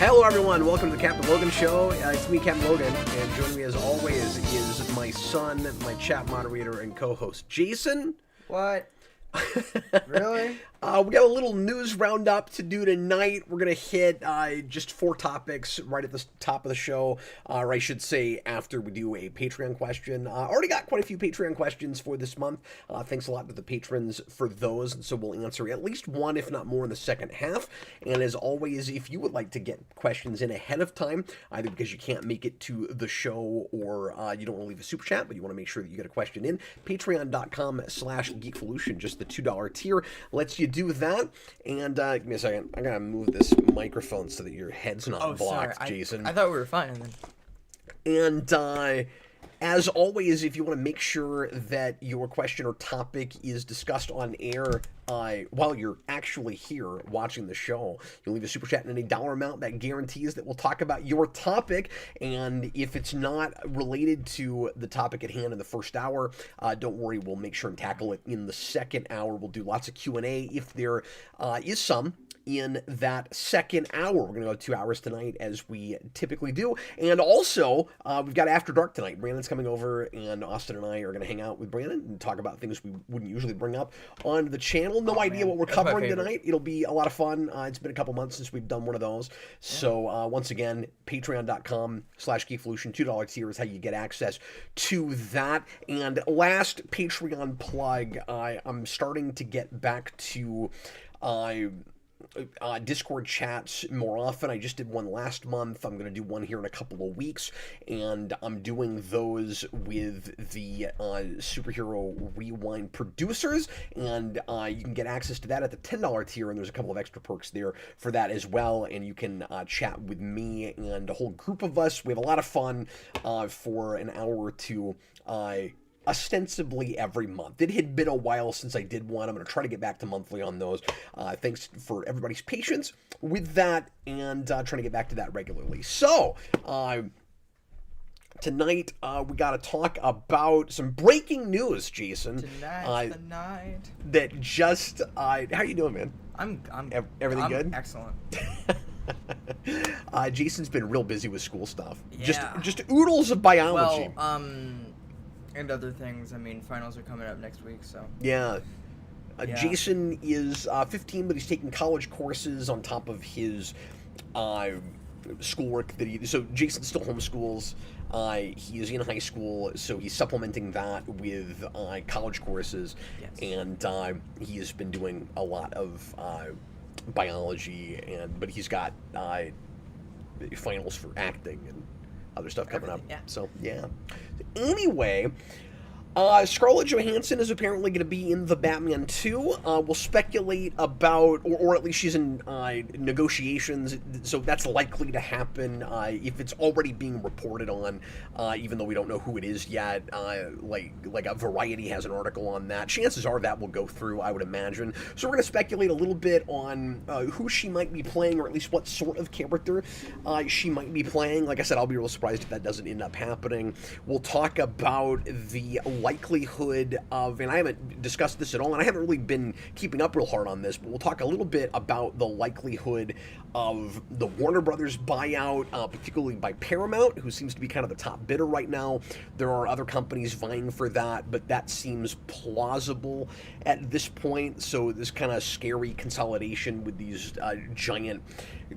Hello, everyone. Welcome to the Captain Logan Show. It's me, Captain Logan, and joining me as always is my son, my chat moderator and co-host, Jason. What? Really? We got a little news roundup to do tonight. We're going to hit just 4 topics right at the top of the show, or I should say after we do a Patreon question. Already got quite a few Patreon questions for this month. Thanks a lot to the patrons for those, and so we'll answer at least one, if not more, in the second half. And as always, if you would like to get questions in ahead of time, either because you can't make it to the show or you don't want to leave a super chat, but you want to make sure that you get a question in, patreon.com/geekvolution, just the $2 tier lets you do that. And give me a second, I gotta move this microphone so that your head's not blocked. Sorry. Jason. I thought we were fine. And as always, if you want to make sure that your question or topic is discussed on air while you're actually here watching the show, you'll leave a super chat in any dollar amount that guarantees that we'll talk about your topic. And if it's not related to the topic at hand in the first hour, don't worry, we'll make sure and tackle it in the second hour. We'll do lots of Q&A if there is some in that second hour. We're going to go 2 hours tonight, as we typically do. And also, we've got After Dark tonight. Brandon's coming over, and Austin and I are going to hang out with Brandon and talk about things we wouldn't usually bring up on the channel. No idea what we're covering tonight. It'll be a lot of fun. It's been a couple months since we've done one of those. So, once again, patreon.com/geekvolution, $2 tier is how you get access to that. And last Patreon plug, I'm starting to get back to Discord chats more often. I just did one last month. I'm going to do one here in a couple of weeks, and I'm doing those with the Superhero Rewind producers, and you can get access to that at the $10 tier, and there's a couple of extra perks there for that as well, and you can chat with me and a whole group of us. We have a lot of fun for an hour or two ostensibly every month. It had been a while since I did one. I'm going to try to get back to monthly on those. Thanks for everybody's patience with that, and trying to get back to that regularly. So, tonight we got to talk about some breaking news, Jason. Tonight's the night. That just, how you doing, man? Everything good? Excellent. Jason's been real busy with school stuff. Yeah. Just oodles of biology. Well, and other things. I mean, finals are coming up next week, so. Yeah. Yeah. Jason is 15, but he's taking college courses on top of his schoolwork that so Jason still homeschools. He is in high school, so he's supplementing that with college courses. Yes. And he has been doing a lot of biology, but he's got finals for acting and other stuff coming up. Yeah. So, yeah. Anyway, Scarlett Johansson is apparently going to be in the Batman 2. We'll speculate about, or at least she's in negotiations, so that's likely to happen. If it's already being reported on, even though we don't know who it is yet, like a Variety has an article on that. Chances are that will go through, I would imagine. So we're going to speculate a little bit on who she might be playing, or at least what sort of character she might be playing. Like I said, I'll be real surprised if that doesn't end up happening. We'll talk about the likelihood of, and I haven't discussed this at all, and I haven't really been keeping up real hard on this, but we'll talk a little bit about the likelihood of the Warner Brothers buyout, particularly by Paramount, who seems to be kind of the top bidder right now. There are other companies vying for that, but that seems plausible at this point. So this kind of scary consolidation with these giant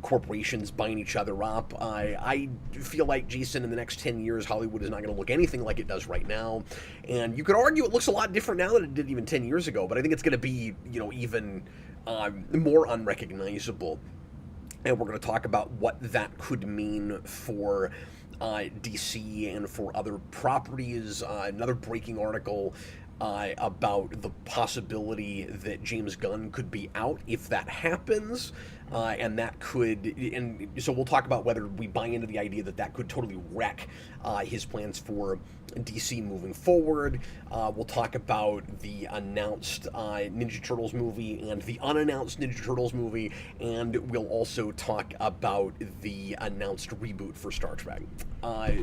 corporations buying each other up. I feel like, Jason, in the next 10 years, Hollywood is not going to look anything like it does right now. And you could argue it looks a lot different now than it did even 10 years ago, but I think it's going to be, even more unrecognizable. And we're going to talk about what that could mean for DC and for other properties. Another breaking article about the possibility that James Gunn could be out if that happens. And that could, and so we'll talk about whether we buy into the idea that that could totally wreck his plans for DC moving forward. We'll talk about the announced Ninja Turtles movie and the unannounced Ninja Turtles movie, and we'll also talk about the announced reboot for Star Trek.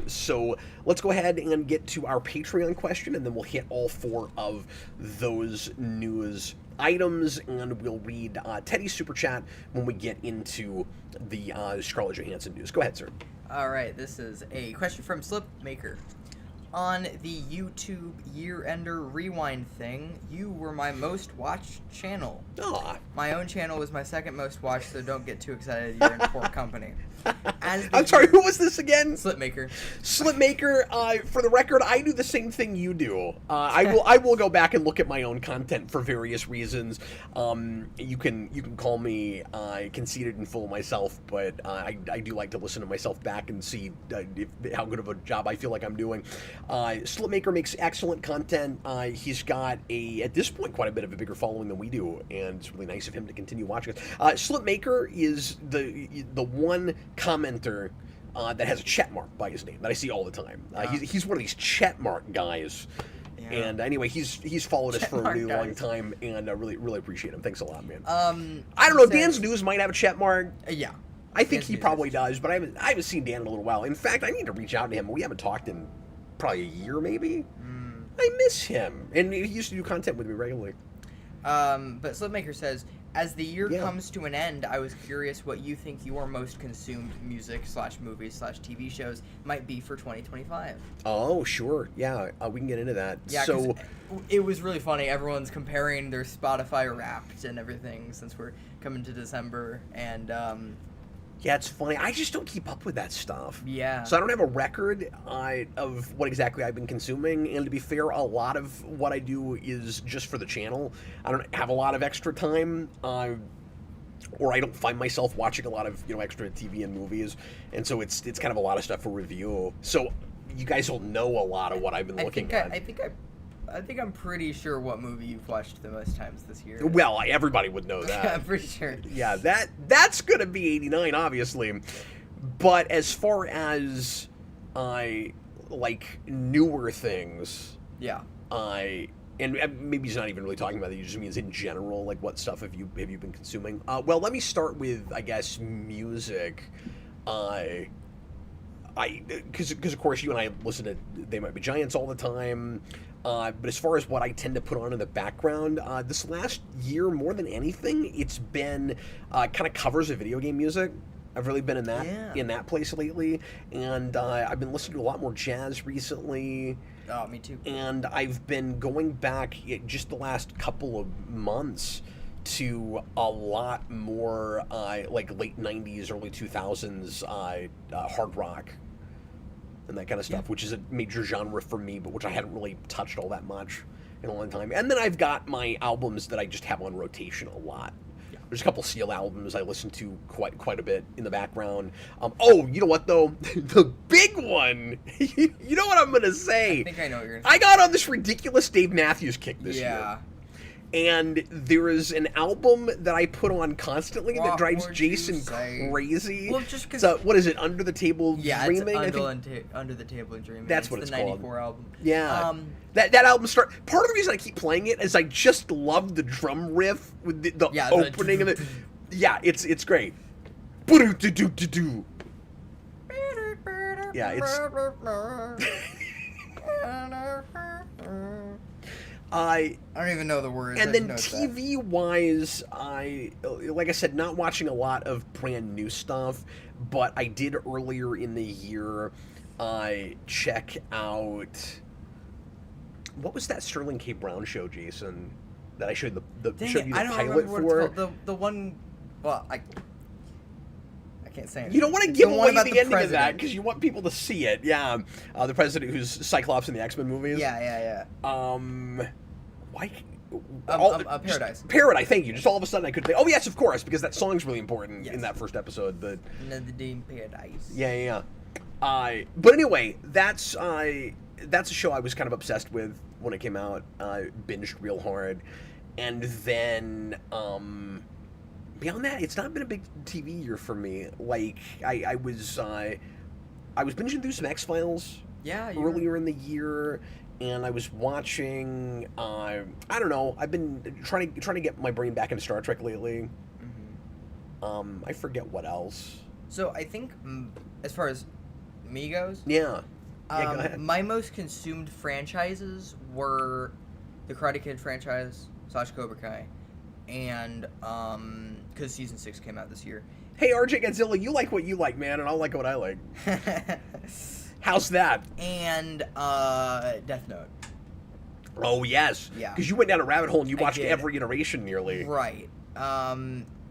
So let's go ahead and get to our Patreon question, and then we'll hit all 4 of those news items, and we'll read Teddy's super chat when we get into the Scarlett Johansson news. Go ahead, sir. All right, this is a question from Slipmaker. On the YouTube year-ender rewind thing, you were my most watched channel. Aw. My own channel was my second most watched, so don't get too excited. You're in poor company. I'm sorry, who was this again? Slipmaker. Slipmaker, for the record, I do the same thing you do. I will go back and look at my own content for various reasons. You can call me conceited and full of myself, but I do like to listen to myself back and see how good of a job I feel like I'm doing. Slipmaker makes excellent content. He's got at this point, quite a bit of a bigger following than we do, and it's really nice of him to continue watching us. Slipmaker is the one commenter that has a chat mark by his name that I see all the time. He's one of these chat mark guys. Yeah. And anyway, he's followed us for a really long time, and I really appreciate him. Thanks a lot, man. I don't know. Dan's News might have a chat mark. Yeah. I think he probably does, but I haven't seen Dan in a little while. In fact, I need to reach out to him. We haven't talked in probably a year, maybe. I miss him, and he used to do content with me regularly. But Slipmaker says, as the year comes to an end, I was curious what you think your most consumed music/movies/TV shows might be for 2025. Oh, sure. Yeah, we can get into that. Yeah, so it was really funny. Everyone's comparing their Spotify Wrapped and everything since we're coming to December, and yeah, it's funny. I just don't keep up with that stuff. Yeah. So I don't have a record of what exactly I've been consuming. And to be fair, a lot of what I do is just for the channel. I don't have a lot of extra time, or I don't find myself watching a lot of extra TV and movies. And so it's kind of a lot of stuff for review. So you guys will know a lot of what I've been looking at. I think I'm pretty sure what movie you've watched the most times this year. Well, everybody would know that. I'm pretty sure. Yeah, that's going to be 89, obviously. But as far as like newer things, yeah, and maybe he's not even really talking about it. He just means in general, like what stuff have you been consuming? Well, let me start with, I guess, music. Because of course you and I listen to They Might Be Giants all the time. But as far as what I tend to put on in the background, this last year, more than anything, it's been kind of covers of video game music. I've really been in that place lately, and I've been listening to a lot more jazz recently. Oh, me too. And I've been going back just the last couple of months to a lot more like late 90s, early 2000s hard rock and that kind of stuff, which is a major genre for me, but which I hadn't really touched all that much in a long time. And then I've got my albums that I just have on rotation a lot. Yeah. There's a couple Seal albums I listen to quite a bit in the background. Oh, you know what, though? The big one! You know what I'm going to say? I think I know what you're going to say. I got on this ridiculous Dave Matthews kick this year. Yeah. And there is an album that I put on constantly that drives Jason crazy. Well, just because... So, what is it? Under the Table Dreaming? It's Under the Table Dreaming. That's what it's called. The 94 album. Yeah. That album part of the reason I keep playing it is I just love the drum riff with the opening of it. Yeah, it's great. Yeah, it's... I don't even know the words. And then TV-wise, like I said, not watching a lot of brand new stuff, but I did earlier in the year check out... What was that Sterling K. Brown show, Jason, that I showed the pilot for? The one... Well, I can't say it. You don't want to give away the ending of that because you want people to see it. Yeah, the president who's Cyclops in the X-Men movies. Yeah. Why? Paradise. Paradise. Thank you. Just all of a sudden I could think. Oh yes, of course, because that song's really important in that first episode. Another Day in Paradise. Yeah. But anyway, that's a show I was kind of obsessed with when it came out. Binged real hard, and then beyond that, it's not been a big TV year for me. Like I was binging through some X-Files. Yeah. Earlier in the year. And I was watching, I don't know, I've been trying to get my brain back into Star Trek lately. Mm-hmm. I forget what else. So I think, as far as me goes... Yeah. Go ahead. My most consumed franchises were the Karate Kid franchise / Cobra Kai, and because season 6 came out this year. Hey, RJ Godzilla, you like what you like, man, and I'll like what I like. How's that? And Death Note. Oh, yes. Yeah. Because you went down a rabbit hole and you watched every iteration nearly. Right.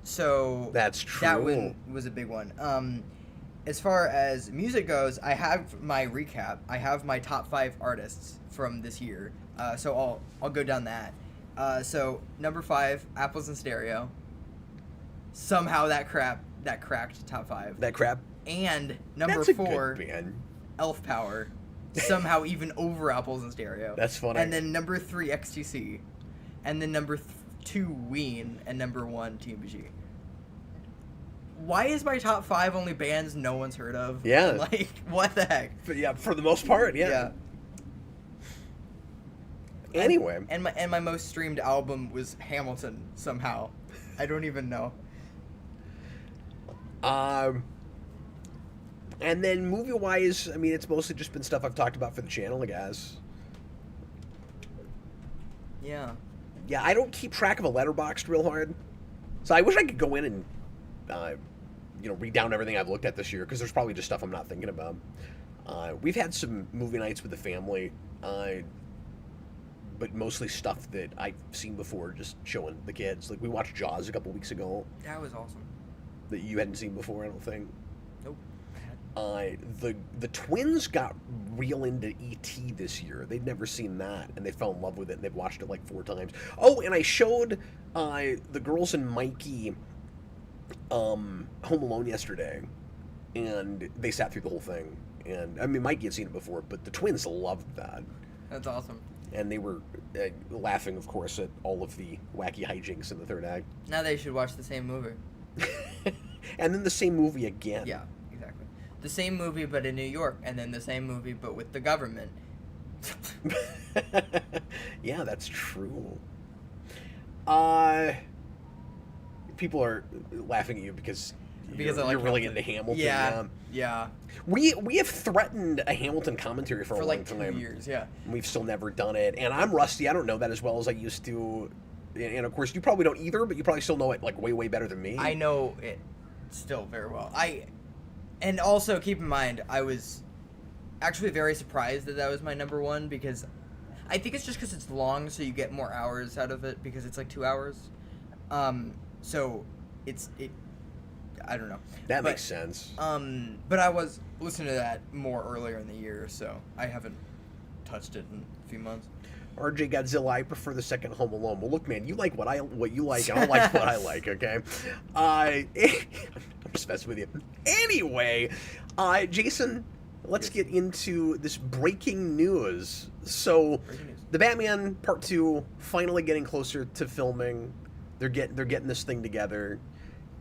So... That's true. That one was a big one. As far as music goes, I have my recap. I have my top 5 artists from this year. So I'll go down that. So, number 5, Apples in Stereo. Somehow that cracked top 5. That crap? And number That's a 4, good band. Elf Power. Somehow even over Apples in Stereo. That's funny. And then number 3, XTC. And then number 2, Ween. And number 1, TMNT. Why is my top 5 only bands no one's heard of? Yeah. Like, what the heck? But yeah, for the most part, yeah. Anyway. And my most streamed album was Hamilton, somehow. I don't even know. And then movie-wise, I mean, it's mostly just been stuff I've talked about for the channel, I guess. Yeah. Yeah, I don't keep track of a letterboxd real hard. So I wish I could go in and, read down everything I've looked at this year, because there's probably just stuff I'm not thinking about. We've had some movie nights with the family, but mostly stuff that I've seen before, just showing the kids. Like, we watched Jaws a couple weeks ago. That was awesome. That you hadn't seen before, I don't think. Nope. The twins got real into E.T. this year. They'd never seen that, and they fell in love with it, and they've watched it like 4 times. Oh, and I showed the girls and Mikey Home Alone yesterday, and they sat through the whole thing. And, I mean, Mikey had seen it before, but the twins loved that. That's awesome. And they were laughing, of course, at all of the wacky hijinks in the third act. Now they should watch the same movie. And then the same movie again. Yeah, exactly. The same movie, but in New York, and then the same movie, but with the government. Yeah, that's true. People are laughing at you because you're really into Hamilton. Yeah. We have threatened a Hamilton commentary for a long like time. 2 years, yeah. We've still never done it, and I'm rusty. I don't know that as well as I used to. And of course, you probably don't either, but you probably still know it like way better than me. I know it still very well. And also keep in mind, I was actually very surprised that was my number 1, because I think it's just because it's long, so you get more hours out of it, because it's like 2 hours. So I don't know. That makes sense. But I was listening to that more earlier in the year, so I haven't touched it in a few months. RJ Godzilla, I prefer the second Home Alone. Well, look, man, you like what you like, and I like what I like, okay? I'm just messing with you. Anyway, Jason, let's get into this breaking news. So, the Batman Part 2 finally getting closer to filming. They're getting this thing together.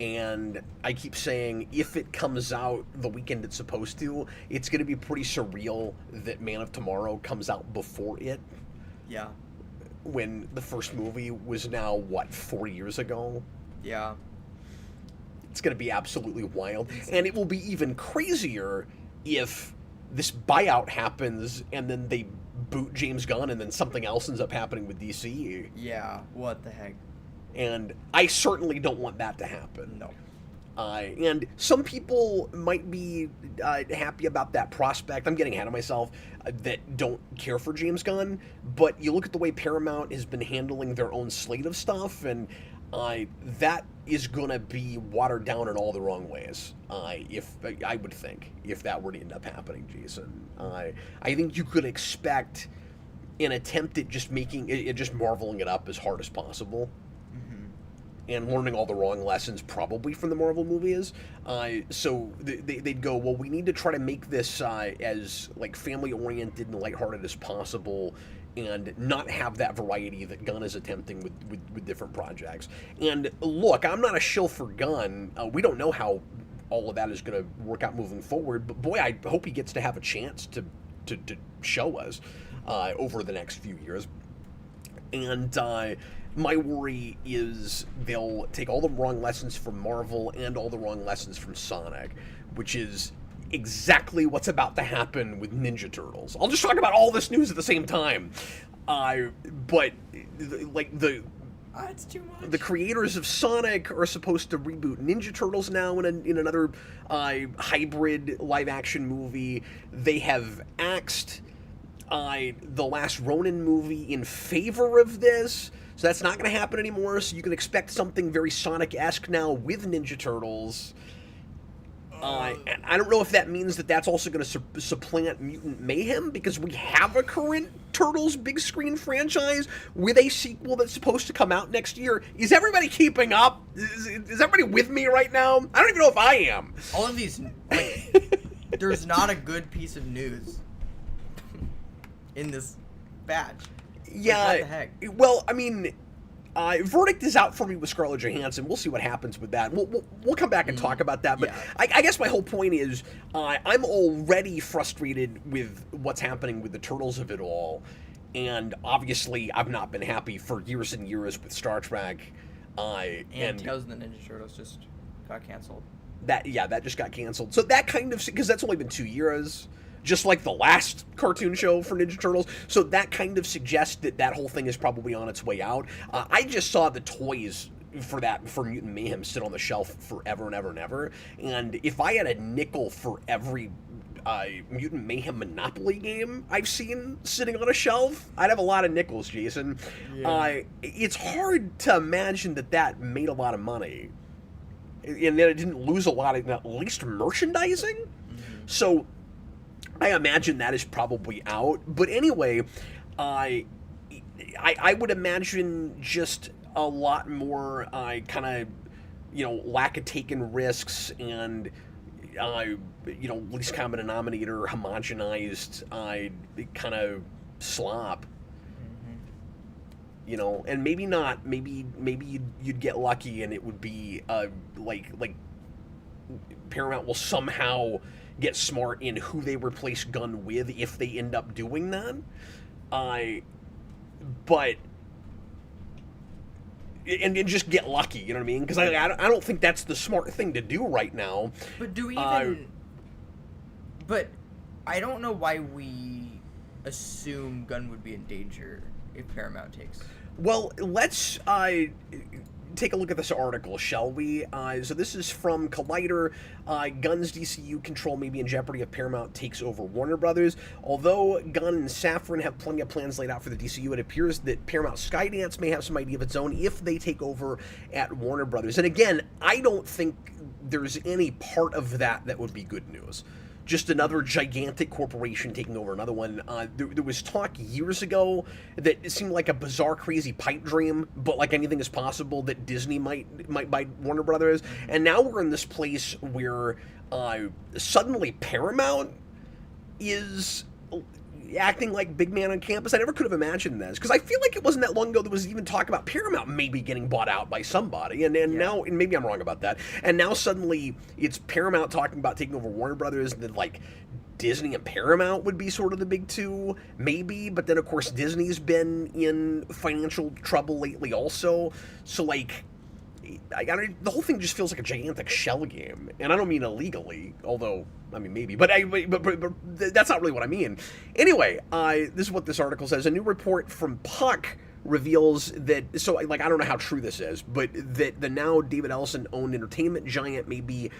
And I keep saying, if it comes out the weekend it's supposed to, it's going to be pretty surreal that Man of Tomorrow comes out before it. Yeah. When the first movie was now, 4 years ago? Yeah. It's going to be absolutely wild. And it will be even crazier if this buyout happens and then they boot James Gunn and then something else ends up happening with DC. Yeah, what the heck? And I certainly don't want that to happen. No. And some people might be happy about that prospect. I'm getting ahead of myself, that don't care for James Gunn. But you look at the way Paramount has been handling their own slate of stuff, and that is going to be watered down in all the wrong ways. If I would think, if that were to end up happening, Jason. I think you could expect an attempt at just making it, just marveling it up as hard as possible. And learning all the wrong lessons probably from the Marvel movies. So they'd go, well, we need to try to make this as like family-oriented and lighthearted as possible, and not have that variety that Gunn is attempting with different projects. And look, I'm not a shill for Gunn. We don't know how all of that is going to work out moving forward, but boy, I hope he gets to have a chance to show us over the next few years. And my worry is they'll take all the wrong lessons from Marvel and all the wrong lessons from Sonic, which is exactly what's about to happen with Ninja Turtles. I'll just talk about all this news at the same time. But like the It's too much. The creators of Sonic are supposed to reboot Ninja Turtles now in another hybrid live-action movie. They have axed the Last Ronin movie in favor of this, so that's not going to happen anymore. So you can expect something very Sonic-esque now with Ninja Turtles. And I don't know if that means that that's also going to supplant Mutant Mayhem, because we have a current Turtles big screen franchise with a sequel that's supposed to come out next year. Is everybody keeping up? Is everybody with me right now? I don't even know if I am. All of these, like, there's not a good piece of news in this batch. Yeah. What the heck? Well, I mean, verdict is out for me with Scarlett Johansson. We'll see what happens with that. We'll come back and talk about that. But yeah. I guess my whole point is I'm already frustrated with what's happening with the Turtles of it all. And obviously, I've not been happy for years and years with Star Trek. And Tales of the Ninja Turtles just got canceled. That just got canceled. So that kind of, because that's only been 2 years. Just like the last cartoon show for Ninja Turtles. So that kind of suggests that whole thing is probably on its way out. I just saw the toys for Mutant Mayhem sit on the shelf forever and ever and ever. And if I had a nickel for every Mutant Mayhem Monopoly game I've seen sitting on a shelf, I'd have a lot of nickels, Jason. Yeah. It's hard to imagine that made a lot of money. And that it didn't lose a lot of, at least merchandising. Mm-hmm. So I imagine that is probably out. But anyway, I would imagine just a lot more kind of, lack of taking risks and, least common denominator, homogenized kind of slop. Mm-hmm. And maybe not. Maybe you'd get lucky and it would be like Paramount will somehow get smart in who they replace Gunn with if they end up doing that. But just get lucky, you know what I mean? Because I don't think that's the smart thing to do right now. But do we even... but I don't know why we assume Gunn would be in danger if Paramount takes... Well, let's take a look at this article, shall we? So this is from Collider. Gunn's DCU control may be in jeopardy if Paramount takes over Warner Brothers. Although Gunn and Safran have plenty of plans laid out for the DCU, it appears that Paramount Skydance may have some idea of its own if they take over at Warner Brothers. And again, I don't think there's any part of that would be good news. Just another gigantic corporation taking over another one. There was talk years ago that it seemed like a bizarre, crazy pipe dream, but like anything is possible, that Disney might buy Warner Brothers. And now we're in this place where suddenly Paramount is acting like big man on campus. I never could have imagined this, because I feel like it wasn't that long ago there was even talk about Paramount maybe getting bought out by somebody, and now, and maybe I'm wrong about that, and now suddenly it's Paramount talking about taking over Warner Brothers, and then like Disney and Paramount would be sort of the big two, maybe, but then of course Disney's been in financial trouble lately also, so like the whole thing just feels like a gigantic shell game, and I don't mean illegally, although I mean maybe, but that's not really what I mean. Anyway, this is what this article says. A new report from Puck reveals that, so like I don't know how true this is, but that the now David Ellison-owned entertainment giant may be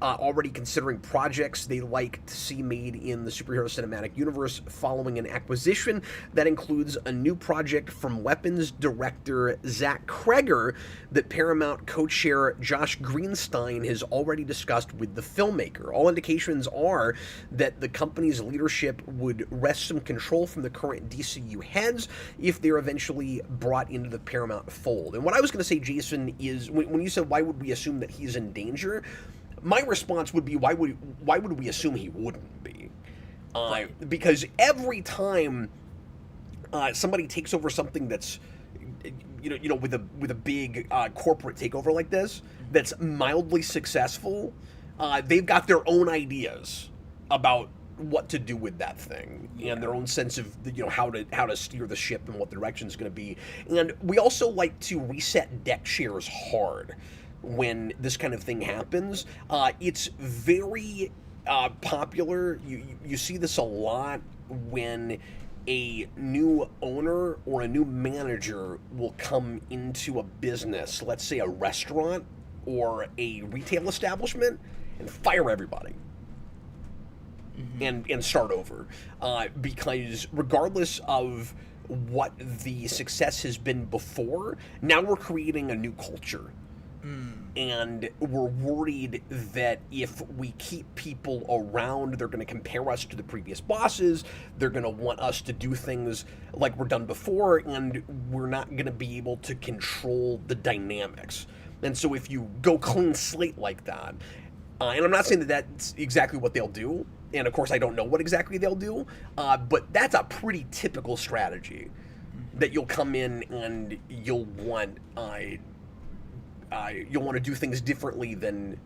already considering projects they like to see made in the superhero cinematic universe following an acquisition that includes a new project from Weapons director Zach Kreger that Paramount co-chair Josh Greenstein has already discussed with the filmmaker. All indications are that the company's leadership would wrest some control from the current DCU heads if they're eventually brought into the Paramount fold. And what I was going to say, Jason, is when you said why would we assume that he's in danger, my response would be, why would we assume he wouldn't be? Because every time somebody takes over something that's, with a big corporate takeover like this, that's mildly successful, they've got their own ideas about what to do with that thing, and their own sense of how to steer the ship and what the direction is going to be. And we also like to reset deck chairs hard when this kind of thing happens. It's very popular. You see this a lot when a new owner or a new manager will come into a business, let's say a restaurant or a retail establishment, and fire everybody. And start over. Because regardless of what the success has been before, now we're creating a new culture. And we're worried that if we keep people around, they're going to compare us to the previous bosses. They're going to want us to do things like we're done before, and we're not going to be able to control the dynamics. And so if you go clean slate like that, and I'm not saying that that's exactly what they'll do, and of course I don't know what exactly they'll do, but that's a pretty typical strategy, that you'll come in and you'll want to do things differently than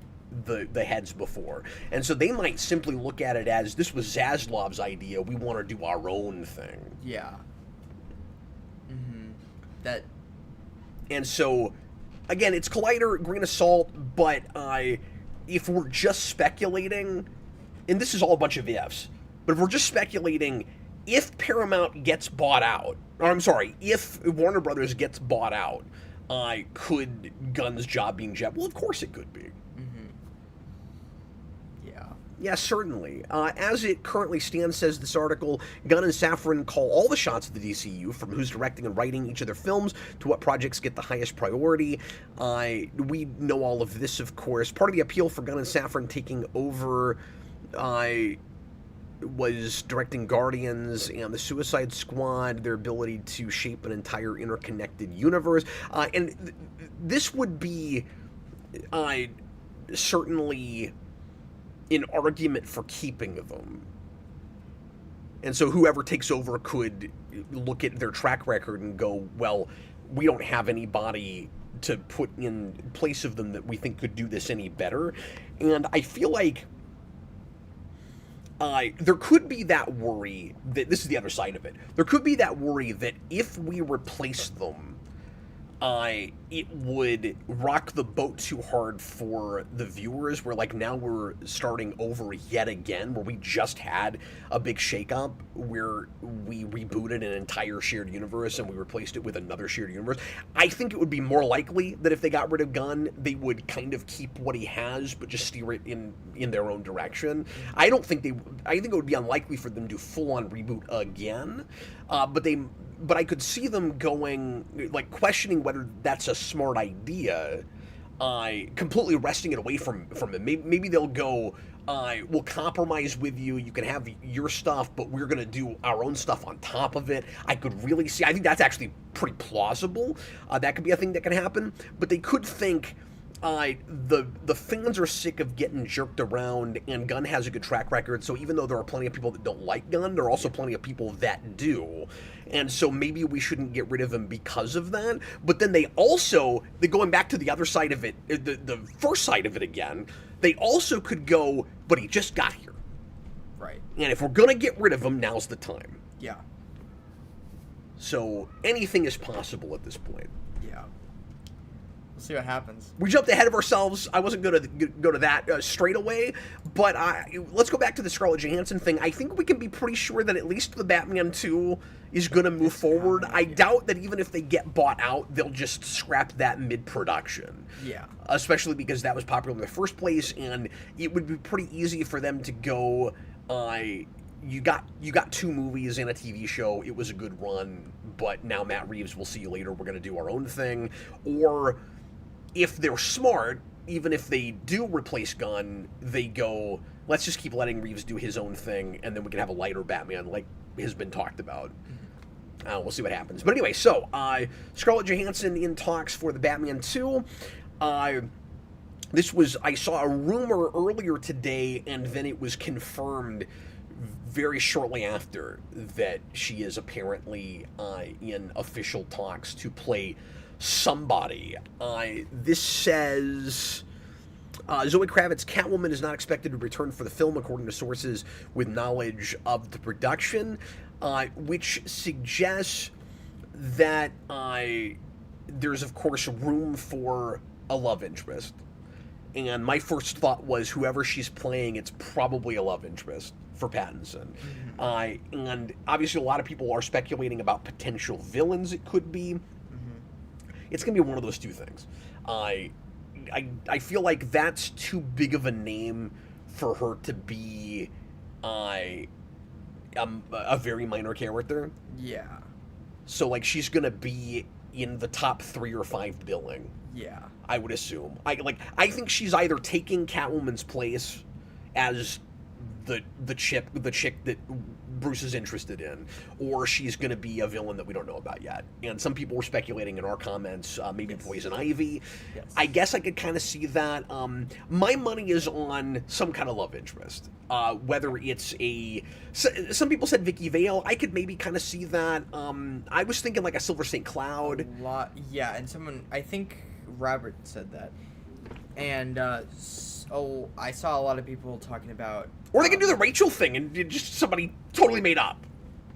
the heads before. And so they might simply look at it as, this was Zaslav's idea, we want to do our own thing. Yeah. That. And so, again, it's Collider, grain of salt, but if we're just speculating, and this is all a bunch of ifs, but if we're just speculating, if Paramount gets bought out, or I'm sorry, if Warner Brothers gets bought out, could Gunn's job being jabbed? Well, of course it could be. Yeah, certainly. As it currently stands, says this article, Gunn and Safran call all the shots of the DCU, from who's directing and writing each of their films to what projects get the highest priority. We know all of this, of course. Part of the appeal for Gunn and Safran taking over was directing Guardians and the Suicide Squad, their ability to shape an entire interconnected universe. And this would be certainly an argument for keeping them. And so whoever takes over could look at their track record and go, well, we don't have anybody to put in place of them that we think could do this any better. And I feel like there could be that worry that, this is the other side of it, there could be that worry that if we replace them, it would rock the boat too hard for the viewers, where like now we're starting over yet again, where we just had a big shakeup where we rebooted an entire shared universe and we replaced it with another shared universe. I think it would be more likely that if they got rid of Gunn, they would kind of keep what he has, but just steer it in their own direction. I think it would be unlikely for them to full-on reboot again, but I could see them going, like, questioning whether that's a smart idea, completely wresting it away from it. Maybe they'll go, we'll compromise with you, you can have your stuff, but we're going to do our own stuff on top of it. I could really see, I think that's actually pretty plausible. That could be a thing that can happen, but they could think, the fans are sick of getting jerked around, and Gunn has a good track record, so even though there are plenty of people that don't like Gunn, there are also plenty of people that do, and so maybe we shouldn't get rid of him because of that. But then they going back to the other side of it, the first side of it again, they also could go, but he just got here. Right. And if we're gonna get rid of him, now's the time. Yeah. So anything is possible at this point. Yeah. We'll see what happens. We jumped ahead of ourselves. I wasn't going to go to that straight away, but let's go back to the Scarlett Johansson thing. I think we can be pretty sure that at least the Batman 2 is going to move forward. I doubt that even if they get bought out, they'll just scrap that mid-production. Yeah. Especially because that was popular in the first place, and it would be pretty easy for them to go, you got 2 movies and a TV show, it was a good run, but now Matt Reeves, we'll see you later, we're going to do our own thing. Or if they're smart, even if they do replace Gunn, they go, let's just keep letting Reeves do his own thing, and then we can have a lighter Batman like has been talked about. We'll see what happens. But anyway, so Scarlett Johansson in talks for the Batman 2. I saw a rumor earlier today, and then it was confirmed very shortly after that she is apparently in official talks to play somebody. This says Zoe Kravitz's Catwoman is not expected to return for the film, according to sources with knowledge of the production, which suggests that there's, of course, room for a love interest. And my first thought was whoever she's playing, it's probably a love interest for Pattinson. And obviously a lot of people are speculating about potential villains it could be. It's going to be one of those two things. I feel like that's too big of a name for her to be a very minor character. Yeah. So, like, she's going to be in the top 3 or 5 billing. Yeah. I would assume. I think she's either taking Catwoman's place as the chick that Bruce is interested in, or she's going to be a villain that we don't know about yet. And some people were speculating in our comments, maybe Poison Ivy. Yes. I guess I could kind of see that. My money is on some kind of love interest. Whether it's some people said Vicky Vale. I could maybe kind of see that. I was thinking like a Silver St. Cloud. Yeah, and someone, I think Robert said that. And, I saw a lot of people talking about... Or they can do the Rachel thing and just somebody totally made up.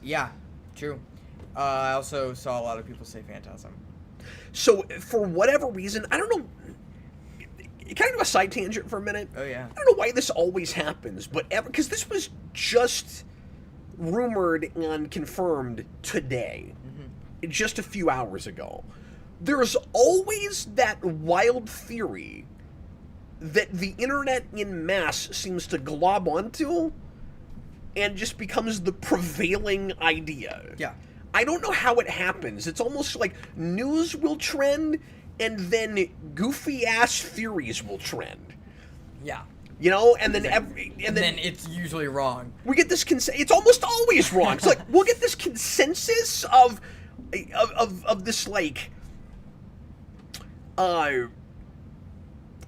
Yeah, true. I also saw a lot of people say Phantasm. So, for whatever reason, I don't know... Kind of a side tangent for a minute. Oh, yeah. I don't know why this always happens, but because this was just rumored and confirmed today, just a few hours ago. There's always that wild theory that the internet in mass seems to glob onto and just becomes the prevailing idea. Yeah. I don't know how it happens. It's almost like news will trend and then goofy-ass theories will trend. Yeah. You know, and then then it's usually wrong. We get this it's almost always wrong. It's like we'll get this consensus of this like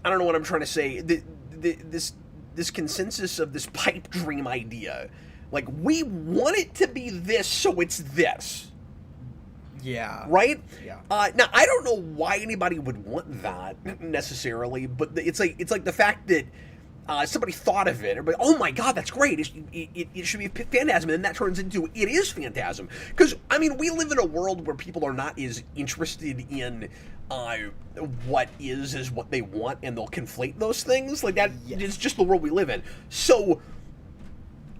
I don't know what I'm trying to say. This consensus of this pipe dream idea. Like, we want it to be this, so it's this. Yeah. Right? Yeah. Now, I don't know why anybody would want that, necessarily, but it's like the fact that somebody thought of it, but oh my god, that's great, it should be Phantasm, and then that turns into, it is Phantasm. Because, I mean, we live in a world where people are not as interested in what is what they want, and they'll conflate those things. Like, that is just the world we live in. So,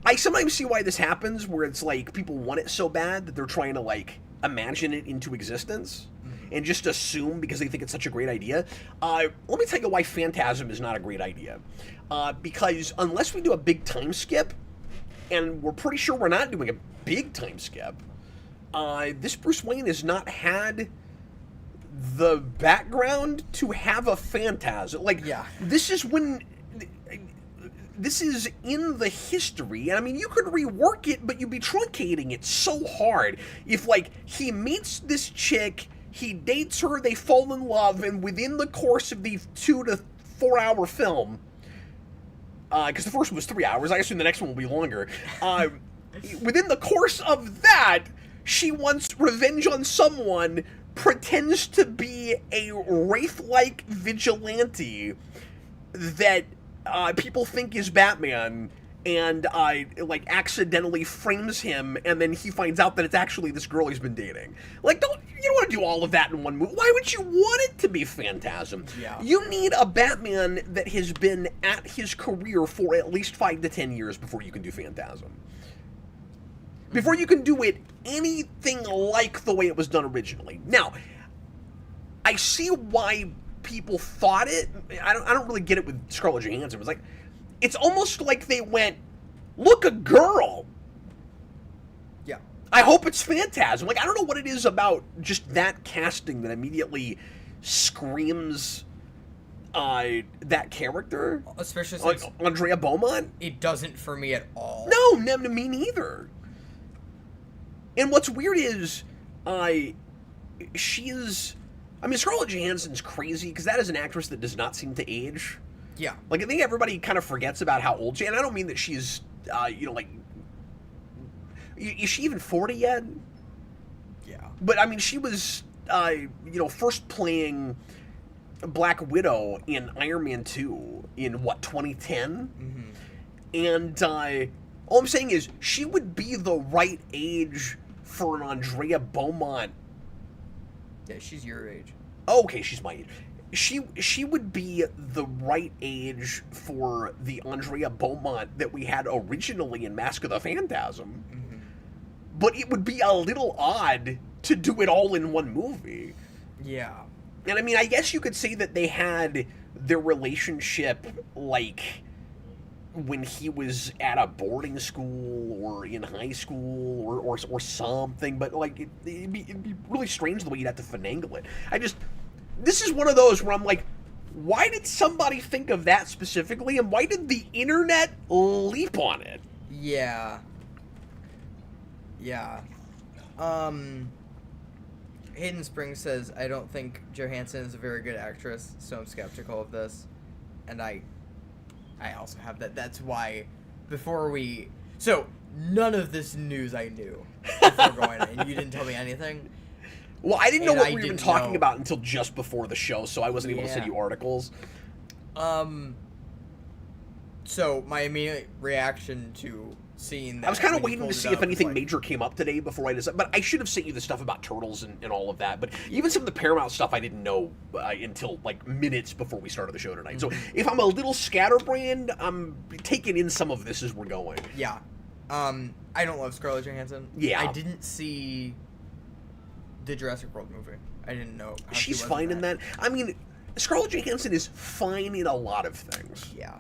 I sometimes see why this happens, where it's like, people want it so bad that they're trying to, like, imagine it into existence. And just assume because they think it's such a great idea. Let me tell you why Phantasm is not a great idea. Because unless we do a big time skip, and we're pretty sure we're not doing a big time skip, this Bruce Wayne has not had the background to have a Phantasm. Like, this is when... This is in the history, and I mean, you could rework it, but you'd be truncating it so hard. If, like, he meets this chick... He dates her, they fall in love, and within the course of the 2 to 4 hour film, because the first one was 3 hours, I assume the next one will be longer, within the course of that, she wants revenge on someone, pretends to be a wraith-like vigilante that people think is Batman, and like accidentally frames him, and then he finds out that it's actually this girl he's been dating. Like, you don't want to do all of that in one movie. Why would you want it to be Phantasm? Yeah. You need a Batman that has been at his career for at least 5 to 10 years before you can do Phantasm. Before you can do it anything like the way it was done originally. Now, I see why people thought it. I don't really get it with Scarlett Johansson. It was like, it's almost like they went, look, a girl. Yeah. I hope it's Phantasm. Like, I don't know what it is about just that casting that immediately screams that character. Especially since like Andrea Beaumont. It doesn't for me at all. No, me neither. And what's weird is, Scarlett Johansson's crazy, because that is an actress that does not seem to age. Yeah. Like, I think everybody kind of forgets about how old she is. And I don't mean that she's, like... Is she even 40 yet? Yeah. But, I mean, she was, first playing Black Widow in Iron Man 2 in, 2010? Mm-hmm. And, all I'm saying is, she would be the right age for an Andrea Beaumont. Yeah, she's your age. Oh, okay, she's my age. she would be the right age for the Andrea Beaumont that we had originally in Mask of the Phantasm. Mm-hmm. But it would be a little odd to do it all in one movie. Yeah. And I mean, I guess you could say that they had their relationship, like, when he was at a boarding school or in high school or something, but, like, it'd be really strange the way you'd have to finagle it. This is one of those where I'm like, why did somebody think of that specifically, and why did the internet leap on it? Yeah. Yeah. Hayden Springs says, I don't think Johansson is a very good actress, so I'm skeptical of this. And I also have that. That's why, So, none of this news I knew before going in, and you didn't tell me anything. Well, I didn't know what we were even talking about until just before the show, so I wasn't able to send you articles. So, my immediate reaction to seeing that... I was kind of waiting to see if anything major came up today before I decided, but I should have sent you the stuff about Turtles and all of that, but even some of the Paramount stuff I didn't know until, like, minutes before we started the show tonight. Mm-hmm. So, if I'm a little scatterbrained, I'm taking in some of this as we're going. Yeah. I don't love Scarlett Johansson. Yeah. I didn't see the Jurassic World movie. I didn't know how she's fine in that. I mean, Scarlett Johansson is fine in a lot of things. Yeah.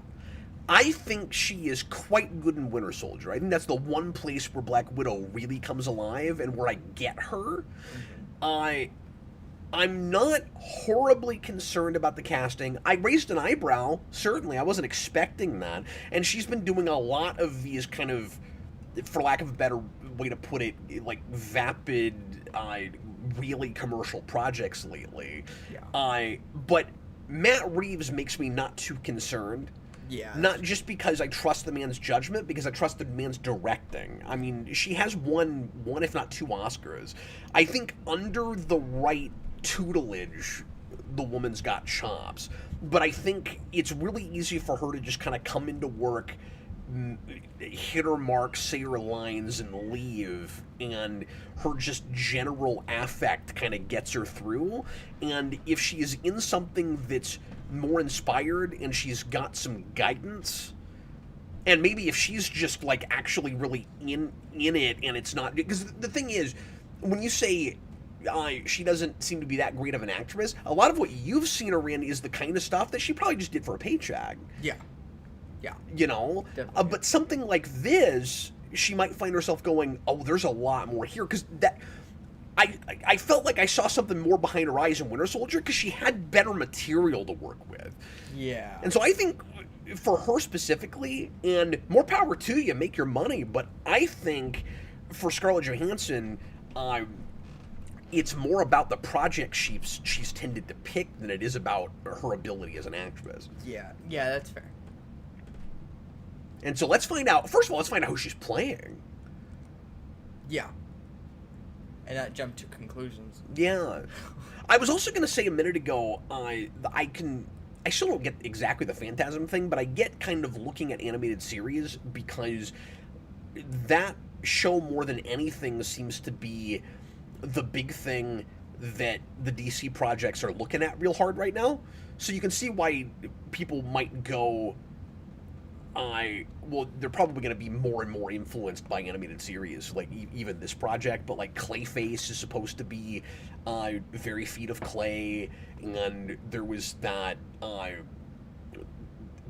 I think she is quite good in Winter Soldier. I think that's the one place where Black Widow really comes alive and where I get her. Mm-hmm. I'm not horribly concerned about the casting. I raised an eyebrow, certainly. I wasn't expecting that. And she's been doing a lot of these kind of, for lack of a better way to put it, like vapid, really commercial projects lately. Yeah. But Matt Reeves makes me not too concerned. Yeah. Not just because I trust the man's judgment, because I trust the man's directing. I mean, she has won one, if not two Oscars. I think under the right tutelage, the woman's got chops. But I think it's really easy for her to just kind of come into work, hit her mark, say her lines, and leave, and her just general affect kind of gets her through. And if she is in something that's more inspired and she's got some guidance, and maybe if she's just like actually really in it, and it's not, because the thing is, when you say she doesn't seem to be that great of an actress, a lot of what you've seen her in is the kind of stuff that she probably just did for a paycheck. Yeah. Yeah. You know? But something like this, she might find herself going, oh, there's a lot more here. Because I felt like I saw something more behind her eyes in Winter Soldier because she had better material to work with. Yeah. And so I think for her specifically, and more power to you, make your money, but I think for Scarlett Johansson, it's more about the project she's tended to pick than it is about her ability as an actress. Yeah. Yeah, that's fair. And so let's find out. First of all, let's find out who she's playing. Yeah. And not jump to conclusions. Yeah. I was also going to say a minute ago, I still don't get exactly the Phantasm thing, but I get kind of looking at animated series because that show more than anything seems to be the big thing that the DC projects are looking at real hard right now. So you can see why people might go, well, they're probably going to be more and more influenced by animated series, like even this project, but like Clayface is supposed to be very Feet of Clay, and there was that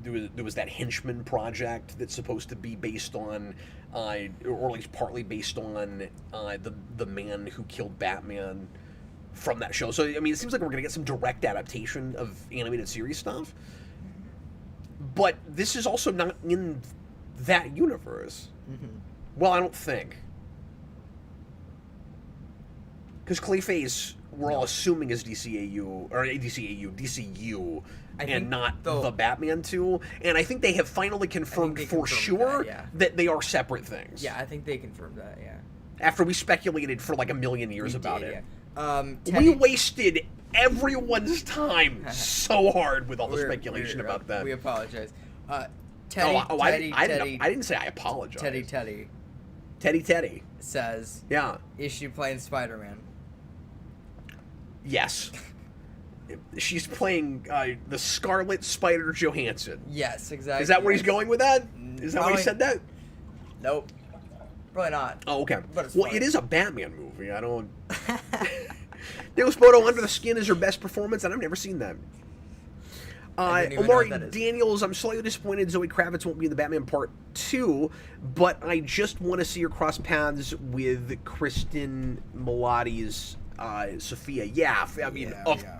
there was that Henchman project that's supposed to be based on or at least partly based on the man who killed Batman from that show. So I mean, it seems like we're going to get some direct adaptation of animated series stuff. But this is also not in that universe. Mm-hmm. Well, I don't think. Because Clayface, we're all assuming is DCAU, or DCU, and not the Batman 2. And I think they have finally confirmed for sure that they are separate things. Yeah, I think they confirmed that, yeah. After we speculated for like a million years about it. Yeah. We wasted everyone's time so hard with all the speculation about that. We apologize. I didn't say I apologize. Teddy says, yeah, is she playing Spider-Man? Yes. she's playing the Scarlett Spider Johansson. Yes, exactly. Is that where he's going with that? Is that why he said that? Nope. Probably not. Oh, okay. But it's well, funny. it is a Batman movie. I don't. Deosporo Under the Skin is her best performance, and I've never seen that. I didn't even know Omari what that is. Daniels, I'm slightly disappointed Zoe Kravitz won't be in the Batman Part 2, but I just want to see her cross paths with Kristen Milioti's Sophia. Yeah, I mean,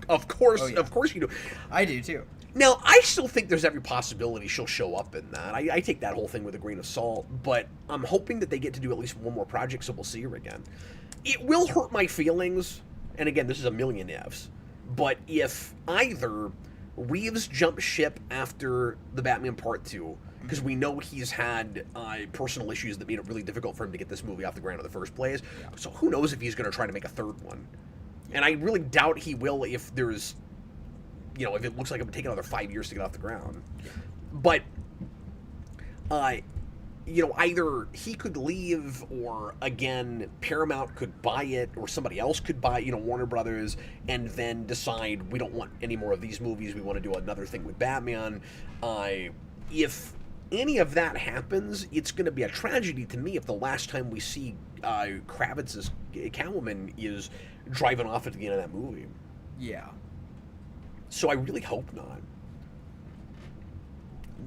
of course, of course you do. I do too. Now, I still think there's every possibility she'll show up in that. I take that whole thing with a grain of salt, but I'm hoping that they get to do at least one more project so we'll see her again. It will hurt my feelings, and again, this is a million ifs, but if either Reeves jumped ship after the Batman Part 2, because we know he's had personal issues that made it really difficult for him to get this movie off the ground in the first place, so who knows if he's going to try to make a third one. And I really doubt he will if there's... if it looks like it would take another 5 years to get off the ground. But, either he could leave or, again, Paramount could buy it or somebody else could buy, Warner Brothers, and then decide we don't want any more of these movies, we want to do another thing with Batman. If any of that happens, it's going to be a tragedy to me if the last time we see Kravitz's Catwoman is driving off at the end of that movie. Yeah. So I really hope not.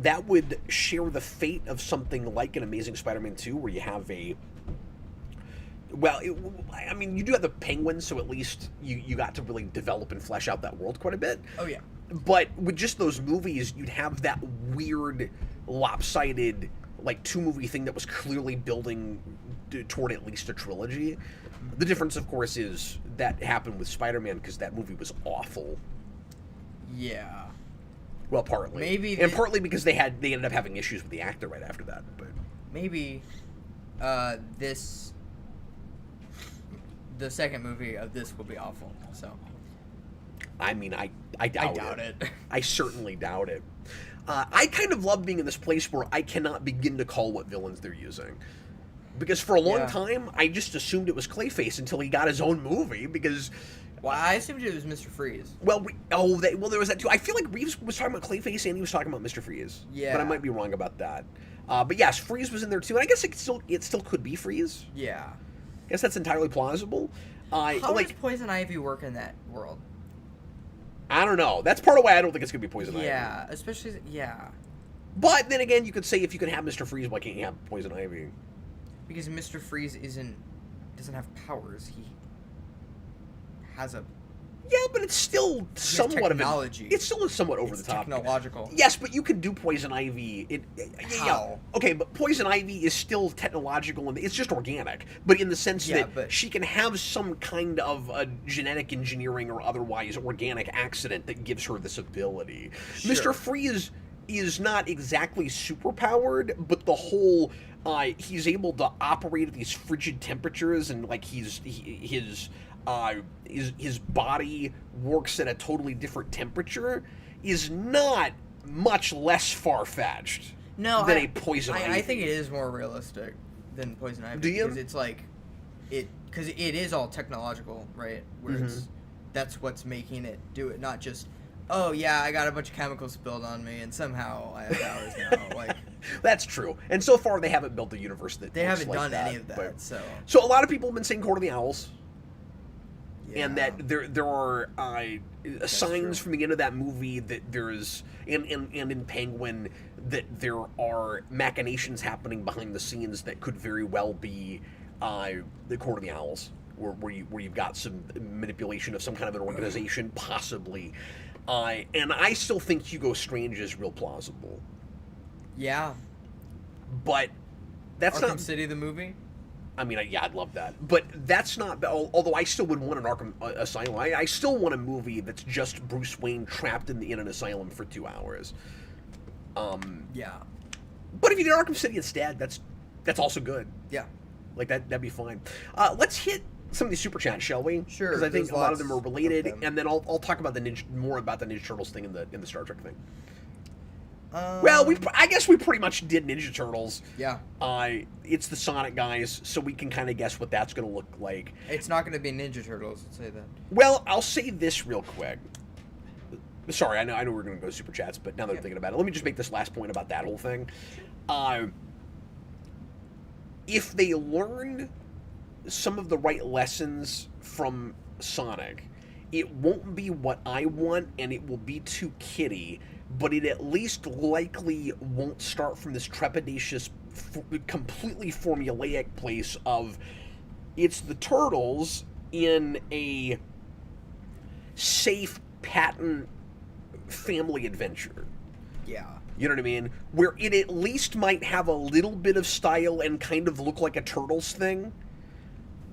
That would share the fate of something like an Amazing Spider-Man 2, where you have a... Well, you do have the Penguin, so at least you got to really develop and flesh out that world quite a bit. Oh, yeah. But with just those movies, you'd have that weird, lopsided, two-movie thing that was clearly building toward at least a trilogy. The difference, of course, is that happened with Spider-Man because that movie was awful. Yeah. Well, partly. Partly because they ended up having issues with the actor right after that. But maybe the second movie of this will be awful. So. I mean, I doubt it. I certainly doubt it. I kind of love being in this place where I cannot begin to call what villains they're using. Because for a long time, I just assumed it was Clayface until he got his own movie, because... Well, I assumed it was Mr. Freeze. Well, there was that too. I feel like Reeves was talking about Clayface and he was talking about Mr. Freeze. Yeah. But I might be wrong about that. But yes, Freeze was in there too, and I guess it still could be Freeze. Yeah. I guess that's entirely plausible. How does Poison Ivy work in that world? I don't know. That's part of why I don't think it's going to be Poison Ivy. Yeah, especially... Yeah. But then again, you could say if you can have Mr. Freeze, why can't you have Poison Ivy? Because Mr. Freeze doesn't have powers. He has a... Yeah, but it's still somewhat technology. It's still somewhat over the top. Technological. Yes, but you can do Poison Ivy. How? Okay, but Poison Ivy is still technological and it's just organic. But in the sense that she can have some kind of a genetic engineering or otherwise organic accident that gives her this ability. Sure. Mr. Freeze is not exactly superpowered, but the whole he's able to operate at these frigid temperatures, and his body works at a totally different temperature is not much less far-fetched than a Poison Ivy. I think it is more realistic than Poison Ivy. Do you? Because because it is all technological, right? Where that's what's making it do it, not just, oh yeah, I got a bunch of chemicals spilled on me and somehow I have powers now. That's true. And so far they haven't built a universe that they haven't like done that, any of that. So a lot of people have been saying Court of the Owls. Yeah. And that there are signs from the end of that movie that there's and in Penguin that there are machinations happening behind the scenes that could very well be the Court of the Owls, where you've got some manipulation of some kind of an organization, possibly. And I still think Hugo Strange is real plausible. Yeah. But that's Arkham not City the movie. I mean, yeah, I'd love that. But that's not... Although I still would want an Arkham Asylum. I still want a movie that's just Bruce Wayne trapped in an asylum for 2 hours. Yeah. But if you did Arkham City instead, that's also good. Yeah. That'd be fine. Let's hit some of these super chats, shall we? Sure. Because I think a lot of them are related, and then I'll talk about more about the Ninja Turtles thing in the Star Trek thing. Well, I guess we pretty much did Ninja Turtles. Yeah. It's the Sonic guys, so we can kind of guess what that's going to look like. It's not going to be Ninja Turtles, I'll say that. Well, I'll say this real quick. Sorry, I know we're going to go to super chats, but now that I'm thinking about it, let me just make this last point about that whole thing. If they learn some of the right lessons from Sonic, it won't be what I want, and it will be too kiddie, but it at least likely won't start from this trepidatious, completely formulaic place of it's the Turtles in a safe patent family adventure. Yeah. You know what I mean? Where it at least might have a little bit of style and kind of look like a Turtles thing.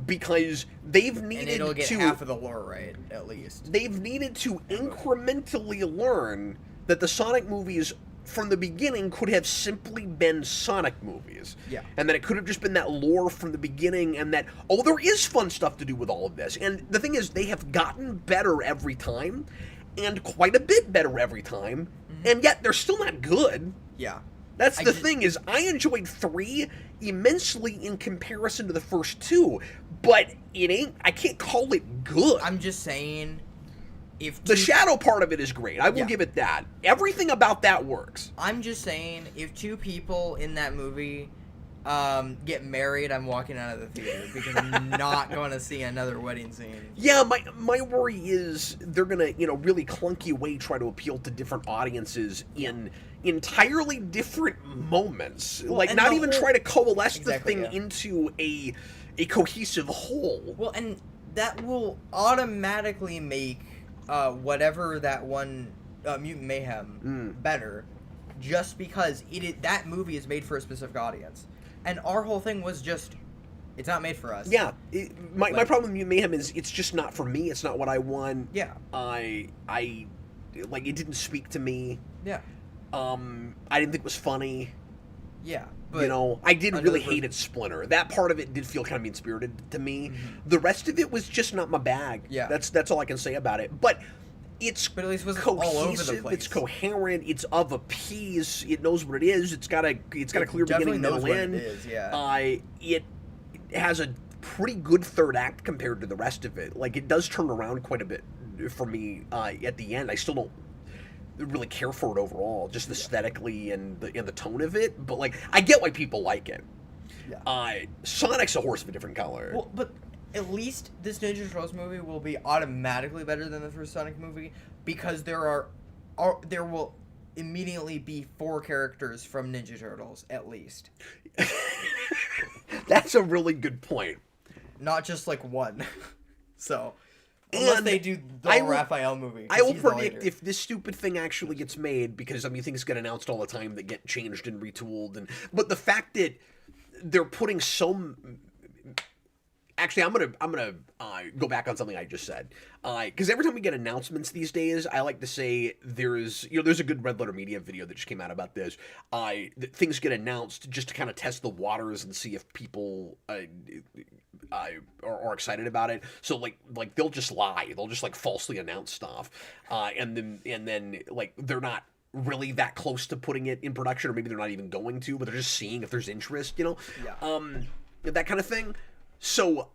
Because they've needed to... And it'll get half of the lore right, at least. They've needed to incrementally learn that the Sonic movies, from the beginning, could have simply been Sonic movies. Yeah. And that it could have just been that lore from the beginning, and that, oh, there is fun stuff to do with all of this. And the thing is, they have gotten better every time, and quite a bit better every time, and yet they're still not good. Yeah. That's the thing, is I enjoyed 3 immensely in comparison to the first 2, but I can't call it good. I'm just saying, if the shadow part of it is great. I will give it that. Everything about that works. I'm just saying, if 2 people in that movie get married, I'm walking out of the theater because I'm not going to see another wedding scene. Yeah, my worry is they're going to, really clunky way try to appeal to different audiences in entirely different moments. Well, like, not even try to coalesce the thing into a cohesive whole. Well, and that will automatically make whatever that one Mutant Mayhem better, just because that movie is made for a specific audience. And our whole thing was just, it's not made for us. Yeah. My problem with Mutant Mayhem is it's just not for me. It's not what I want. Yeah. It didn't speak to me. Yeah. I didn't think it was funny. Yeah. But I didn't really hate its Splinter. That part of it did feel kind of mean-spirited to me. The rest of it was just not my bag. Yeah. That's all I can say about it. But at least was cohesive, all over the place. It's coherent, it's of a piece, it knows what it is, it's got a clear beginning, middle, end. It is, yeah. It has a pretty good third act compared to the rest of it. Like, it does turn around quite a bit for me at the end. I still don't really care for it overall, just aesthetically and the tone of it, but like, I get why people like it. Yeah. Sonic's a horse of a different color. Well, but at least this Ninja Turtles movie will be automatically better than the first Sonic movie, because there will immediately be 4 characters from Ninja Turtles, at least. That's a really good point. Not just like 1. So, unless they do the Raphael movie. I will predict if this stupid thing actually gets made, because things get announced all the time that get changed and retooled, but the fact that they're putting so... Actually, I'm gonna go back on something I just said, because every time we get announcements these days, I like to say there's a good Red Letter Media video that just came out about this. That things get announced just to kind of test the waters and see if people are excited about it. So like they'll just lie, they'll just like falsely announce stuff, and then like they're not really that close to putting it in production, or maybe they're not even going to, but they're just seeing if there's interest, that kind of thing. So,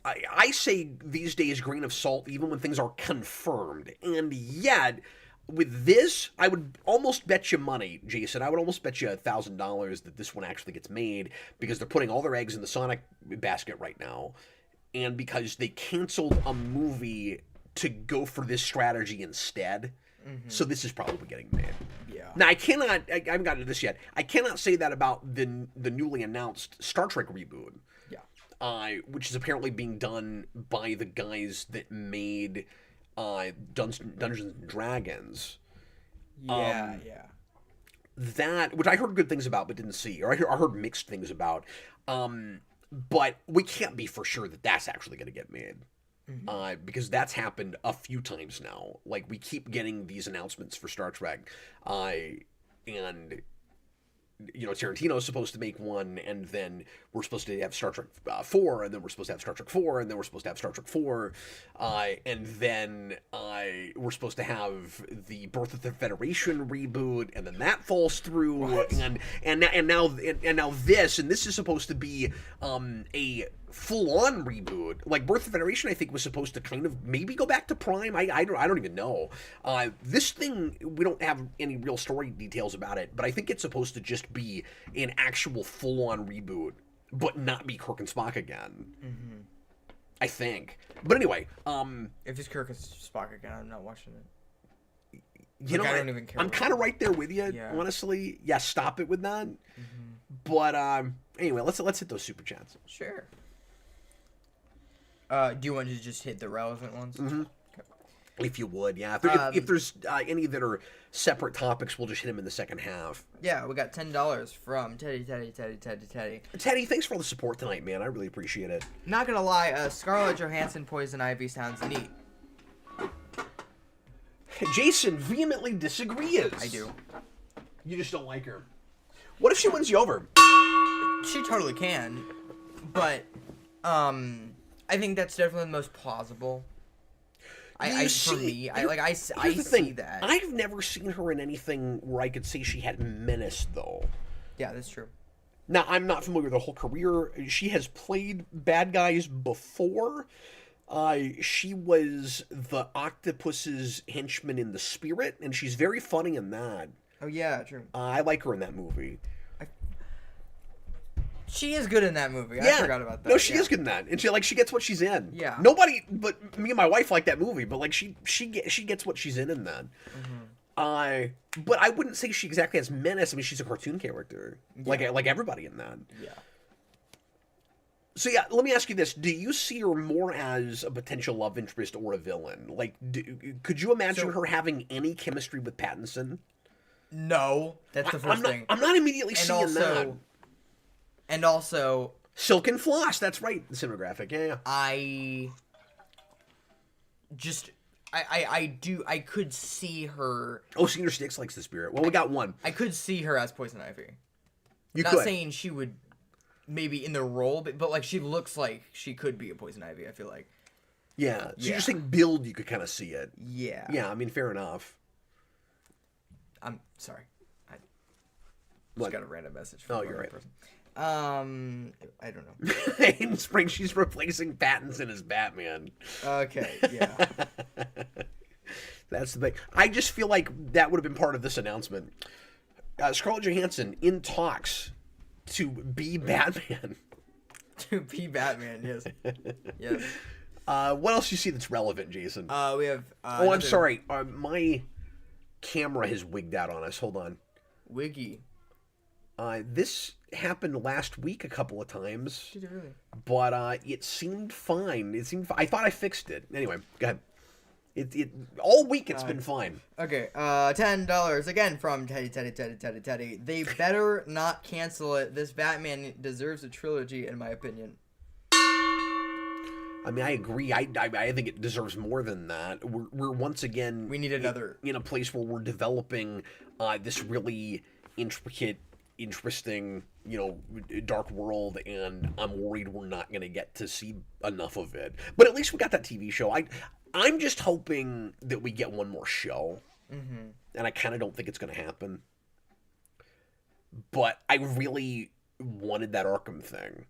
I say these days grain of salt, even when things are confirmed. And yet, with this, I would almost bet you money, Jason. I would almost bet you $1,000 that this one actually gets made, because they're putting all their eggs in the Sonic basket right now, and because they canceled a movie to go for this strategy instead. So this is probably getting made. Yeah. Now, I haven't gotten to this yet. I cannot say that about the newly announced Star Trek reboot. Which is apparently being done by the guys that made Dungeons and Dragons. Yeah. That, which I heard good things about but didn't see, or I heard mixed things about. But we can't be for sure that that's actually going to get made. Because that's happened a few times now. Like, we keep getting these announcements for Star Trek, and Tarantino's supposed to make one, and then we're supposed to have Star Trek 4, and then we're supposed to have Star Trek 4, and then we're supposed to have Star Trek 4, and then we're supposed to have the Birth of the Federation reboot, and then that falls through, and now this is supposed to be a full-on reboot. Like, Birth of Federation, I think, was supposed to kind of maybe go back to Prime. I don't even know. This thing, we don't have any real story details about it, but I think it's supposed to just be an actual full-on reboot, but not be Kirk and Spock again. Mm-hmm. I think. But anyway, if it's Kirk and Spock again, I'm not watching it. You know, I don't even care. I'm kind of right there with you, honestly. Yeah, stop it with that. Mm-hmm. But anyway, let's hit those super chats. Sure. Do you want to just hit the relevant ones? Mm-hmm. Okay. If you would, yeah. If there's any that are separate topics, we'll just hit them in the second half. Yeah, we got $10 from Teddy. Teddy, thanks for all the support tonight, man. I really appreciate it. Not gonna lie, Scarlett Johansson Poison Ivy sounds neat. Jason vehemently disagrees. I do. You just don't like her. What if she wins you over? She totally can, but I think that's definitely the most plausible. I see that. I've never seen her in anything where I could say she had menace, though. Yeah, that's true. Now, I'm not familiar with her whole career. She has played bad guys before. She was the octopus's henchman in The Spirit, and she's very funny in that. Oh, yeah, true. I like her in that movie. She is good in that movie. I forgot about that. No, she is good in that, and she gets what she's in. Yeah. Nobody but me and my wife like that movie, but like she gets what she's in that. Mm-hmm. But I wouldn't say she exactly has menace. I mean, she's a cartoon character, like everybody in that. Yeah. So yeah, let me ask you this: do you see her more as a potential love interest or a villain? Like, could you imagine her having any chemistry with Pattinson? No, that's the first thing. I'm not immediately seeing that. And also... Silk and Floss, that's right, the cinematographic, yeah. I could see her... Oh, Senior Sticks likes The Spirit. Well, we got one. I could see her as Poison Ivy. Not saying she would maybe in the role, but like she looks like she could be a Poison Ivy, I feel like. Yeah, so you're just saying build, you could kind of see it. Yeah. Yeah, I mean, fair enough. I'm sorry. I just got a random message from you're right. person. I don't know. In spring, she's replacing Pattinson as Batman. Okay, yeah. That's the thing. I just feel like that would have been part of this announcement. Scarlett Johansson in talks to be Batman. To be Batman, yes. Yes. What else do you see that's relevant, Jason? We have... I'm sorry. My camera has wigged out on us. Hold on. Wiggy. This happened last week a couple of times. Did it really? But it seemed fine. I thought I fixed it. Anyway, go ahead. It all week it's been fine. Okay, $10 again from Teddy. They better not cancel it. This Batman deserves a trilogy, in my opinion. I mean, I agree. I think it deserves more than that. We're once again... We need another... In a place where we're developing this really intricate, interesting, dark world, and I'm worried we're not going to get to see enough of it. But at least we got that TV show. I'm just hoping that we get one more show. Mm-hmm. And I kind of don't think it's going to happen. But I really wanted that Arkham thing.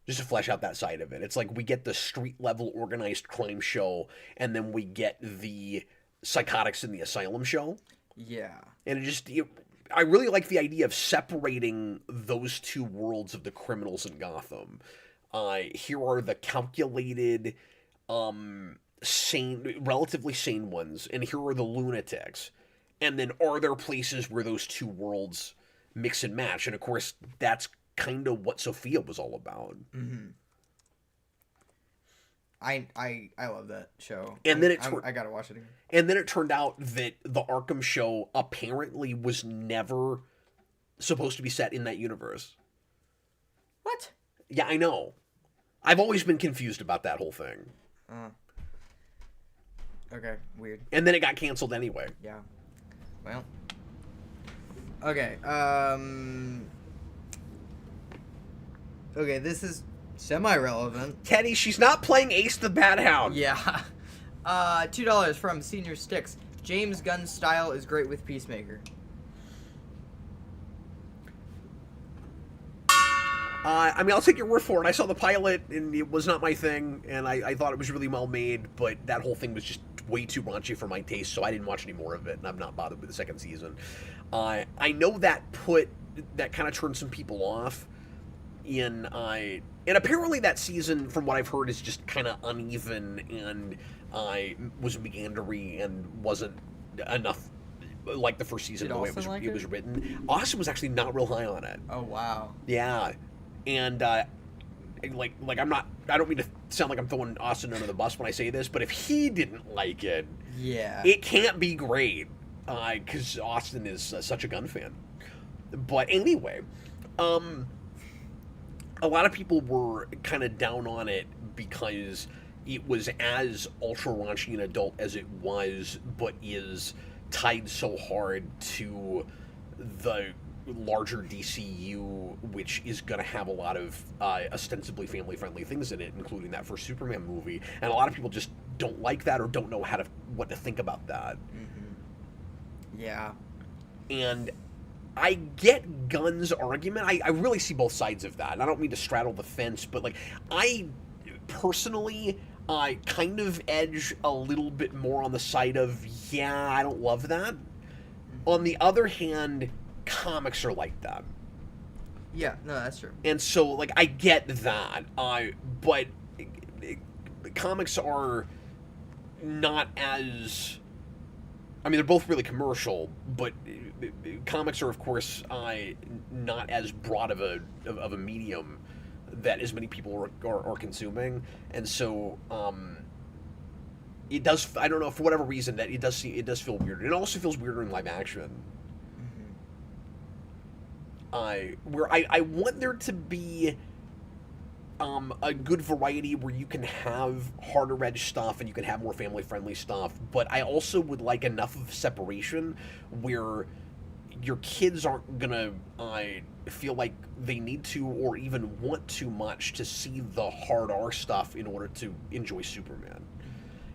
Just to flesh out that side of it. It's like we get the street-level organized crime show, and then we get the Psychotics in the Asylum show. Yeah. And I really like the idea of separating those two worlds of the criminals in Gotham. Here are the calculated, relatively sane ones, and here are the lunatics. And then are there places where those two worlds mix and match? And of course, that's kind of what Sophia was all about. Mm-hmm. I love that show. And then I gotta watch it again. And then it turned out that the Arkham show apparently was never supposed to be set in that universe. What? Yeah, I know. I've always been confused about that whole thing. Okay, weird. And then it got canceled anyway. Yeah. Well. Okay, okay, this is semi-relevant. Teddy, she's not playing Ace the Bat Hound. Yeah. $2 from Senior Sticks. James Gunn's style is great with Peacemaker. I mean, I'll take your word for it. I saw the pilot, and it was not my thing, and I thought it was really well made, but that whole thing was just way too raunchy for my taste, so I didn't watch any more of it, and I'm not bothered with the second season. I know that kind of turned some people off, and apparently that season, from what I've heard, is just kind of uneven, and was meandery, and wasn't enough like the first season, Did the way Austin like it was written. Austin was actually not real high on it. Oh, wow. Yeah. And like I don't mean to sound like I'm throwing Austin under the bus when I say this, but if he didn't like it, yeah, it can't be great, because Austin is such a gun fan. But anyway, a lot of people were kind of down on it because it was as ultra raunchy and adult as it was, but is tied so hard to the larger DCU, which is going to have a lot of ostensibly family-friendly things in it, including that first Superman movie. And a lot of people just don't like that or don't know what to think about that. Mm-hmm. Yeah. And I get Gunn's argument. I really see both sides of that. And I don't mean to straddle the fence, but like I personally kind of edge a little bit more on the side of, yeah, I don't love that. On the other hand, comics are like that. Yeah, no, that's true. And so, like, I get that. But comics are not as... I mean, they're both really commercial, but comics are, of course, not as broad of a medium that as many people are consuming, and so it does. I don't know, for whatever reason, that it does feel weird. It also feels weirder in live action. Where I want there to be a good variety where you can have harder edge stuff and you can have more family friendly stuff, but I also would like enough of separation where your kids aren't gonna feel like they need to or even want too much to see the hard R stuff in order to enjoy Superman.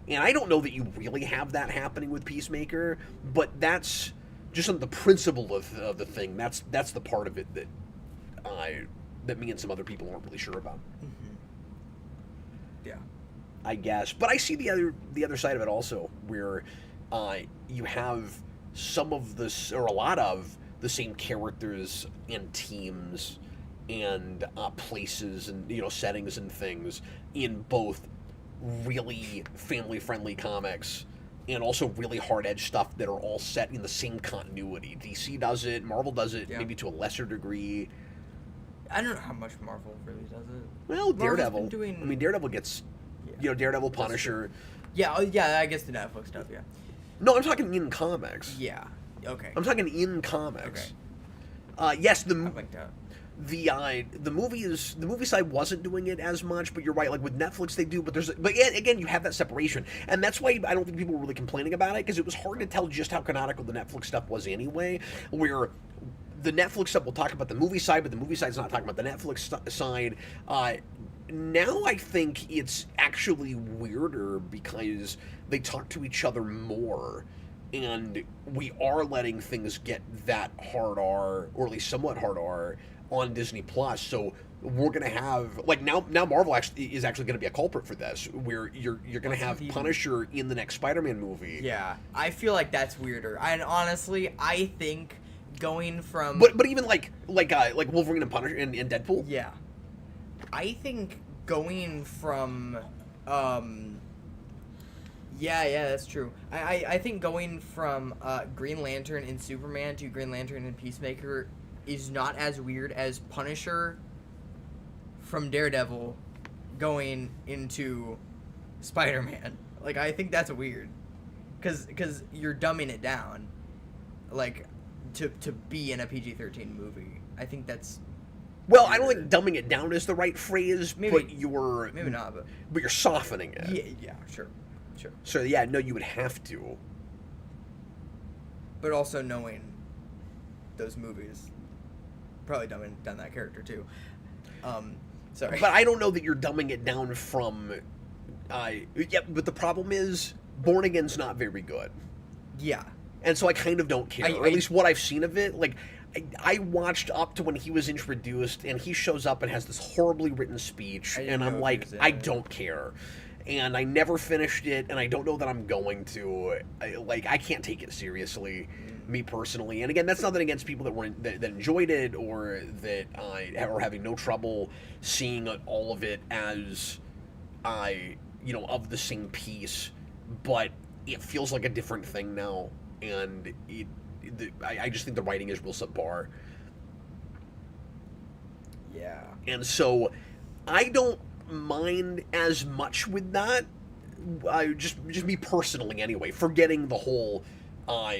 And I don't know that you really have that happening with Peacemaker, but that's just on the principle of the thing. That's the part of it that me and some other people aren't really sure about. Mm-hmm. Yeah, I guess, but I see the other side of it also, where you have some of this or a lot of the same characters and teams and places and settings and things in both really family friendly comics and also really hard edge stuff that are all set in the same continuity. DC does it, Marvel does it, maybe to a lesser degree. I don't know how much Marvel really does it. Well, Daredevil. I mean, Daredevil gets, Daredevil, Punisher. Yeah, I guess the Netflix stuff. Yeah. No, I'm talking in comics. Yeah. Okay. I'm talking in comics. Okay. Yes, the movie side wasn't doing it as much, but you're right. Like with Netflix, they do, but again, you have that separation, and that's why I don't think people were really complaining about it, because it was hard to tell just how canonical the Netflix stuff was anyway. Where the Netflix stuff will talk about the movie side, but the movie side's not talking about the Netflix side. Now I think it's actually weirder because they talk to each other more, and we are letting things get that hard R, or at least somewhat hard R, on Disney Plus. So we're gonna have now Marvel is actually gonna be a culprit for this, where you're gonna have Punisher in the next Spider-Man movie. Yeah, I feel like that's weirder. And honestly, I think going from but even like Wolverine and Punisher and Deadpool. Yeah, I think going from yeah, that's true. I think going from Green Lantern and Superman to Green Lantern and Peacemaker is not as weird as Punisher from Daredevil going into Spider-Man. Like, I think that's weird. Because you're dumbing it down, like, to be in a PG-13 movie. I think that's... Well, I don't think dumbing it down is the right phrase, but you're... Maybe not, but you're softening it. Yeah, sure. So, yeah, no, you would have to. But also knowing those movies... Probably dumbing down that character too. Sorry. But I don't know that you're dumbing it down from... yeah, but the problem is, Born Again's not very good. Yeah. And so I kind of don't care. Or at least what I've seen of it. Like, I watched up to when he was introduced, and he shows up and has this horribly written speech, and I'm like, I don't care. And I never finished it, and I don't know that I'm going to. I can't take it seriously, me personally. And again, that's nothing against people that enjoyed it or that are having no trouble seeing all of it as, of the same piece. But it feels like a different thing now, and I just think the writing is real subpar. Yeah. And so, I don't mind as much with that. Just me personally, anyway. Forgetting the whole, R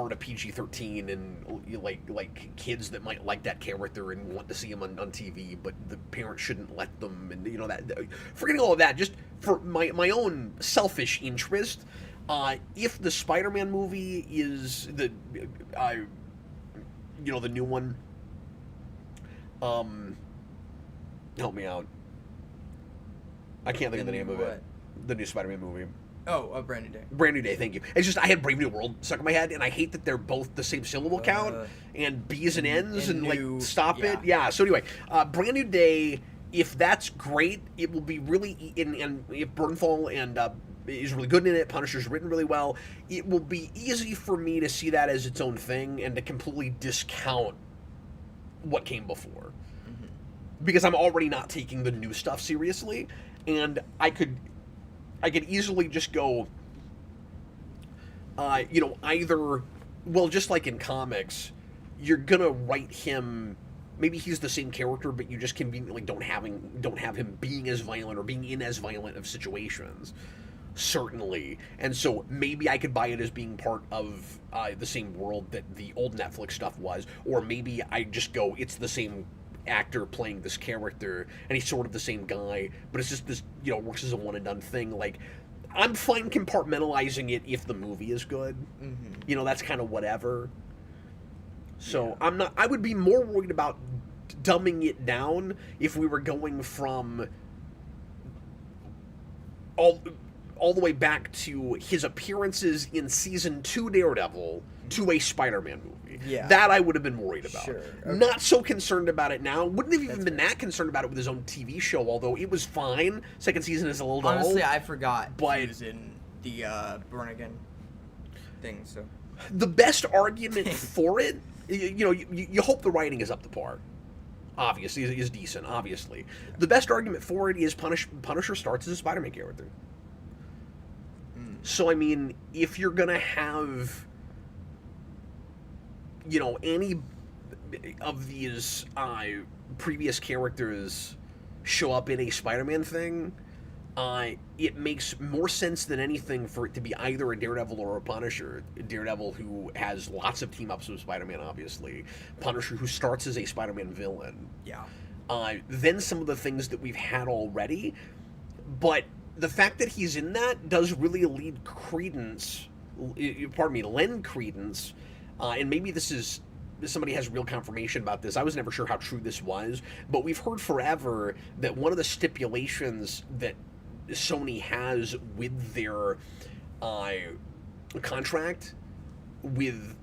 to PG-13 and like kids that might like that character and want to see him on TV, but the parents shouldn't let them, and that. Forgetting all of that, just for my own selfish interest. If the Spider-Man movie is the new one, help me out. I can't think of the name of it. The new Spider-Man movie. Oh, A Brand New Day. Brand New Day, thank you. It's just I had Brave New World stuck in my head, and I hate that they're both the same syllable count, and B's and N's, and stop it. Yeah, so anyway, Brand New Day, if that's great, it will be really, and if Bernthal and is really good in it, Punisher's written really well, it will be easy for me to see that as its own thing and to completely discount what came before. Because I'm already not taking the new stuff seriously, and I could easily just go, either, well, just like in comics, you're gonna write him. Maybe he's the same character, but you just conveniently don't have him being as violent or being in as violent of situations. Certainly, and so maybe I could buy it as being part of the same world that the old Netflix stuff was, or maybe I just go, it's the same actor playing this character, and he's sort of the same guy, but it's just this, works as a one and done thing. Like, I'm fine compartmentalizing it if the movie is good. That's kind of whatever. So yeah. I would be more worried about dumbing it down if we were going from all the way back to his appearances in season 2 Daredevil to a Spider-Man movie. Yeah. That I would have been worried about. Sure. Okay. Not so concerned about it now. Wouldn't have even been that concerned about it with his own TV show, although it was fine. Second season is a little dull. Honestly, I forgot he was in the Burnigan thing, so. The best argument for it, you hope the writing is up to par. Obviously, is decent, obviously. The best argument for it is Punisher starts as a Spider-Man character. So, I mean, if you're going to have, any of these previous characters show up in a Spider-Man thing, it makes more sense than anything for it to be either a Daredevil or a Punisher. Daredevil, who has lots of team-ups with Spider-Man, obviously. Punisher, who starts as a Spider-Man villain. Yeah. Then some of the things that we've had already, but the fact that he's in that does really lend credence, and maybe somebody has real confirmation about this. I was never sure how true this was, but we've heard forever that one of the stipulations that Sony has with their contract with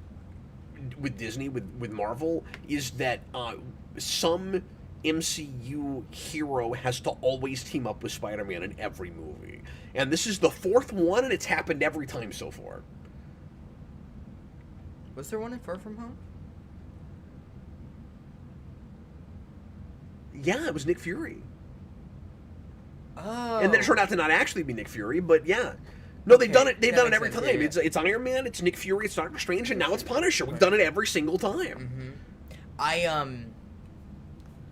Disney, with Marvel, is that some MCU hero has to always team up with Spider-Man in every movie. And this is the 4th one, and it's happened every time so far. Was there one in Far From Home? Yeah, it was Nick Fury. Oh. And then it turned out to not actually be Nick Fury, but yeah. No, they've done it every time. Yeah. It's Iron Man, it's Nick Fury, it's Doctor Strange, and now it's Punisher. We've done it every single time.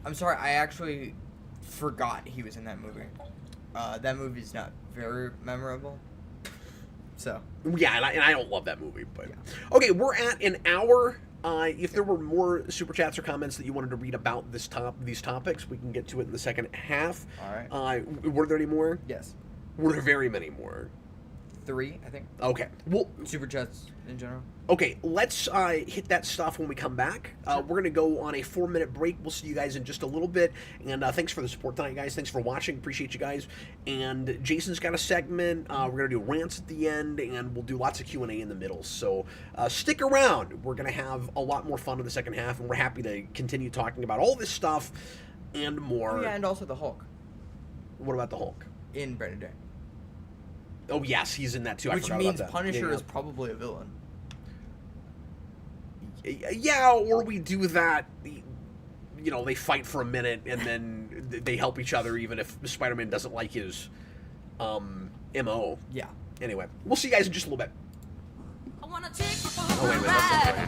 I'm sorry, I actually forgot he was in that movie. That movie's not very memorable. So. Yeah, and I don't love that movie, but. Yeah. Okay, we're at an hour. If there were more super chats or comments that you wanted to read about these topics, we can get to it in the second half. All right. Were there any more? Yes. Were there very many more? 3, I think. Okay. Well, Super chats in general. okay, let's hit that stuff when we come back. We're going to go on a 4-minute break. We'll see you guys in just a little bit. And thanks for the support tonight, guys. Thanks for watching. Appreciate you guys. And Jason's got a segment. We're going to do rants at the end, and we'll do lots of Q&A in the middle. So stick around. We're going to have a lot more fun in the second half, and we're happy to continue talking about all this stuff and more. Oh, yeah, and also the Hulk What about the Hulk? in Brandon Day. Oh, yes, he's in that too. I Which forgot means about that. Punisher Yeah, is probably a villain. yeah, or we do that, you know, they fight for a minute and then they help each other even if Spider-Man doesn't like his MO. Yeah. Anyway, we'll see you guys in just a little bit. I wanna take you for Oh, wait a a minute,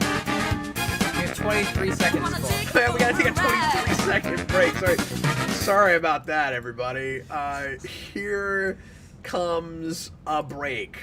that's ride. We have 23 seconds full. Man, we gotta take a 23-second break. Sorry about that, everybody. Here comes a break.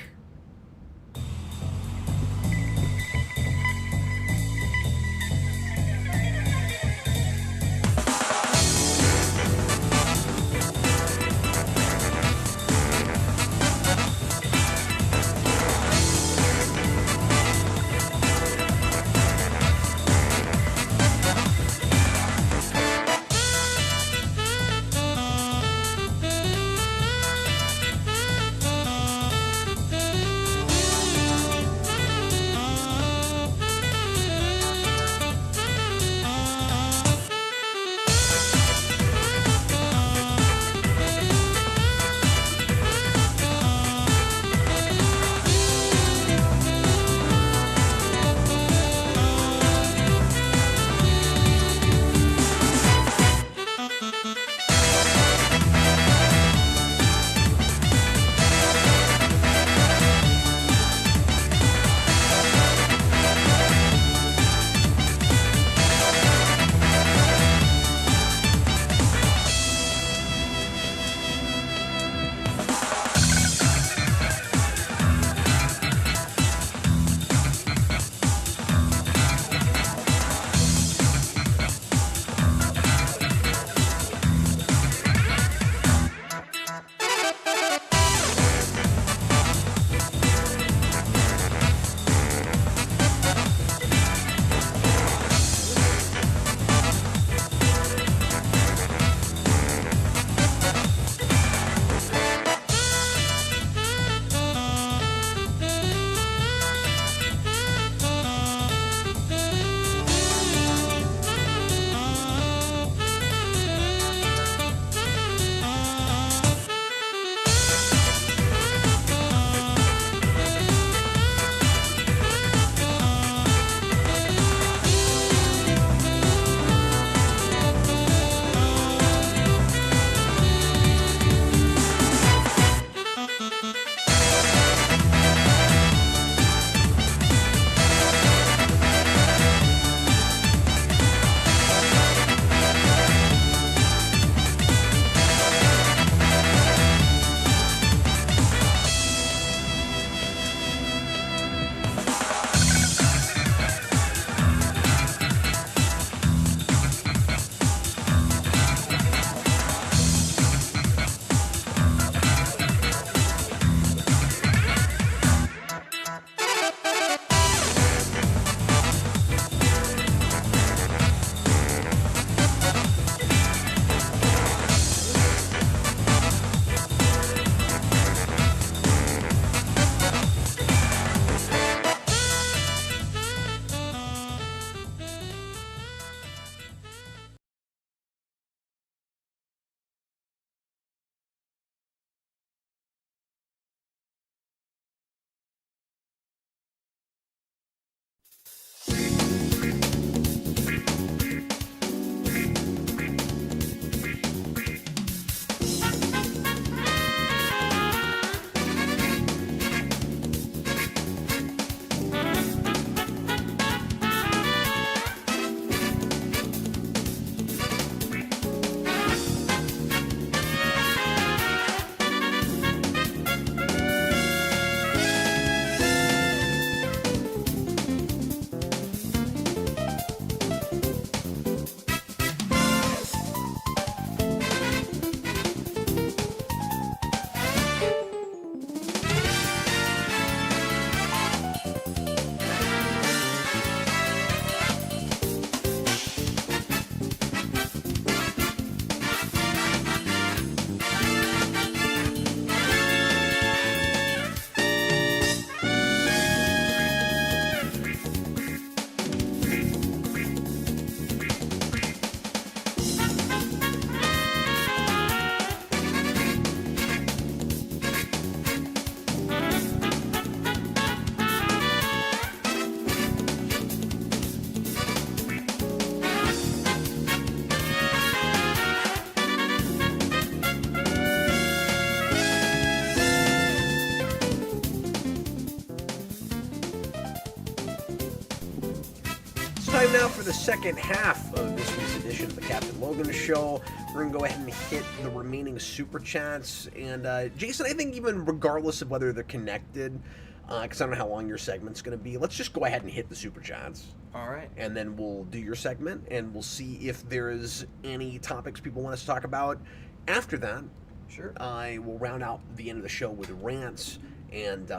And now for the second half of this week's edition of the Captain Logan Show, we're going to go ahead and hit the remaining Super Chats. And, Jason, I think even regardless of whether they're connected, because I don't know how long your segment's going to be, let's just go ahead and hit the Super Chats. All right. And then we'll do your segment, and we'll see if there's any topics people want us to talk about. After that, Sure. I will round out the end of the show with rants. And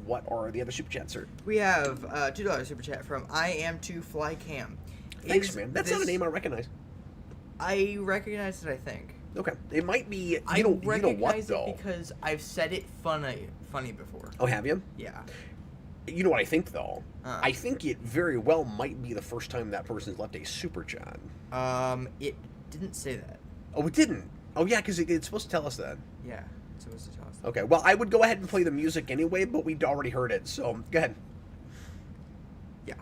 what are the other Super Chats, sir? We have $2 Super Chat from I Am to Fly Cam. Thanks, man. That's not a name I recognize. I recognize it, I think. Okay. It might be... I you know what, recognize though? it because I've said it funny before. Oh, have you? Yeah. You know what I think, though? I think it very well might be the first time that person's left a Super Chat. It didn't say that. Oh, it didn't? Oh, yeah, because it's supposed to tell us that. Yeah, it's supposed to tell us that. Okay, well, I would go ahead and play the music anyway, but we'd already heard it, so go ahead. Yeah,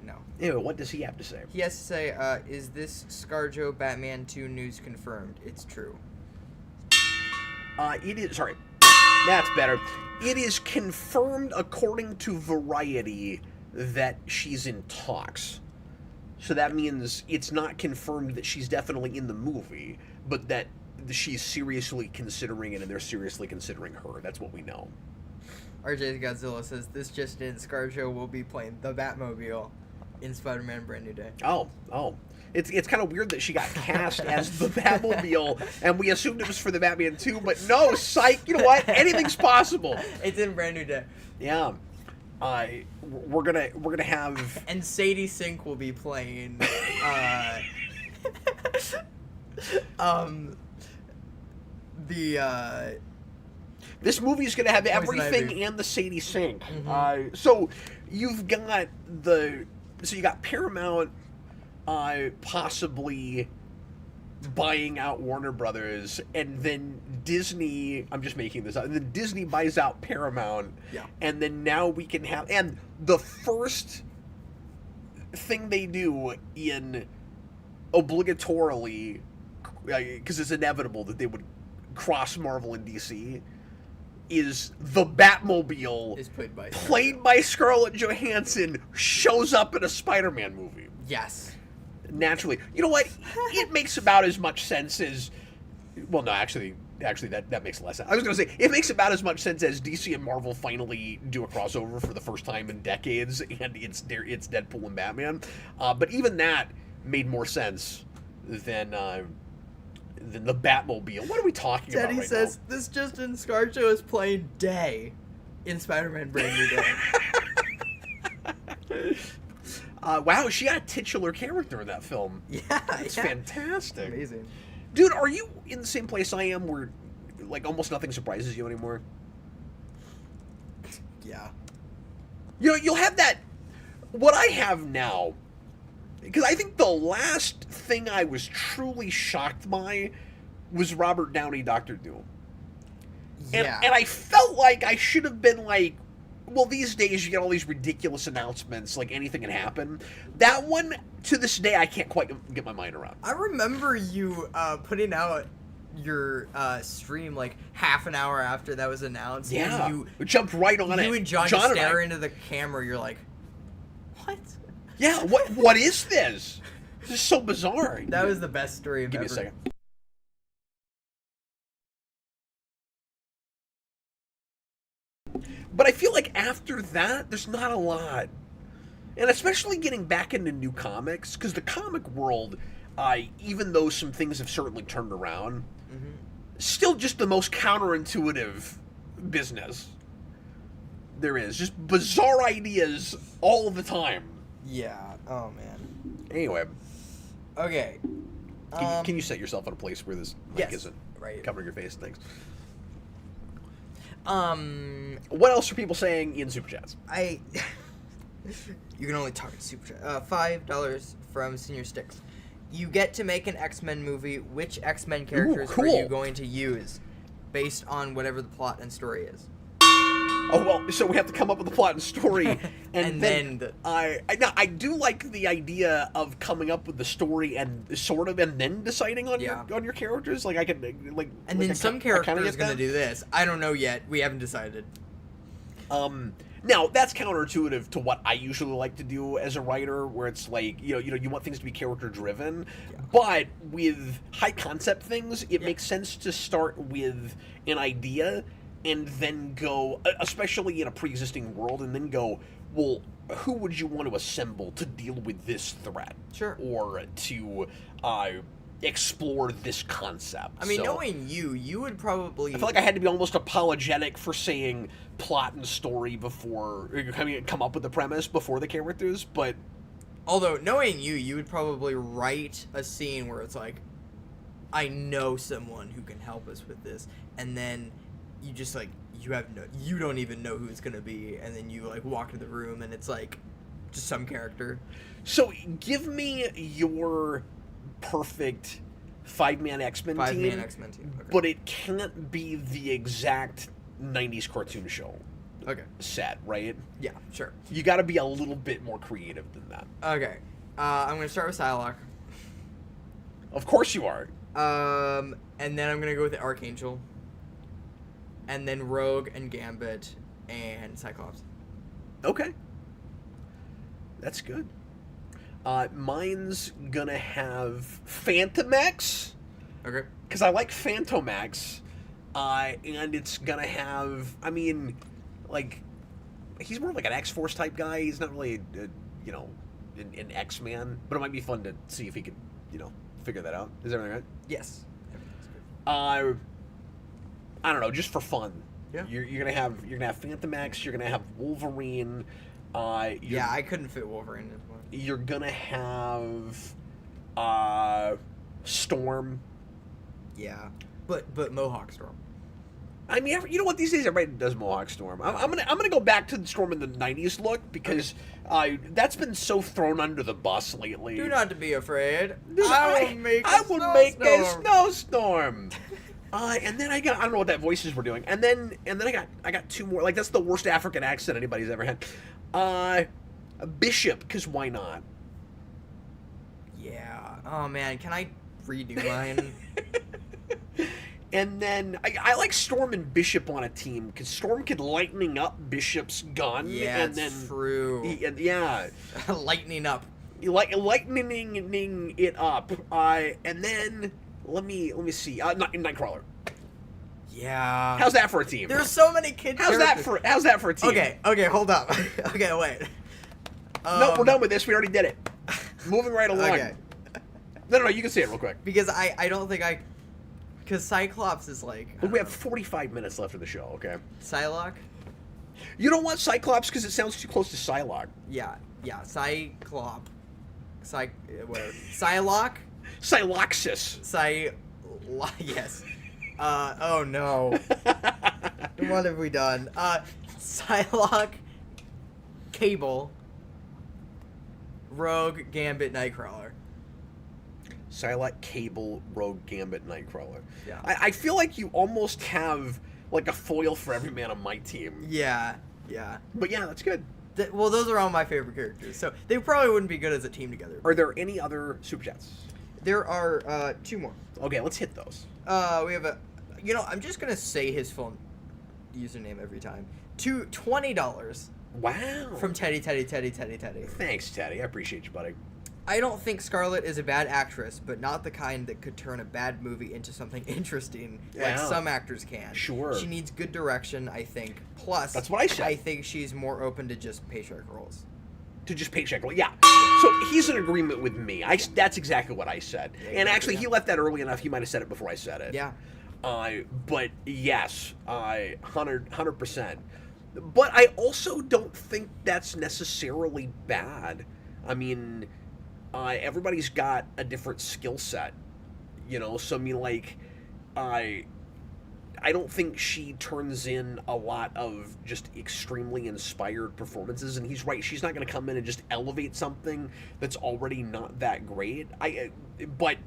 no. Anyway, what does he have to say? He has to say, is this ScarJo Batman 2 news confirmed? It's true. It is... Sorry. That's better. It is confirmed, according to Variety, that she's in talks. So that means it's not confirmed that she's definitely in the movie, but that she's seriously considering it and they're seriously considering her. That's what we know. RJ Godzilla says, this just in, ScarJo will be playing the Batmobile in Spider-Man Brand New Day. Oh. It's kind of weird that she got cast as the Batmobile, and we assumed it was for the Batman 2, but no, psych, you know what? Anything's possible. It's in Brand New Day. Yeah. We're gonna have... And Sadie Sink will be playing, This movie's gonna have Poison everything Ivy. and the Sadie Sink. Mm-hmm. So you've got you got Paramount possibly buying out Warner Brothers, and then Disney, I'm just making this up, and then Disney buys out Paramount, Yeah. and then now we can have, and the first thing they do in obligatorily, because it's inevitable that they would cross Marvel and DC, is the Batmobile is played by Scarlett Johansson shows up in a Spider-Man movie. Yes. Naturally. You know what? It makes about as much sense as... Well, no, actually that makes less sense. I was going to say, it makes about as much sense as DC and Marvel finally do a crossover for the first time in decades, and it's Deadpool and Batman. But even that made more sense than the Batmobile. What are we talking about Teddy right says, this just in, ScarJo is playing Day in Spider-Man Brand New Day. Wow, she got a titular character in that film. Yeah, It's fantastic. Amazing. Dude, are you in the same place I am where, like, almost nothing surprises you anymore? Yeah. You know, you'll have that... What I have now... Because I think the last thing I was truly shocked by was Robert Downey Dr. Doom. Yeah. And I felt like I should have been like... Well, these days you get all these ridiculous announcements, like anything can happen. That one, to this day, I can't quite get my mind around. I remember you putting out your stream like half an hour after that was announced. Yeah, and we jumped right on it. You and John, and stare I- into the camera. You're like, what? Yeah, what is this? This is so bizarre. That was the best story of Give ever. me a second. But I feel like after that, there's not a lot. And especially getting back into new comics, because the comic world, even though some things have certainly turned around, still just the most counterintuitive business there is. Just bizarre ideas all the time. Yeah. Oh man. Anyway, Okay. can you set yourself in a place where this mic Yes, isn't right. covering your face? Thanks. Um, What else are people saying in Super Chats? you can only talk in Super Chat. $5 from Senior Sticks. You get to make an X-Men movie. Which X-Men characters are cool. you going to use, based on whatever the plot and story is? Oh, well, so we have to come up with a plot and story, And then I do like the idea of coming up with the story and then deciding on your characters. Like I could like. And like then some I kinda character get is going to that. do this. I don't know yet. We haven't decided. Now that's counterintuitive to what I usually like to do as a writer, where it's like you want things to be character driven, but with high concept things, it makes sense to start with an idea and then go, especially in a pre-existing world, and then go, well, who would you want to assemble to deal with this threat? Sure. Or to explore this concept. I mean, So, knowing you would probably... I feel like I had to be almost apologetic for saying plot and story before, come up with the premise before the characters, but... Although, knowing you would probably write a scene where it's like, I know someone who can help us with this, and then you just, like, you don't even know who it's gonna be, and then you, like, walk into the room, and it's, like, just some character. So, give me your perfect five-man X-Men team. Five-man X-Men team, okay. But it can't be the exact 90s cartoon show Okay. set, right? Yeah, sure. You gotta be a little bit more creative than that. Okay. I'm gonna start with Psylocke. Of course you are. And then I'm gonna go with the Archangel. And then Rogue and Gambit and Cyclops. Okay. That's good. Mine's gonna have Phantomex, Okay. because I like Phantomex, and it's gonna have, I mean, like, he's more like an X-Force type guy. He's not really, an X-Man, but it might be fun to see if he could, figure that out. Is everything right? Yes. Everything's good. I don't know, just for fun. Yeah. You're gonna have Phantomex. You're gonna have Wolverine. Yeah, I couldn't fit Wolverine as well. You're gonna have Storm. Yeah. But Mohawk Storm. I mean, you know what? These days everybody does Mohawk Storm. I'm gonna go back to the Storm in the '90s look, because that's been so thrown under the bus lately. Do not to be afraid. I will make a snowstorm. And then I don't know what that voices were doing. And then I got two more. Like, that's the worst African accent anybody's ever had. Bishop, because why not? Yeah. Oh man, can I redo mine? And then I like Storm and Bishop on a team, because Storm could lightning up Bishop's gun. Yeah, and it's then true. Yeah. Lightning up. Lightning it up. And then let me see. Nightcrawler. Yeah. How's that for a team? There's so many kids. How's that for a team? Okay, hold up. Okay, wait. No, we're done with this. We already did it. Moving right along. Okay. No, you can say it real quick. Because I don't think because Cyclops is like... We have 45 minutes left of the show, okay? Psylocke? You don't want Cyclops because it sounds too close to Psylocke. Yeah. Cyclops. Psylocke? Psyloxis. Yes. Oh no. What have we done? Psylocke, Cable, Rogue, Gambit, Nightcrawler. Psylocke, Cable, Rogue, Gambit, Nightcrawler. Yeah. I feel like you almost have like a foil for every man on my team. Yeah. But yeah, that's good. Well, those are all my favorite characters, so they probably wouldn't be good as a team together. Are there any other super chats? There are two more. Okay, let's hit those. We have I'm just gonna say his phone username every time. $20 Wow. from Teddy. Thanks, Teddy. I appreciate you, buddy. I don't think Scarlett is a bad actress, but not the kind that could turn a bad movie into something interesting like Yeah. some actors can. Sure. She needs good direction, I think. Plus, That's what I said. I think she's more open to just paycheck roles. To just paycheck. Yeah. So he's in agreement with me. That's exactly what I said. Yeah, And actually, yeah. he left that early enough. He might have said it before I said it. Yeah. But yes, 100%. But I also don't think that's necessarily bad. I mean, everybody's got a different skill set, So I mean, like, I don't think she turns in a lot of just extremely inspired performances. And he's right; she's not going to come in and just elevate something that's already not that great. But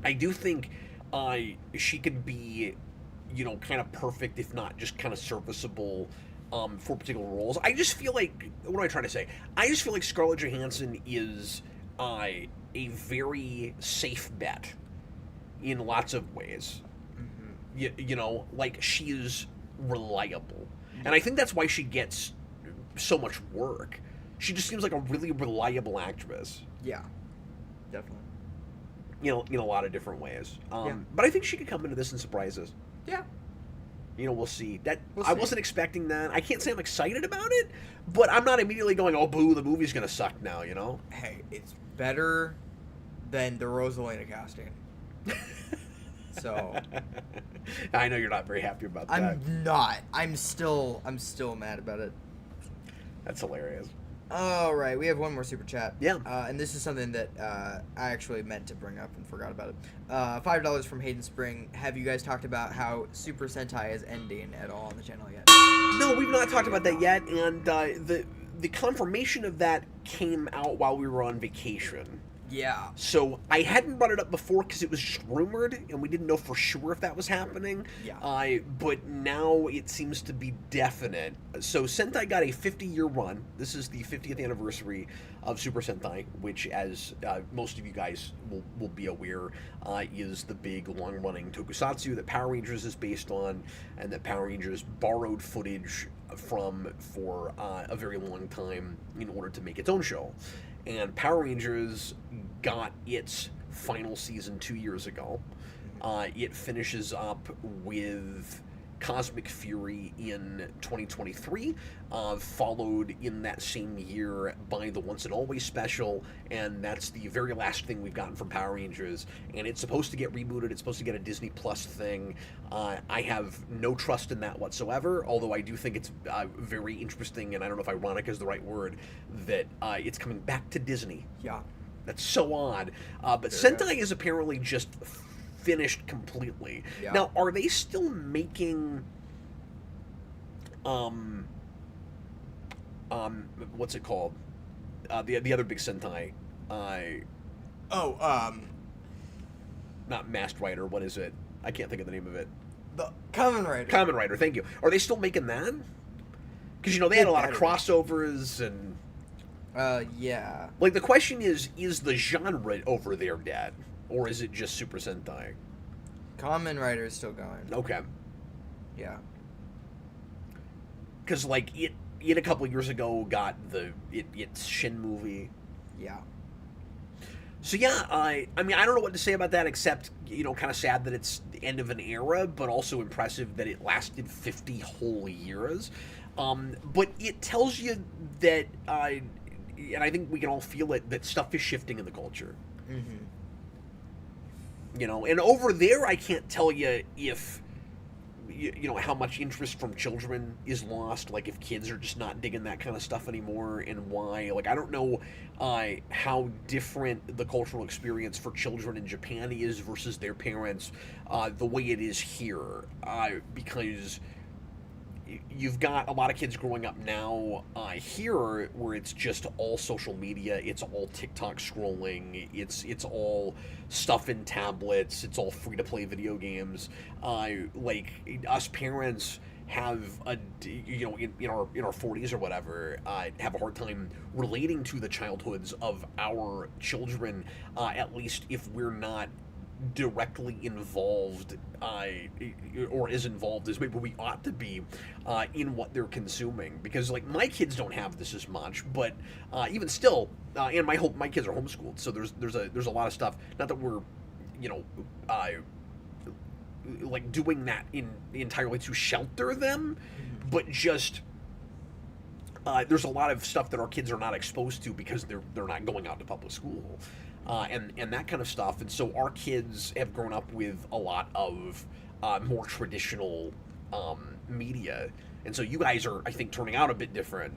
I do think she could be, kind of perfect, if not just kind of serviceable, for particular roles. I just feel like, what am I trying to say? I just feel like Scarlett Johansson is a very safe bet in lots of ways. Mm-hmm. Like, she is reliable. And I think that's why she gets so much work. She just seems like a really reliable actress. Yeah, definitely. In a lot of different ways. Yeah. But I think she could come into this and surprise us. Yeah. We'll see. We'll I see. wasn't expecting that. I can't say I'm excited about it, but I'm not immediately going, oh, boo, the movie's going to suck now, Hey, it's better than the Rosalina casting. So I know you're not very happy about that. I'm not. I'm still mad about it. That's hilarious. All right, we have one more super chat. Yeah. And this is something that I actually meant to bring up and forgot about it. $5 from Hayden Spring. Have you guys talked about how Super Sentai is ending at all on the channel yet? No, we've not talked about that yet, and the confirmation of that came out while we were on vacation. Yeah. So I hadn't brought it up before because it was just rumored, and we didn't know for sure if that was happening. Yeah. But now it seems to be definite. So Sentai got a 50-year run. This is the 50th anniversary of Super Sentai, which, as most of you guys will be aware, is the big long-running tokusatsu that Power Rangers is based on, and that Power Rangers borrowed footage from for a very long time in order to make its own show. And Power Rangers got its final season 2 years ago. It finishes up with Cosmic Fury in 2023, followed in that same year by the Once and Always special, and that's the very last thing we've gotten from Power Rangers. And it's supposed to get rebooted. It's supposed to get a Disney Plus thing. I have no trust in that whatsoever, although I do think it's very interesting, and I don't know if ironic is the right word, that it's coming back to Disney. Yeah. That's so odd. But Very Sentai is apparently just finished completely. Yeah. Now, are they still making what's it called? The other big Sentai. Not Masked Rider, what is it? I can't think of the name of it. The Kamen Rider. Kamen Rider, thank you. Are they still making that? Because, they had a lot of better. crossovers and... Yeah. Like, the question is the genre over there dead? Or is it just Super Sentai? Kamen Rider is still going. Okay. Yeah. Because, like, it a couple years ago got its Shin movie. Yeah. So, yeah, I mean, I don't know what to say about that except, kind of sad that it's the end of an era, but also impressive that it lasted 50 whole years. But it tells you that, and I think we can all feel it, that stuff is shifting in the culture. Mm-hmm. And over there, I can't tell you if, how much interest from children is lost, like if kids are just not digging that kind of stuff anymore, and why. Like, I don't know how different the cultural experience for children in Japan is versus their parents, the way it is here, because you've got a lot of kids growing up now here where it's just all social media, it's all TikTok scrolling, it's all stuff in tablets, it's all free-to-play video games. Like, us parents have in our 40s or whatever, have a hard time relating to the childhoods of our children, at least if we're not directly involved or as involved as maybe we ought to be in what they're consuming, because like my kids don't have this as much, but even still, and my kids are homeschooled, so there's a lot of stuff, not that we're like doing that entirely to shelter them, but just there's a lot of stuff that our kids are not exposed to because they're not going out to public school. And that kind of stuff. And so our kids have grown up with a lot of more traditional media. And so you guys are, I think, turning out a bit different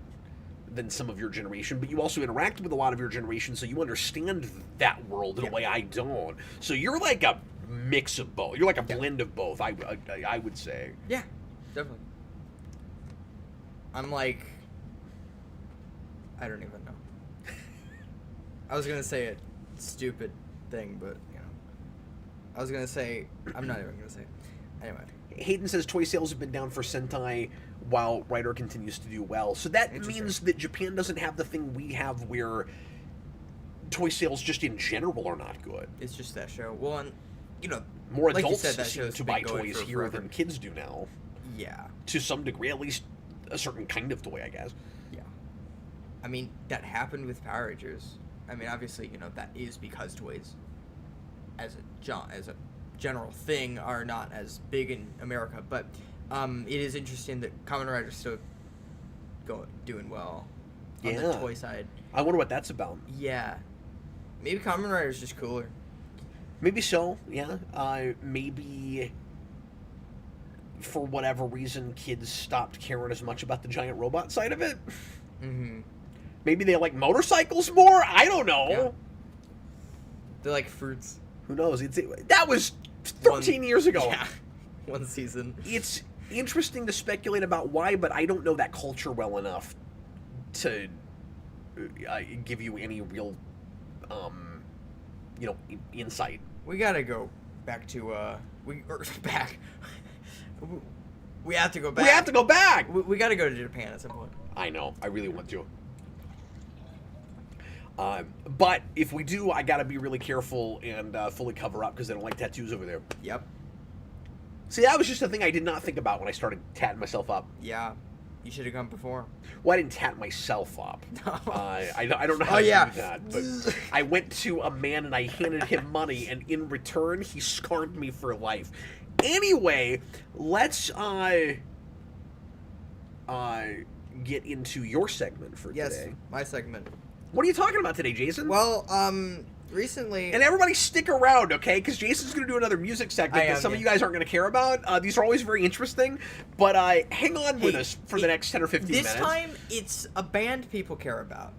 than some of your generation, but you also interact with a lot of your generation, so you understand that world in a way I don't. So you're like a mix of both. You're like a blend of both, I would say. Yeah, definitely. I'm like... I don't even know. I was going to say it. Stupid thing, but I was gonna say, I'm not even gonna say it. Anyway, Hayden says toy sales have been down for Sentai while Rider continues to do well, so that means that Japan doesn't have the thing we have where toy sales just in general are not good. It's just that show. Well, and more like adults you said, that seem show's to been buy going toys for here forever. than kids do now. Yeah, To some degree, at least a certain kind of toy, I guess. Yeah. I mean, that happened with Power Rangers. I mean, obviously, that is because toys, as a general thing, are not as big in America. But it is interesting that Kamen Rider's still doing well on the toy side. I wonder what that's about. Yeah. Maybe Kamen Rider's just cooler. Maybe so, yeah. Maybe for whatever reason, kids stopped caring as much about the giant robot side of it. Mm-hmm. Maybe they like motorcycles more? I don't know. Yeah. They're like fruits. Who knows? That was 13 years ago. Yeah. One season. It's interesting to speculate about why, but I don't know that culture well enough to give you any real, insight. We gotta go back to, we have to go back. We have to go back! We gotta go to Japan at some point. I know. I really want to. But if we do, I gotta be really careful and fully cover up because I don't like tattoos over there. Yep. See, that was just a thing I did not think about when I started tatting myself up. Yeah. You should have come before. Well, I didn't tat myself up. No. I don't know how to do that. But I went to a man and I handed him money, and in return, he scarred me for life. Anyway, let's get into your segment for Yes, today. my segment. What are you talking about today, Jason? Well, recently... And everybody stick around, okay? Because Jason's going to do another music segment that some of you guys aren't going to care about. These are always very interesting. But hang on with us for the next 10 or 15 minutes. This time, it's a band people care about.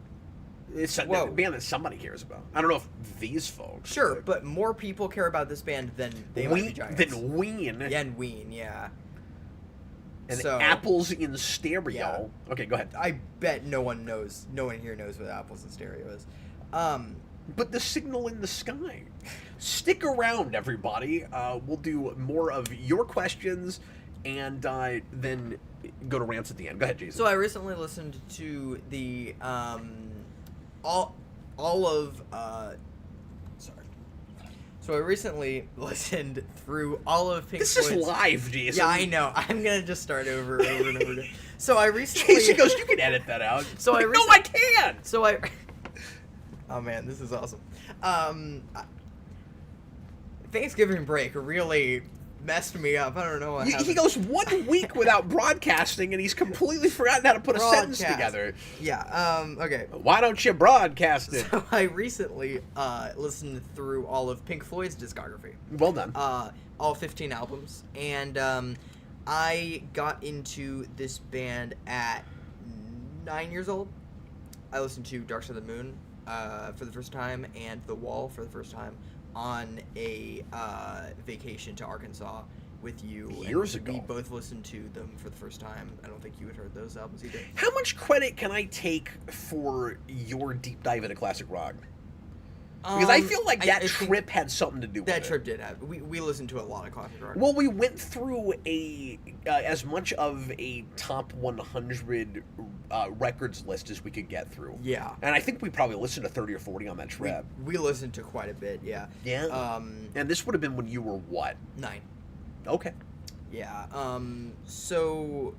It's a band that somebody cares about. I don't know if these folks... Sure, but more people care about this band than They Might Be Giants. Than Ween. Yeah, and Ween, yeah. And Apples in Stereo. Yeah. Okay, go ahead. I bet no one here knows what Apples in Stereo is. But the signal in the sky. Stick around, everybody. We'll do more of your questions and then go to rants at the end. Go ahead, Jason. So I recently listened to the all of So I recently listened through all of Pink Floyd's... This is live, Jason. Yeah, I know. I'm gonna just start over and over and over again. So I recently... Jason goes, you can edit that out. So no, I can't! So I... Oh man, this is awesome. Thanksgiving break really messed me up. I don't know what happened. He goes 1 week without broadcasting, and he's completely forgotten how to put a sentence together. Yeah, okay. Why don't you broadcast it? So I recently listened through all of Pink Floyd's discography. Well done. All 15 albums. And I got into this band at 9 years old. I listened to Dark Side of the Moon for the first time and The Wall for the first time on a vacation to Arkansas with you. Years ago. We both listened to them for the first time. I don't think you had heard those albums either. How much credit can I take for your deep dive into classic rock? Because I feel like that trip had something to do with it. That trip did have. We listened to a lot of classic rock. Well, we went through as much of a top 100 records list as we could get through. Yeah. And I think we probably listened to 30 or 40 on that trip. We listened to quite a bit, yeah. Yeah. And this would have been when you were what? 9. Okay. Yeah. So,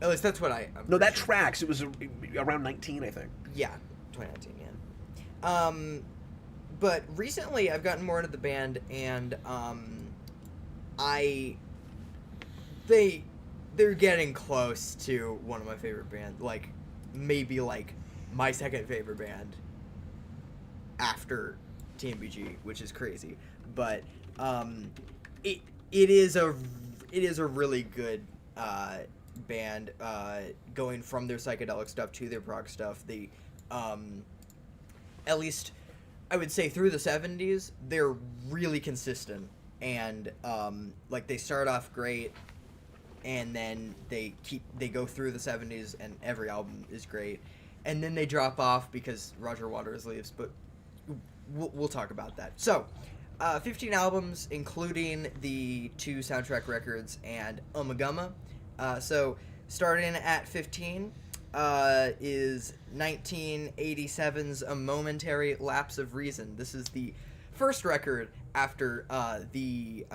at least that's what No, that tracks. It was around 19, I think. Yeah, 2019. Yeah. But recently I've gotten more into the band, and they're getting close to one of my favorite bands, like maybe like my second favorite band after TMBG, which is crazy. But it is a really good band, going from their psychedelic stuff to their prog stuff. They at least I would say through the 70s, they're really consistent, and like they start off great, and then they go through the 70s, and every album is great, and then they drop off because Roger Waters leaves. But we'll talk about that. So, 15 albums, including the 2 soundtrack records and Ummagumma. So starting at 15. Is 1987's A Momentary Lapse of Reason. This is the first record after the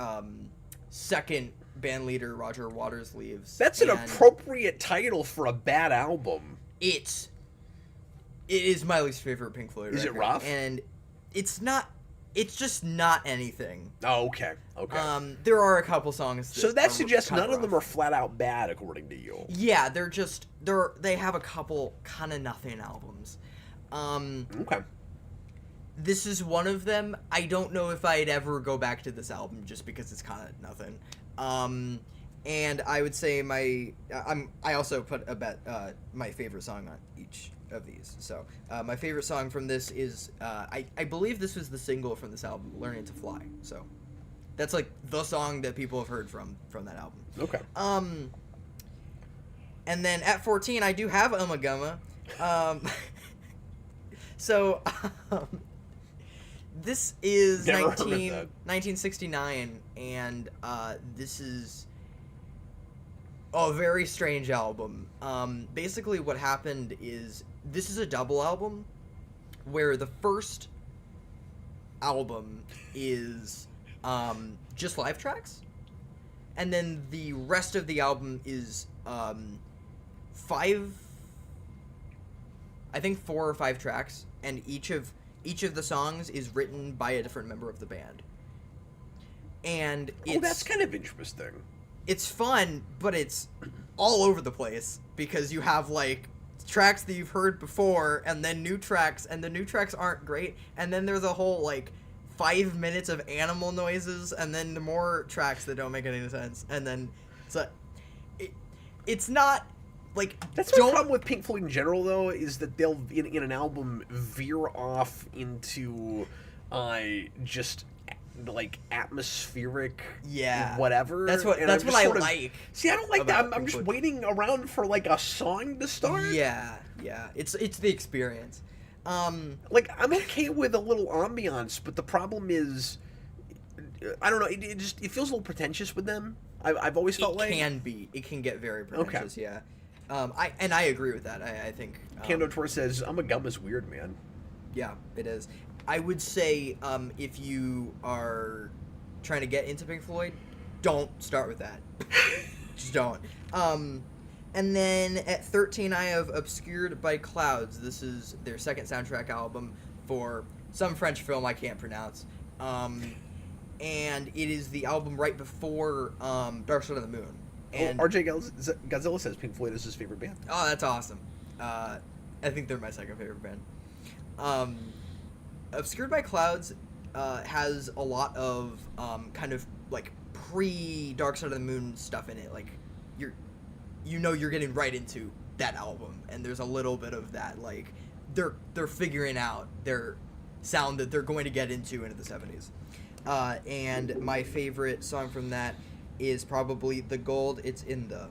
second band leader Roger Waters leaves. That's an and appropriate title for a bad album. It is my least favorite Pink Floyd Is it record, rough? And it's not. It's just not anything. Oh, okay. Okay. There are a couple songs. So that are suggests kinda none of them rough. are flat out bad, according to you. Yeah, they have a couple kind of nothing albums. Okay. This is one of them. I don't know if I'd ever go back to this album just because it's kind of nothing. And I would say I also put my favorite song on each of these. So my favorite song from this is I believe this was the single from this album, "Learning to Fly." So that's like the song that people have heard from that album. Okay. And then at 14, I do have Ummagumma. So this is Never heard of that. 1969, and this is a very strange album. Basically, what happened is this is a double album where the first album is just live tracks, and then the rest of the album is 4 or 5 tracks, and each of the songs is written by a different member of the band. And that's kind of interesting. It's fun, but it's all over the place because you have like tracks that you've heard before and then new tracks, and the new tracks aren't great, and then there's a whole like 5 minutes of animal noises, and then the more tracks that don't make any sense, and then it's not like That's my problem with Pink Floyd in general, though, is that they'll in an album veer off into just like atmospheric, whatever. That's what I like. See, I don't like that. I'm Pink just Floyd. waiting around for like a song to start. Yeah, it's the experience. Like I'm okay with a little ambiance, but the problem is, I don't know. It feels a little pretentious with them. I've always felt like It can get very pretentious. Okay. Yeah. I agree with that. I think Cando Tor says Ummagumma's weird, man. Yeah, it is. I would say if you are trying to get into Pink Floyd, don't start with that. Just don't. And then at 13, I have Obscured by Clouds. This is their second soundtrack album for some French film I can't pronounce. And it is the album right before Dark Side of the Moon. And RJ Godzilla says Pink Floyd is his favorite band. Oh, that's awesome. I think they're my second favorite band. Obscured by Clouds has a lot of kind of like pre-Dark Side of the Moon stuff in it. Like you're getting right into that album, and there's a little bit of that. Like they're figuring out their sound that they're going to get into the 70s. And my favorite song from that is probably The Gold It's in the... ...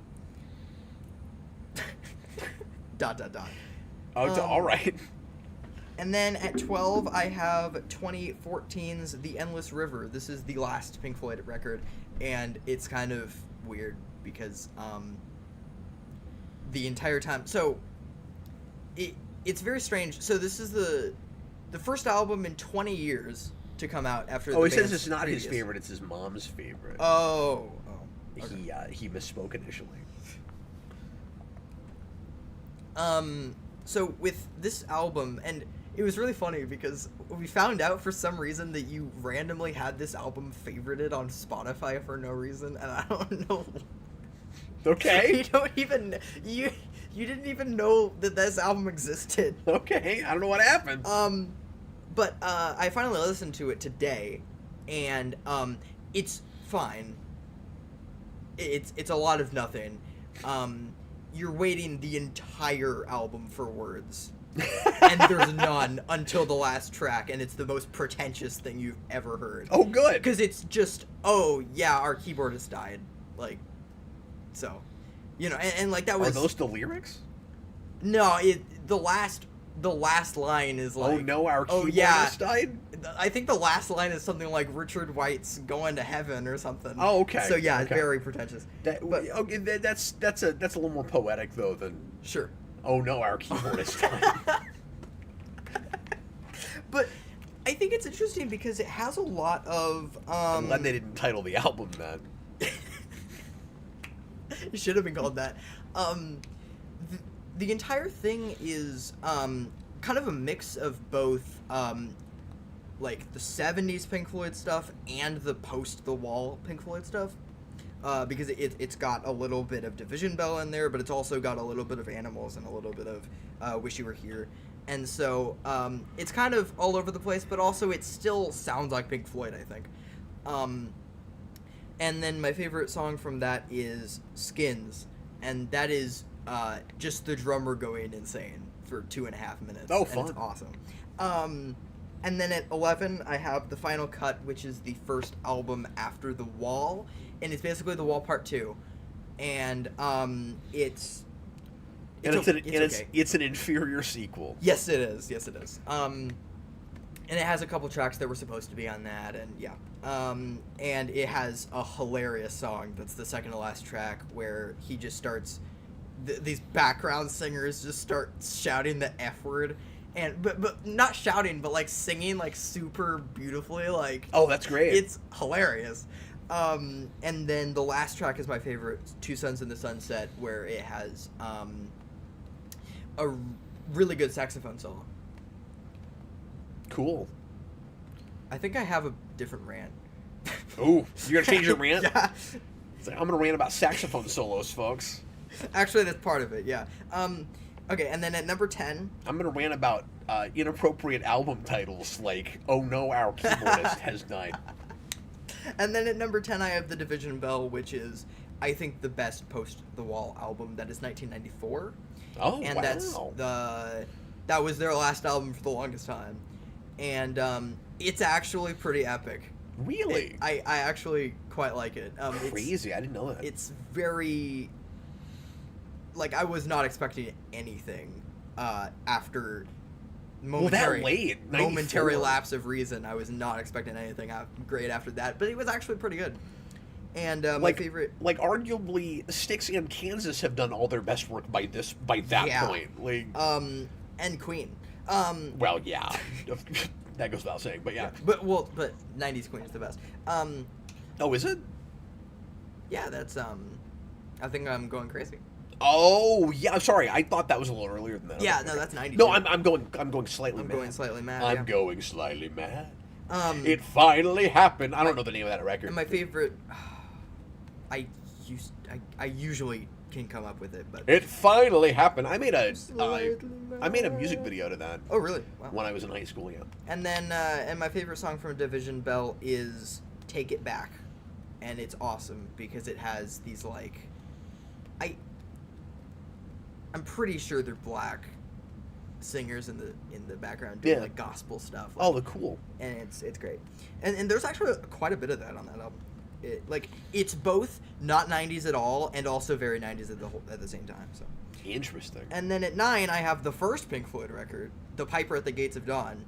Oh, all right. And then at 12, I have 2014's The Endless River. This is the last Pink Floyd record, and it's kind of weird because the entire time... So, it's very strange. So this is the first album in 20 years to come out after Oh, the he says band's it's not previous. his favorite, it's his mom's favorite. Oh. Okay. He misspoke initially. So with this album, and it was really funny because we found out for some reason that you randomly had this album favorited on Spotify for no reason, and I don't know. Okay. You didn't even know that this album existed. Okay, I don't know what happened. But I finally listened to it today, and it's fine. It's a lot of nothing. You're waiting the entire album for words, and there's none until the last track, and it's the most pretentious thing you've ever heard. Oh, good. Because it's just, oh yeah, our keyboardist died, like, so, and like that was. Are those the lyrics? No, the last line is like, oh no, our keyboardist died? I think the last line is something like Richard White's going to heaven or something. Oh, okay. So yeah, okay. very pretentious. That's a little more poetic though than Sure. Oh no, our keyboardist died. But I think it's interesting because it has a lot of I'm glad they didn't title the album that. It should have been called that. The entire thing is kind of a mix of both like the 70s Pink Floyd stuff and the post The Wall Pink Floyd stuff. Because it's got a little bit of Division Bell in there, but it's also got a little bit of Animals and a little bit of Wish You Were Here. And so it's kind of all over the place, but also it still sounds like Pink Floyd, I think. And then my favorite song from that is Skins, and that is just the drummer going insane for 2.5 minutes. Oh, and fun. it's awesome. And then at 11, I have The Final Cut, which is the first album after The Wall, and it's basically The Wall Part 2. And it's it's an inferior sequel. Yes, it is. Yes, it is. And it has a couple tracks that were supposed to be on that, and yeah. And it has a hilarious song that's the second to last track where he just starts... these background singers just start shouting the F word. And but not shouting, but like singing like super beautifully, like Oh, that's great. it's hilarious. And then the last track is my favorite, Two Suns in the Sunset, where it has a really good saxophone solo. Cool. I think I have a different rant. Ooh, you're gonna change your rant? Yeah. It's like, I'm gonna rant about saxophone solos, folks. Actually, that's part of it, yeah. Okay, and then at number 10... I'm gonna rant about inappropriate album titles like "Oh No, Our Keyboardist Has Died." And then at number 10, I have The Division Bell, which is, I think, the best post-The Wall album. That is 1994. Oh, And wow. that was their last album for the longest time. And it's actually pretty epic. Really? I actually quite like it. Crazy, I didn't know that. It's very... Like, I was not expecting anything after momentary, that late, 94. momentary lapse of reason. I was not expecting anything great after that, but it was actually pretty good. And my favorite... Like, arguably, Styx and Kansas have done all their best work by that point. Like, and Queen. well, yeah. That goes without saying, but yeah. But 90s Queen is the best. Oh, is it? Yeah, that's, I think I'm going crazy. Oh, yeah, I'm sorry. I thought that was a little earlier than that. Yeah, Okay. no, that's 92. No, I'm going slightly mad. going slightly mad, I'm yeah. going slightly mad. It It finally happened. I don't know the name of that record. And my favorite... I usually can come up with it, but... It finally happened. I made a Slightly music mad. video to that Oh, really? Wow. when I was in high school, yeah. And then, and my favorite song from Division Bell is Take It Back. And it's awesome because it has these, like... I'm pretty sure they're black singers in the background doing, like, gospel stuff. Like, Oh, the cool. and it's great. And there's actually quite a bit of that on that album. It's both not 90s at all and also very 90s at the same time. So Interesting. And then at 9 I have the first Pink Floyd record, The Piper at the Gates of Dawn,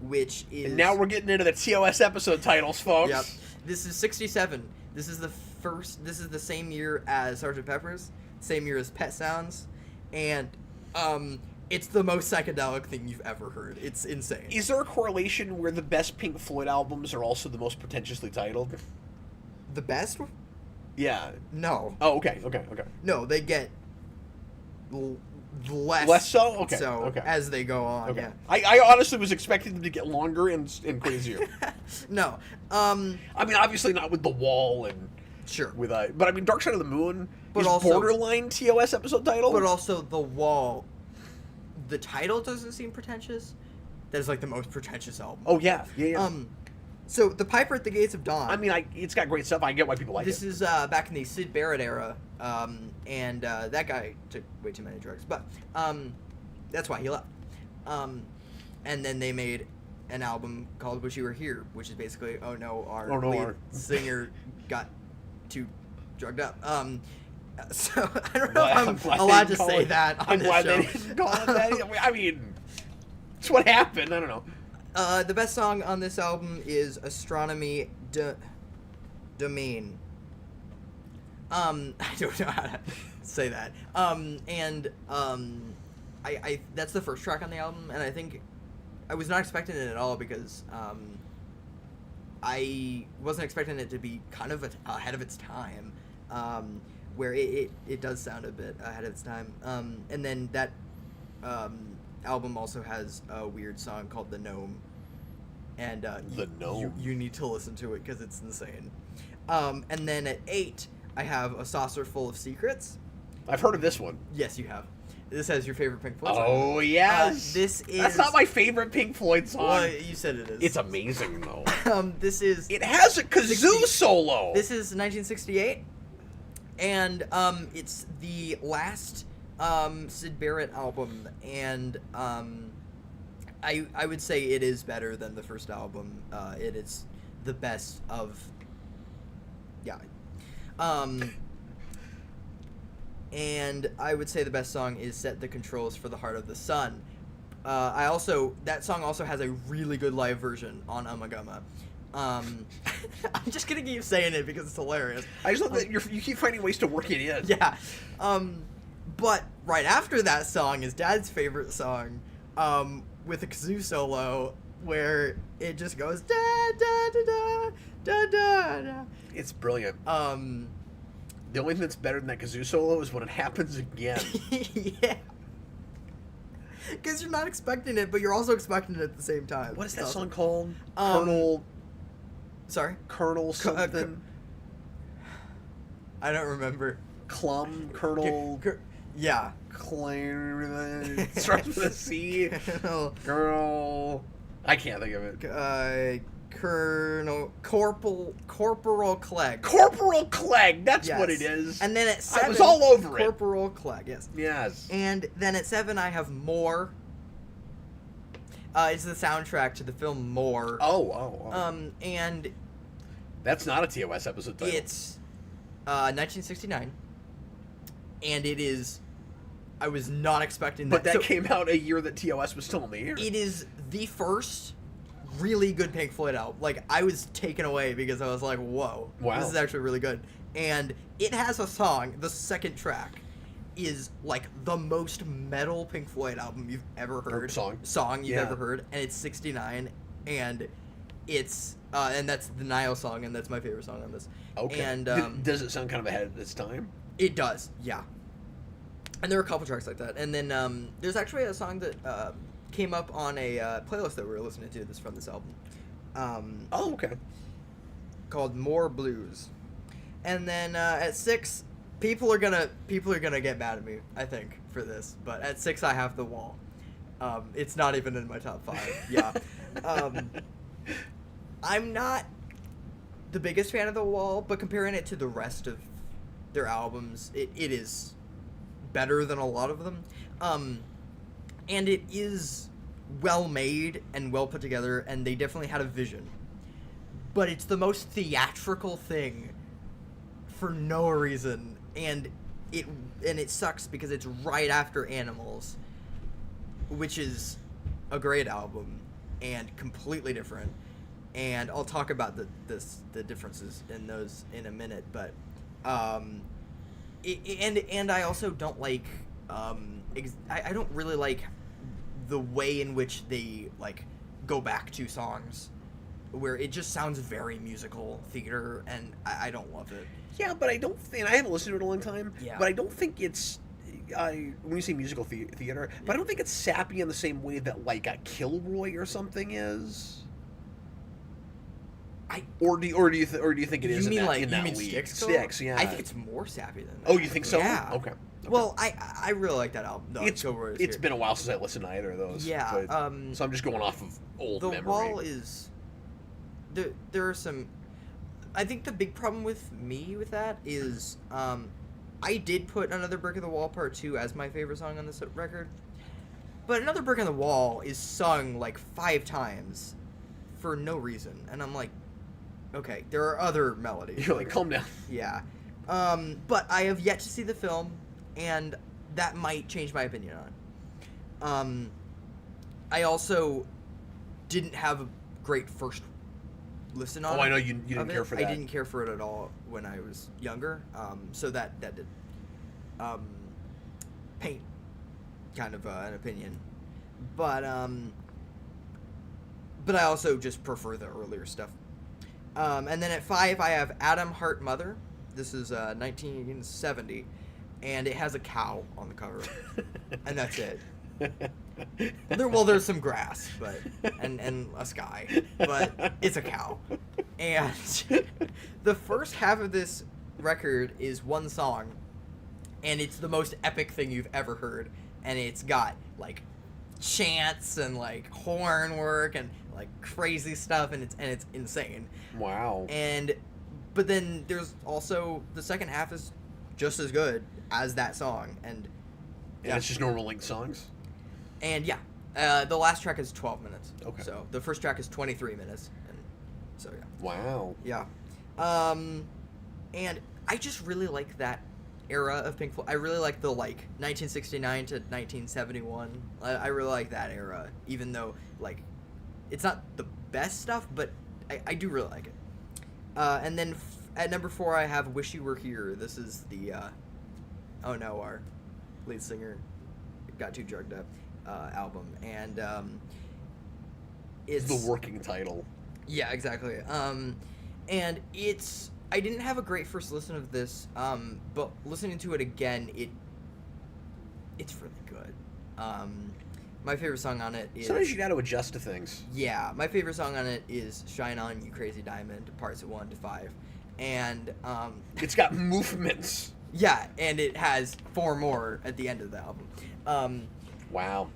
which is... And now we're getting into the TOS episode titles, folks. Yep. This is 67. This is the same year as Sgt. Pepper's, same year as Pet Sounds, and it's the most psychedelic thing you've ever heard. It's insane. Is there a correlation where the best Pink Floyd albums are also the most pretentiously titled? The best? Yeah. No. Oh, okay. No, they get less. Less so? Okay. So okay. as they go on, Okay. yeah. I honestly was expecting them to get longer and crazier. No. I mean, obviously not with The Wall and Sure. with but I mean, Dark Side of the Moon But is also- borderline TOS episode title. But also The Wall, the title doesn't seem pretentious. That is like the most pretentious album. Oh yeah. So The Piper at the Gates of Dawn. I mean, it's got great stuff. I get why people like This it. is back in the Syd Barrett era, and that guy took way too many drugs, but that's why he left. And then they made an album called Wish You Were Here, which is basically, our lead singer got too drugged up. So I don't know if I'm allowed to say that on I'm this glad show. they didn't call it that. I mean, it's what happened. I don't know. The best song on this album is Astronomy Domain. I don't know how to say that. I that's the first track on the album, and I think I was not expecting it at all because I wasn't expecting it to be kind of ahead of its time. where it does sound a bit ahead of its time. And then that album also has a weird song called The Gnome. And The Gnome? You need to listen to it because it's insane. And then at 8, I have A Saucer Full of Secrets. I've heard of this one. Yes, you have. This has your favorite Pink Floyd song. Oh, yes. This is... That's not my favorite Pink Floyd song. Well, you said it is. It's amazing, though. This is... It has a kazoo solo. This is 1968. And it's the last Syd Barrett album. And I would say it is better than the first album. It is the best of... Yeah. And I would say the best song is Set the Controls for the Heart of the Sun. That song also has a really good live version on Ummagumma. I'm just gonna keep saying it because it's hilarious. I just love that you keep finding ways to work it in. Yeah. But right after that song is Dad's favorite song, with a kazoo solo where it just goes da da da da da da da. It's brilliant. The only thing that's better than that kazoo solo is when it happens again. Yeah. Because you're not expecting it, but you're also expecting it at the same time. What is that song called? Sorry? Colonel something? I don't remember. Colonel... Yeah. It starts with a C. Girl... I can't think of it. Corporal Clegg. Corporal Clegg, that's Yes. what it is. And then at 7... I was all over it. Corporal Clegg, yes. Yes. And then at 7, I have More. It's the soundtrack to the film More. Oh. And... That's not a TOS episode title. It's 1969. And it is... I was not expecting that. But that came out a year that TOS was still in the air. It is the first really good Pink Floyd album. Like, I was taken away because I was like, whoa. Wow. This is actually really good. And it has a song, the second track is like the most metal Pink Floyd album you've ever heard. Song you've ever heard. And it's 69. And it's, and that's the Nile song, and that's my favorite song on this. Okay. And, does it sound kind of ahead of its time? It does, yeah. And there are a couple tracks like that. And then there's actually a song that came up on a playlist that we were listening to from this album. Okay. Called More Blues. And then at 6, people are gonna get mad at me, I think, for this. But at 6, I have The Wall. It's not even in my top 5. Yeah. I'm not the biggest fan of The Wall, but comparing it to the rest of their albums, it is better than a lot of them. And it is well made and well put together, and they definitely had a vision. But it's the most theatrical thing for no reason, and it sucks because it's right after Animals, which is a great album and completely different. And I'll talk about the differences in those in a minute, but and I also don't like I don't really like the way in which they like go back to songs where it just sounds very musical theater, and I don't love it. Yeah, but I don't think, I haven't listened to it in a long time, Yeah. but I don't think it's, when you say musical theater, but I don't think it's sappy in the same way that like a Kilroy or something is. Or do you think it is? You mean in that, like in you that mean league? Styx? Styx, yeah. I think it's more sappy than that. Oh, you think so? Yeah. Okay. Well, I really like that album. No, It's been a while since I listened to either of those. Yeah. But, so I'm just going off of old The memory. Wall is there are some. I think the big problem with me with that is I did put Another Brick in the Wall Part 2 as my favorite song on this record, but Another Brick in the Wall is sung like 5 times for no reason, and I'm like, okay, there are other melodies. You're like, calm down. Yeah. But I have yet to see the film, and that might change my opinion on it. I also didn't have a great first listen on it. Oh, I know you didn't care for that. I didn't care for it at all when I was younger, so that did paint kind of an opinion. But I also just prefer the earlier stuff. And then at 5, I have Adam Hart Mother. This is 1970, and it has a cow on the cover, and that's it. There's some grass, but and a sky, but it's a cow. And the first half of this record is one song, and it's the most epic thing you've ever heard. And it's got like chants and like horn work and like crazy stuff, and it's insane. Wow. But then there's also the second half is just as good as that song, and it's just normal length songs. And the last track is 12 minutes. Okay. So the first track is 23 minutes, and so yeah. Wow. Yeah. And I just really like that era of Pink Floyd. I really like the 1969 to 1971. I really like that era, even though it's not the best stuff, but I do really like it. And then at number 4 I have "Wish You Were Here." This is the our lead singer got too drugged up album, and it's the working title. Yeah, exactly. And I didn't have a great first listen of this, but listening to it again, it's really good. My favorite song on it is... Sometimes you got to adjust to things. Yeah, my favorite song on it is "Shine On, You Crazy Diamond," parts 1 to 5. And... it's got movements. Yeah, and it has 4 more at the end of the album. Wow.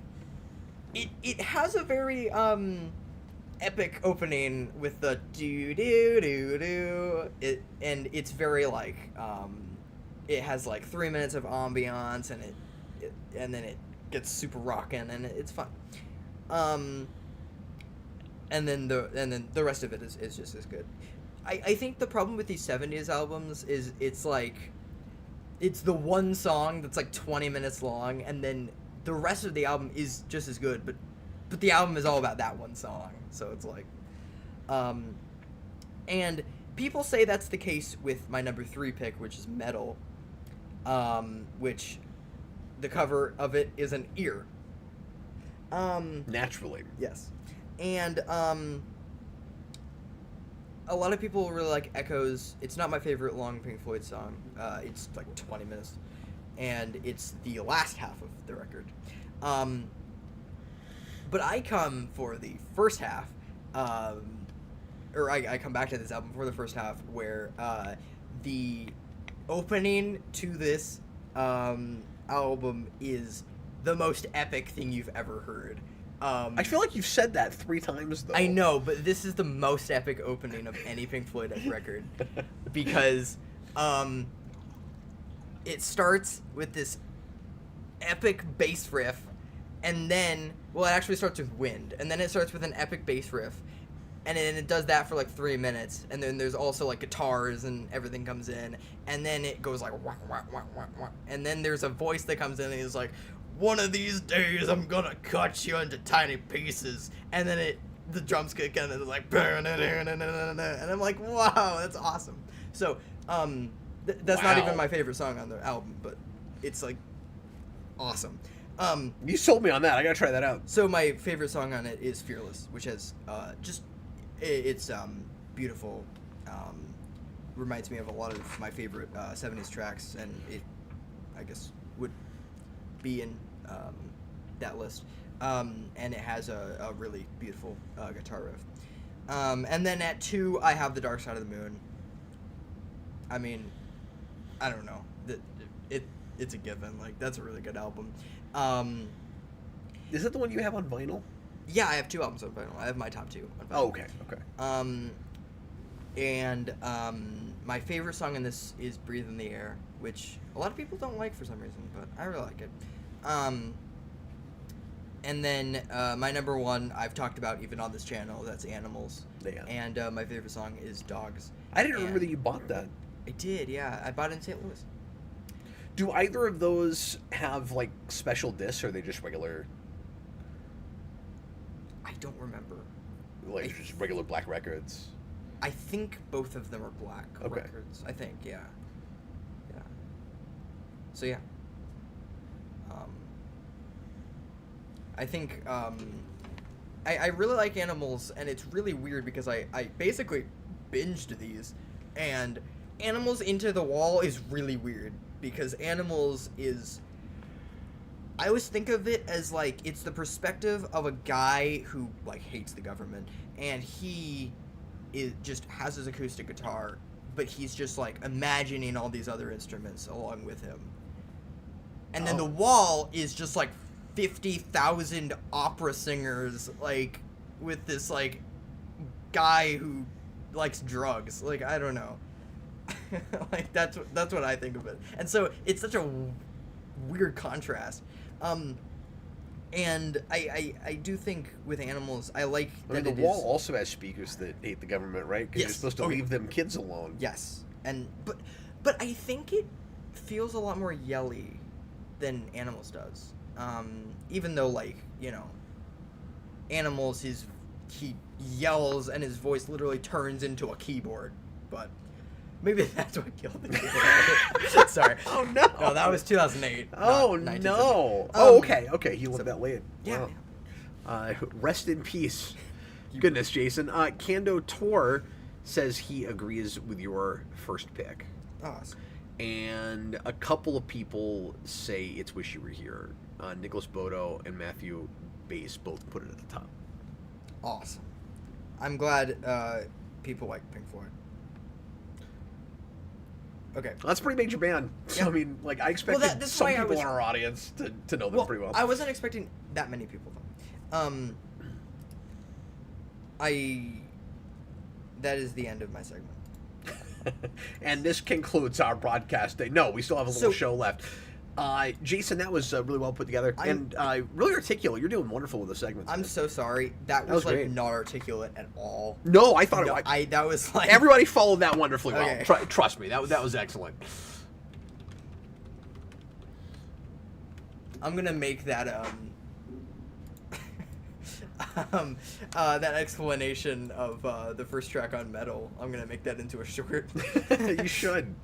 It has a very epic opening with the do do do do. And it's very it has 3 minutes of ambiance, and and then it gets super rockin', and it's fun. And then the rest of it is just as good. I think the problem with these 70s albums is it's the one song that's 20 minutes long, and then the rest of the album is just as good, but the album is all about that one song. So it's and people say that's the case with my number 3 pick, which is Metal, which the cover of it is an ear. Naturally. Yes. And a lot of people really like Echoes. It's not my favorite long Pink Floyd song. It's 20 minutes, and it's the last half of the record. But I come for the first half, or I come back to this album for the first half, where the opening to this album is the most epic thing you've ever heard. I feel like you've said that 3 times, though. I know, but this is the most epic opening of any Pink Floyd record, because it starts with this epic bass riff, and then, well, it actually starts with wind, and then it starts with an epic bass riff, and then it does that for 3 minutes, and then there's also guitars and everything comes in, and then it goes wah, wah, wah, wah, wah, and then there's a voice that comes in, and he's like, "One of these days I'm gonna cut you into tiny pieces," and then the drums kick in, and it's and I'm like, wow, that's awesome. So that's not even my favorite song on the album, but it's awesome. You sold me on that. I gotta try that out. So my favorite song on it is "Fearless," which has it's beautiful. Reminds me of a lot of my favorite 70s tracks, and it, I guess, would be in that list. And it has a really beautiful guitar riff. And then at 2, I have "The Dark Side of the Moon." I mean, I don't know. It's a given. That's a really good album. Is that the one you have on vinyl? Yeah, I have 2 albums on vinyl. I have my top 2 on vinyl. Oh, okay. And my favorite song in this is "Breathe in the Air," which a lot of people don't like for some reason, but I really like it. And then my number 1, I've talked about even on this channel, that's "Animals." Yeah. And my favorite song is "Dogs." I didn't remember that you bought that. I did, yeah. I bought it in St. Louis. Do either of those have special discs, or are they just regular? I don't remember. Just regular black records. I think both of them are black Okay. records. I think, yeah. Yeah. So yeah. I think I really like "Animals," and it's really weird because I basically binged these, and Animals Into the Wall is really weird because Animals is. I always think of it as like it's the perspective of a guy who like hates the government, and he just has his acoustic guitar, but he's just like imagining all these other instruments along with him. And then The Wall is just like 50,000 opera singers, like with this like guy who likes drugs. Like, I don't know. Like that's what I think of it. And so it's such a weird contrast. And I do think with Animals, I like that I mean, The Wall also has speakers that hate the government, right? Because Yes. you're supposed to leave them kids alone. Yes, and but I think it feels a lot more yelly than Animals does. Even though, like, you know, Animals, he yells and his voice literally turns into a keyboard, but maybe that's what killed the keyboard. Sorry. Oh, no. No, that was 2008. Oh, not no. 1970. Oh, okay. He lived that late. Yeah. Wow. Rest in peace. Goodness, Jason. Kando Tor says he agrees with your first pick. Awesome. And a couple of people say it's Wish You Were Here. Nicholas Bodo and Matthew Bass both put it at the top. Awesome. I'm glad people like Pink Floyd. Okay. That's a pretty major band. So, Yeah. I mean, like, I expected that's some why I people was- in our audience to know them pretty well. I wasn't expecting that many people though. That is the end of my segment. And this concludes our broadcast day. No, we still have a little So- show left. Jason, that was really well put together and really articulate. You're doing wonderful with the segments. I'm man. so sorry. That was was like great. not articulate at all. No, I thought No, it. that was like Everybody followed that wonderfully well. Okay. Trust me, that was excellent. I'm gonna make that that explanation of the first track on Metal. I'm gonna make that into a short. You should.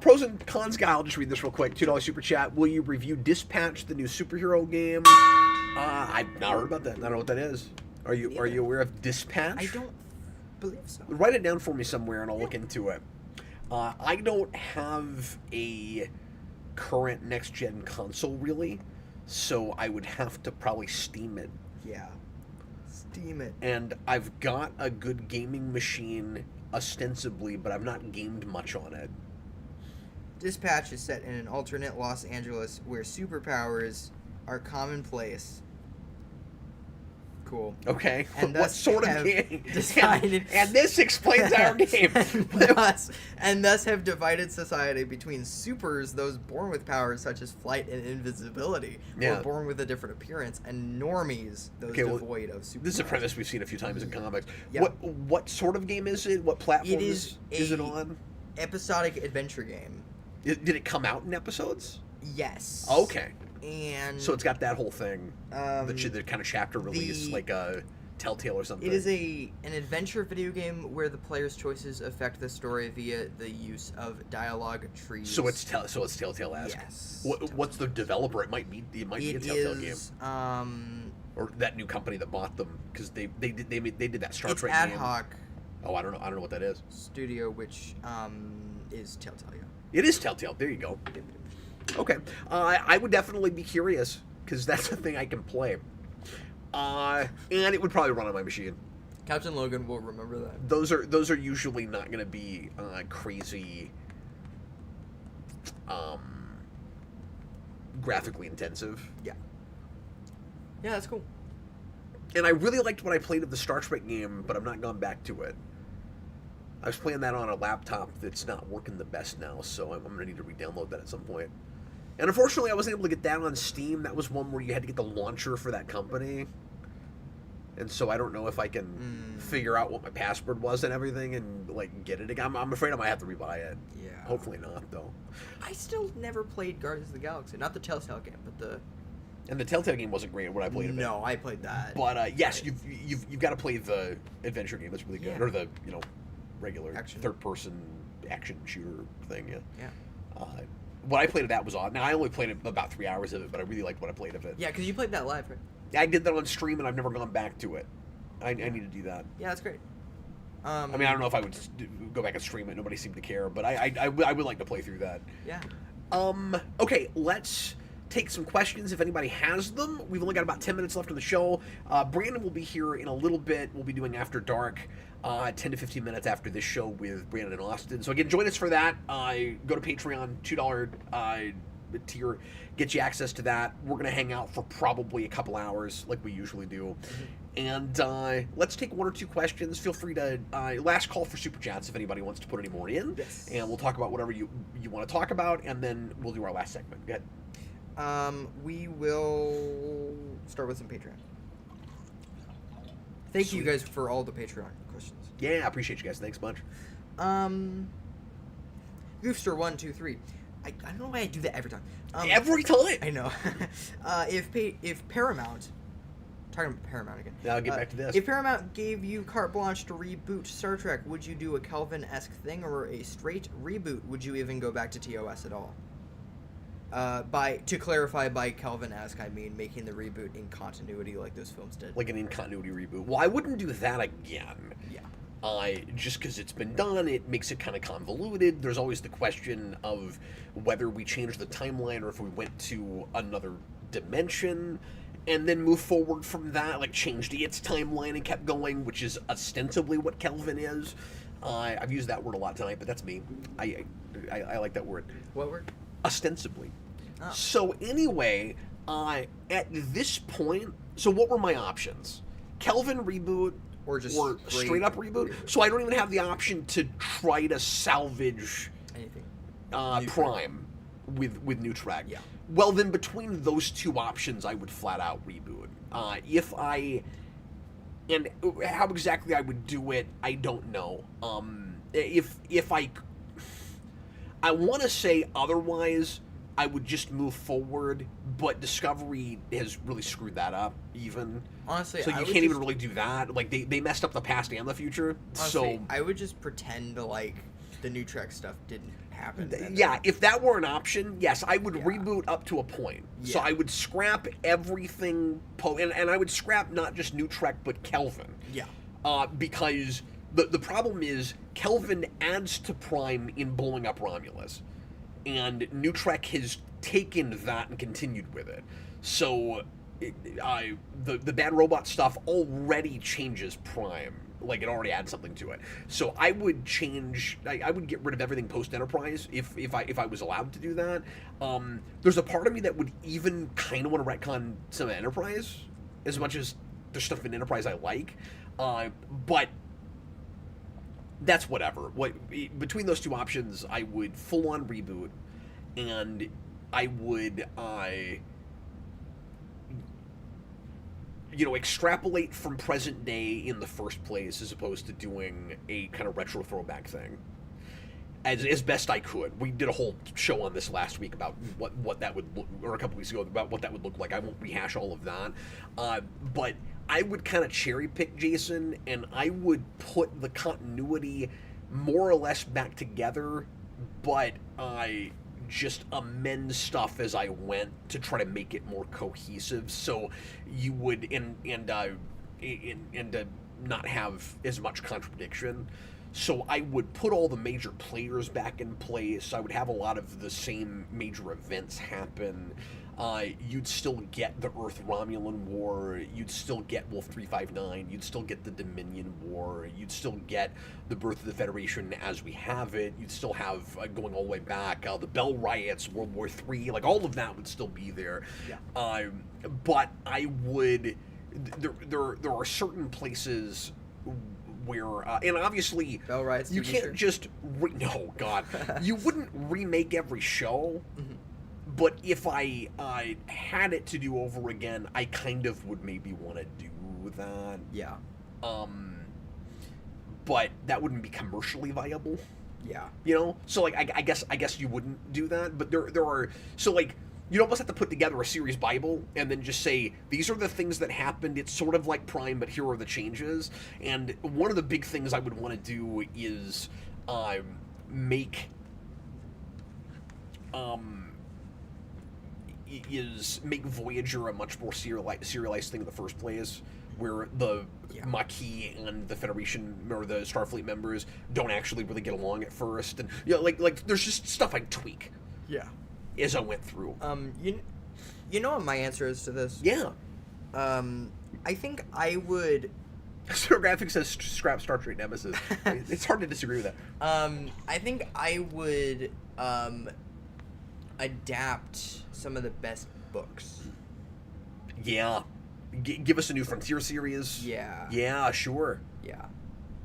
Pros and cons guy. I'll just read this real quick. $2 super chat. Will you review Dispatch, the new superhero game? I've not heard about that. I don't know what that is. Are you aware of Dispatch? I don't believe so. Write it down for me somewhere, and I'll look into it. I don't have a current next gen console really, so I would have to probably Steam it. Yeah. Steam it. And I've got a good gaming machine ostensibly, but I've not gamed much on it. Dispatch is set in an alternate Los Angeles where superpowers are commonplace. Cool. Okay. And What thus sort of have game? decided- And this explains our game. and thus have divided society between supers, those born with powers such as flight and invisibility, Yeah. or born with a different appearance, and normies, those Okay, well, devoid of super. This is a premise we've seen a few times in comics. Yeah. What sort of game is it? What platform It is it a on? episodic adventure game. Did it come out in episodes? Yes. Okay. And So it's got that whole thing. The kind of chapter release, the- like a Telltale or something. it is an adventure video game where the player's choices affect the story via the use of dialogue trees. So it's Telltale-esque. Yes. What's the developer? It might be a Telltale game, or that new company that bought them because they did that Star it's Trek Ad game. Hoc Oh, I don't know what that is. Studio, which is Telltale. Yeah. It is Telltale. There you go. Okay, I would definitely be curious because that's the thing I can play, and it would probably run on my machine. Captain Logan will remember that. Those are usually not going to be crazy, graphically intensive. Yeah. Yeah, that's cool. And I really liked what I played of the Star Trek game, but I've not gone back to it. I was playing that on a laptop that's not working the best now, so I'm going to need to re-download that at some point. And unfortunately, I wasn't able to get that on Steam. That was one where you had to get the launcher for that company. And so I don't know if I can figure out what my password was and everything and, like, get it again. I'm afraid I might have to rebuy it. Yeah. Hopefully not, though. I still never played Guardians of the Galaxy. Not the Telltale game, but the... And the Telltale game wasn't great when I played it. No, I played that. But, yes, you've got to play the adventure game. That's really good. Yeah. Or the, regular Action. third-person action shooter thing, yeah. Yeah. What I played of that was odd. Now, I only played about 3 hours of it, but I really liked what I played of it. Yeah, because you played that live, right? I did that on stream, and I've never gone back to it. I need to do that. Yeah, that's great. I mean, I don't know if I would go back and stream it. Nobody seemed to care, but I would like to play through that. Yeah. Okay, let's take some questions if anybody has them. We've only got about 10 minutes left of the show. Brandon will be here in a little bit. We'll be doing After Dark, 10 to 15 minutes after this show with Brandon and Austin. So again, join us for that. Go to Patreon, $2 tier, get you access to that. We're going to hang out for probably a couple hours like we usually do. And let's take one or two questions. Feel free to last call for super chats if anybody wants to put any more in. Yes. And we'll talk about whatever you want to talk about, and then we'll do our last segment. Go ahead. We will start with some Patreon. Thank you guys for all the Patreon questions. Yeah, I appreciate you guys. Thanks a bunch. Goofster123. I don't know why I do that every time. Every time. I know. If Paramount, talking about Paramount again. Now I'll get back to this. If Paramount gave you carte blanche to reboot Star Trek, would you do a Kelvin-esque thing or a straight reboot? Would you even go back to TOS at all? To clarify, by Kelvin-esque, I mean making the reboot in continuity like those films did. Like an in-continuity reboot. Well, I wouldn't do that again. Yeah. Just because it's been done, it makes it kind of convoluted. There's always the question of whether we change the timeline or if we went to another dimension and then move forward from that, like changed its timeline and kept going, which is ostensibly what Kelvin is. I've used that word a lot tonight, but that's me. I like that word. What word? Ostensibly. Oh. So anyway, at this point, so what were my options? Kelvin reboot, Or just straight up reboot. So I don't even have the option to try to salvage Anything. Prime with New Trek. Yeah. Well, then between those two options, I would flat out reboot. And how exactly I would do it, I don't know. If I want to say otherwise, I would just move forward, but Discovery has really screwed that up, even. Honestly, so you can't even really do that. Like, they messed up the past and the future. Honestly, so I would just pretend like the New Trek stuff didn't happen. Yeah, if that were an option, yes, I would reboot up to a point. Yeah. So I would scrap everything, and I would scrap not just New Trek, but Kelvin. Yeah. Because the problem is, Kelvin adds to Prime in blowing up Romulus. And New Trek has taken that and continued with it. So the bad robot stuff already changes Prime. Like, it already adds something to it. So I would change... I would get rid of everything post-Enterprise if I was allowed to do that. There's a part of me that would even kind of want to retcon some of Enterprise, as much as there's stuff in Enterprise I like. But that's whatever. Between those two options, I would full-on reboot, and I would... extrapolate from present day in the first place as opposed to doing a kind of retro throwback thing. As best I could. We did a whole show on this last week about what that would look, or a couple weeks ago, about what that would look like. I won't rehash all of that. But I would kind of cherry pick Jason, and I would put the continuity more or less back together, but I just amend stuff as I went to try to make it more cohesive, so you would and not have as much contradiction. So I would put all the major players back in place. I would have a lot of the same major events happen. You'd still get the Earth-Romulan War. You'd still get Wolf 359. You'd still get the Dominion War. You'd still get the birth of the Federation as we have it. You'd still have, going all the way back, the Bell Riots, World War III. Like, all of that would still be there. Yeah. But I would... There are certain places where... and obviously, Bell Riots, you can't just... no, God. You wouldn't remake every show. Mm-hmm. But if I had it to do over again, I kind of would maybe want to do that. Yeah. But that wouldn't be commercially viable. Yeah. So like I guess you wouldn't do that. But there are, so like, you'd almost have to put together a series Bible and then just say, these are the things that happened. It's sort of like Prime, but here are the changes. And one of the big things I would want to do is make is make Voyager a much more serialized thing in the first place, where the Maquis and the Federation or the Starfleet members don't actually really get along at first, and like there's just stuff I'd tweak. Yeah. As I went through. You know what my answer is to this? Yeah. I think I would. Graphics says scrap Star Trek Nemesis. It's hard to disagree with that. I think I would adapt some of the best books. Yeah. Give us a New Frontier series. Yeah. Yeah, sure. Yeah.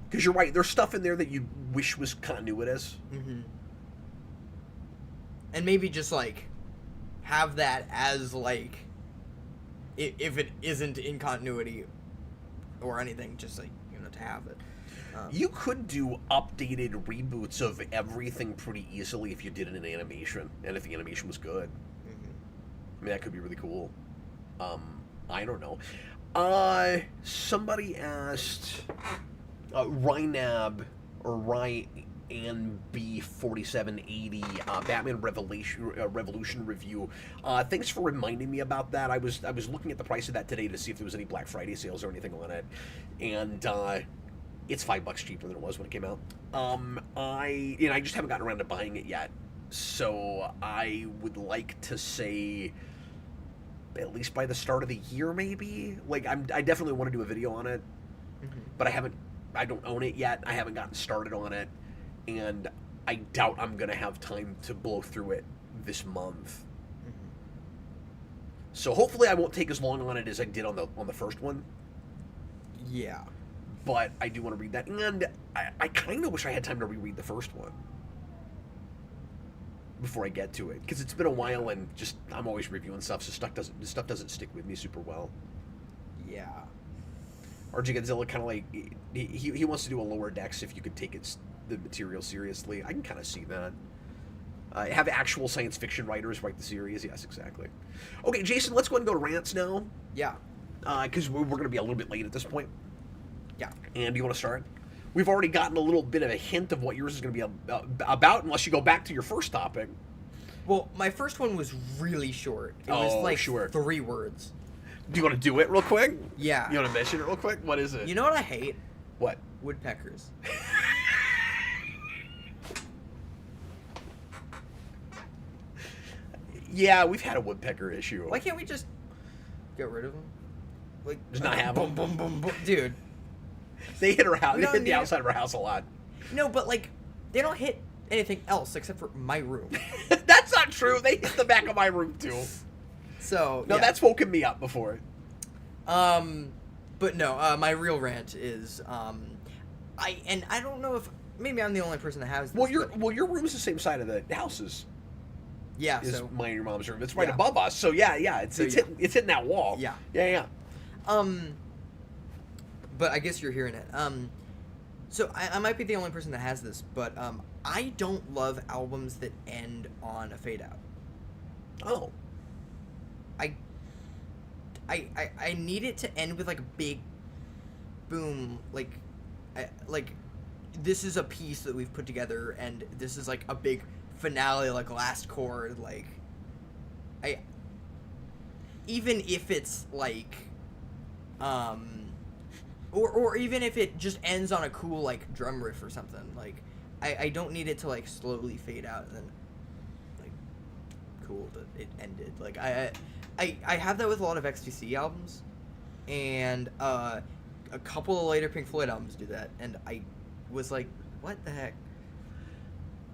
Because you're right, there's stuff in there that you wish was continuous. Mm-hmm. And maybe just, like, have that as, like, if it isn't in continuity or anything, just, like, to have it. You could do updated reboots of everything pretty easily if you did it in animation, and if the animation was good. Mm-hmm. I mean, that could be really cool. I don't know. Somebody asked Rynab or B 4780 Batman Revolution review. Thanks for reminding me about that. I was looking at the price of that today to see if there was any Black Friday sales or anything on it, and it's $5 cheaper than it was when it came out. I just haven't gotten around to buying it yet, so I would like to say at least by the start of the year, maybe. Like I definitely want to do a video on it, but I don't own it yet. I haven't gotten started on it, and I doubt I'm gonna have time to blow through it this month. So hopefully I won't take as long on it as I did on the first one. Yeah. But I do want to read that, and I kind of wish I had time to reread the first one before I get to it, because it's been a while, and just I'm always reviewing stuff, so stuff doesn't stick with me super well. Yeah. RG Godzilla kind of like he wants to do a Lower Decks if you could take the material seriously. I can kind of see that. Have actual science fiction writers write the series. Yes, exactly. Okay, Jason, let's go ahead and go to rants now. Yeah. Because we're going to be a little bit late at this point. Yeah. And do you want to start? We've already gotten a little bit of a hint of what yours is going to be about, unless you go back to your first topic. Well, my first one was really short. It was like 3 words. Do you want to do it real quick? Yeah. You want to mention it real quick? What is it? You know what I hate? What? Woodpeckers. Yeah, we've had a woodpecker issue. Why can't we just get rid of them? Like, just not have them? Boom, boom, boom, boom. Dude. They hit our house. They hit the outside of our house a lot. No, but like, they don't hit anything else except for my room. That's not true. They hit the back of my room too. So no, that's woken me up before. But no, my real rant is I don't know if maybe I'm the only person that has this. Well, your room's the same side of the houses. Yeah, is so mine and your mom's room. It's right above us. So yeah, it's hitting that wall. Yeah. Yeah. But I guess you're hearing it. So I might be the only person that has this, but I don't love albums that end on a fade out. Oh. I need it to end with like a big boom, like this is a piece that we've put together, and this is like a big finale, like last chord, like even if it's like or even if it just ends on a cool like drum riff or something, like I don't need it to like slowly fade out and then like cool that it ended. Like I have that with a lot of XTC albums, and a couple of later Pink Floyd albums do that, and I was like, what the heck?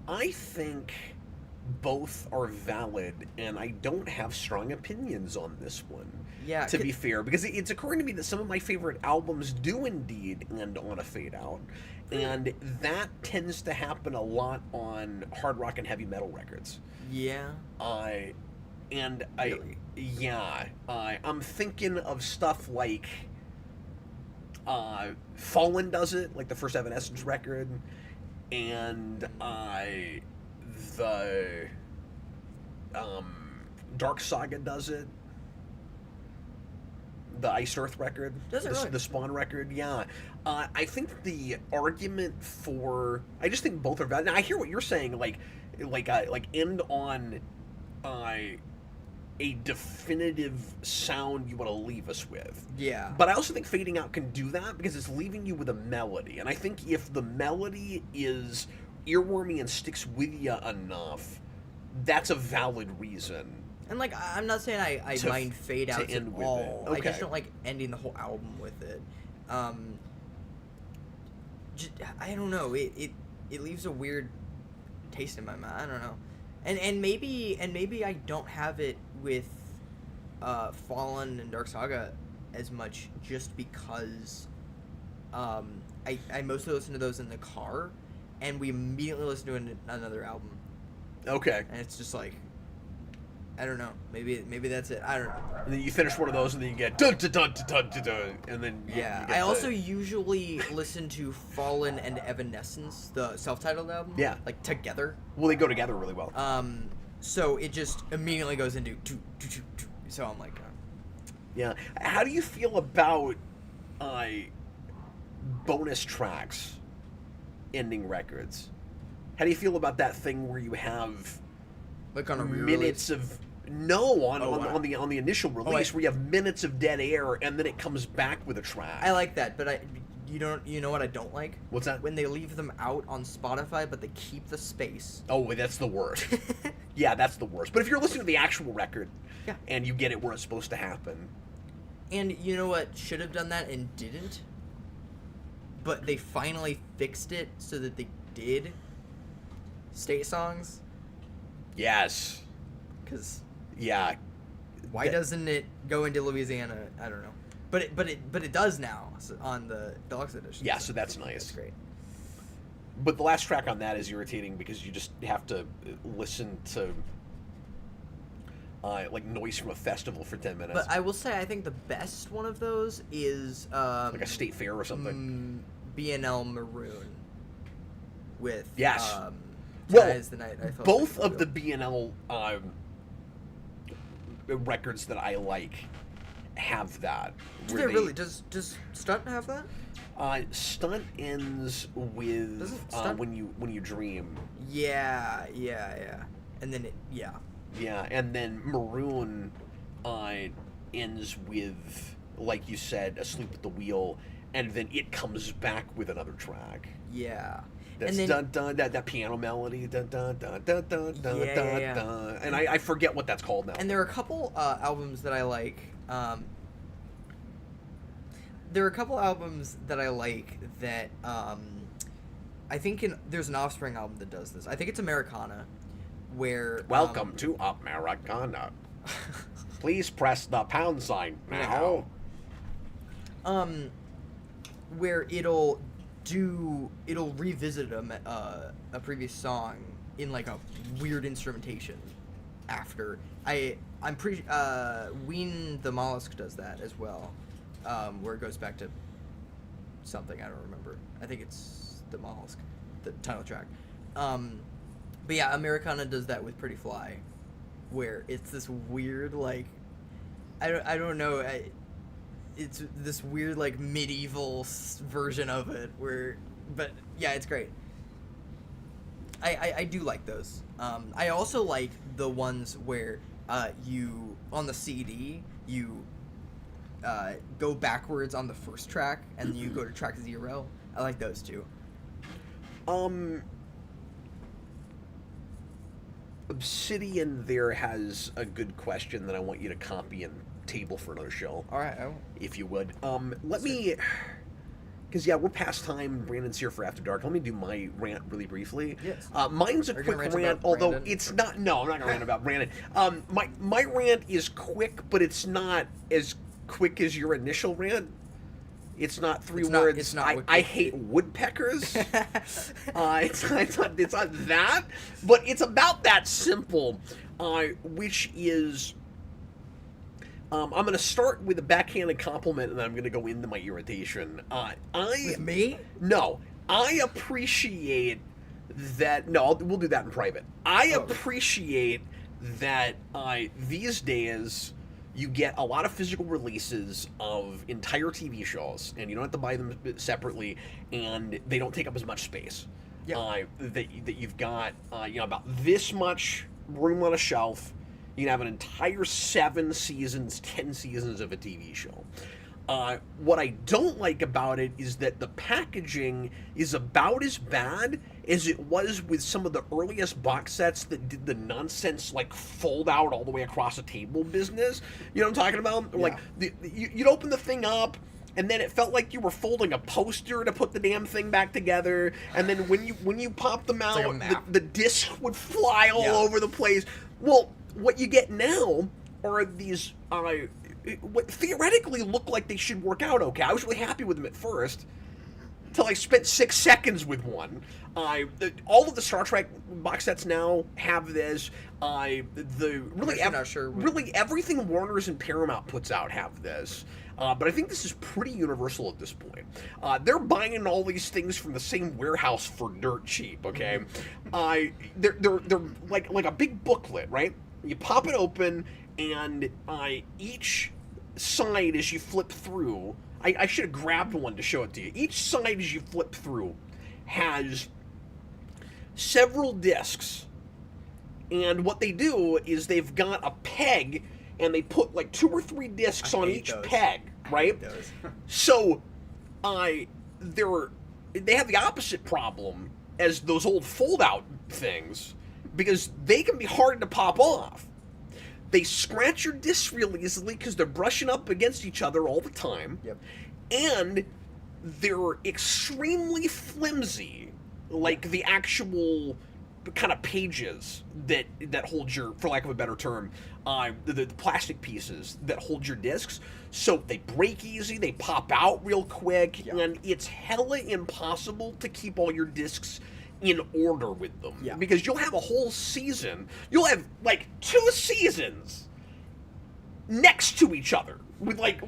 I think both are valid, and I don't have strong opinions on this one. Yeah, to be fair, because it's occurring to me that some of my favorite albums do indeed end on a fade out, and that tends to happen a lot on hard rock and heavy metal records. Yeah. I'm thinking of stuff like Fallen does it, like the first Evanescence record, and the Dark Saga does it. The Iced Earth record, the Spawn record, yeah. I think the argument for, I just think both are valid. Now I hear what you're saying, like end on a definitive sound you want to leave us with. Yeah. But I also think Fading Out can do that because it's leaving you with a melody. And I think if the melody is earwormy and sticks with you enough, that's a valid reason. And like, I'm not saying I mind fade outs at end with all. it. Okay. I just don't like ending the whole album with it. I don't know. It leaves a weird taste in my mouth. I don't know. And maybe I don't have it with Fallen and Dark Saga as much just because I mostly listen to those in the car, and we immediately listen to another album. Okay. And it's just like, I don't know. Maybe that's it. I don't know. And then you finish one of those, and then you get dun dun dun dun dun dun, dun, and then you get I also usually listen to Fallen and Evanescence, the self-titled album. Yeah. Like together. well, they go together really well. So it just immediately goes into so I'm like, Yeah. How do you feel about bonus tracks ending records? How do you feel about that thing where you have like on a minutes of on the initial release where you have minutes of dead air and then it comes back with a track? I like that, but you know what I don't like? What's that? When they leave them out on Spotify, but they keep the space. Oh, that's the worst. Yeah, that's the worst. But if you're listening to the actual record, Yeah. and you get it where it's supposed to happen. And you know what should have done that and didn't? But they finally fixed it so that they did state songs. Yes. Because Yeah. why doesn't it go into Louisiana? I don't know. But it does now on the deluxe edition. Yeah, so that's nice. That's great. But the last track on that is irritating because you just have to listen to like noise from a festival for 10 minutes. But I will say, I think the best one of those is like a state fair or something. BNL Maroon with Yes. Tonight Well, is the Night I Felt both Like of the BNL records that I like have that. Do where they really? Does Stunt have that? Stunt ends with Doesn't Stunt- when you dream. Yeah. And then Yeah, and then Maroon ends with, like you said, Asleep at the Wheel, and then it comes back with another track. Yeah. That's and then, dun dun that piano melody dun dun dun dun dun dun Yeah, dun, yeah. dun. And I forget what that's called now. And there are a couple albums that I like. There are a couple albums that I like that I think there's an Offspring album that does this. I think it's Americana, where Welcome to Americana. Please press the pound sign now. Where it'll revisit a previous song in like a weird instrumentation after. I'm pretty Ween the Mollusk does that as well, where it goes back to something I don't remember. I think it's the Mollusk, the title track. But yeah, Americana does that with Pretty Fly, where it's this weird like I don't know. It's this weird like medieval version of it but yeah, it's great. I do like those. I also like the ones where you on the CD you go backwards on the first track and you go to track 0. I like those too. Obsidian there has a good question that I want you to copy and table for another show. All right. If you would. Let me... Because, yeah, we're past time. Brandon's here for After Dark. Let me do my rant really briefly. Yes. Mine's a Are you quick gonna rant rant, about although Brandon? it's not... No, I'm not going to rant about Brandon. My rant is quick, but it's not as quick as your initial rant. It's not three words. It's not I hate woodpeckers. It's not that, but it's about that simple, which is... I'm going to start with a backhanded compliment, and then I'm going to go into my irritation. With me? No, I appreciate that... No, we'll do that in private. I appreciate that these days you get a lot of physical releases of entire TV shows, and you don't have to buy them separately, and they don't take up as much space. Yeah. That you've got about this much room on a shelf. You can have an entire 7 seasons, 10 seasons of a TV show. What I don't like about it is that the packaging is about as bad as it was with some of the earliest box sets that did the nonsense, like, fold out all the way across a table business. You know what I'm talking about? Yeah. Like, you'd open the thing up, and then it felt like you were folding a poster to put the damn thing back together. And then when you pop them like a out, map. the disc would fly all Yeah. over the place. Well, what you get now are these what theoretically look like they should work out okay. I was really happy with them at first, until I spent 6 seconds with one. All of the Star Trek box sets now have this. Not sure. Really everything Warner's and Paramount puts out have this. But I think this is pretty universal at this point. They're buying all these things from the same warehouse for dirt cheap. Okay, they're like a big booklet, right? You pop it open, and each side as you flip through, I should have grabbed one to show it to you. Each side as you flip through has several discs, and what they do is they've got a peg, and they put like 2 or 3 discs on each peg, right? So, they have the opposite problem as those old fold-out things, because they can be hard to pop off. They scratch your discs real easily because they're brushing up against each other all the time. Yep. And they're extremely flimsy, like the actual kind of pages that hold your, for lack of a better term, the plastic pieces that hold your discs. So they break easy, they pop out real quick, and it's hella impossible to keep all your discs in order with them. Yeah. Because you'll have a whole season, you'll have like 2 seasons next to each other with like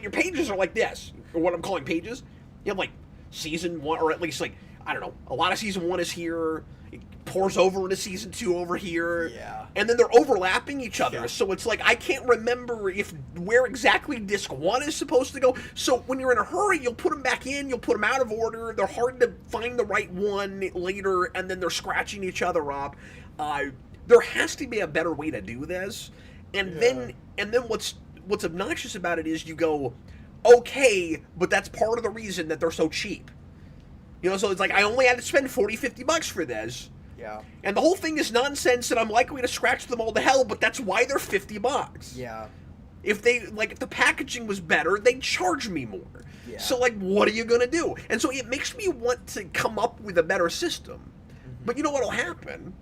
your pages are like this, or what I'm calling pages. You have like season 1, or at least like, I don't know, a lot of season 1 is here, it pours over into season 2 over here, and then they're overlapping each other. So it's like I can't remember where exactly disc 1 is supposed to go. So when you're in a hurry, you'll put them back in, you'll put them out of order, they're hard to find the right one later, and then they're scratching each other up. There has to be a better way to do this. And then what's obnoxious about it is you go, okay, but that's part of the reason that they're so cheap. You know, so it's like I only had to spend $40-$50 for this. Yeah. And the whole thing is nonsense, and I'm likely to scratch them all to hell, but that's why they're $50. Yeah. If the packaging was better, they'd charge me more. Yeah. So like, what are you gonna do? And so it makes me want to come up with a better system. Mm-hmm. But you know what'll happen?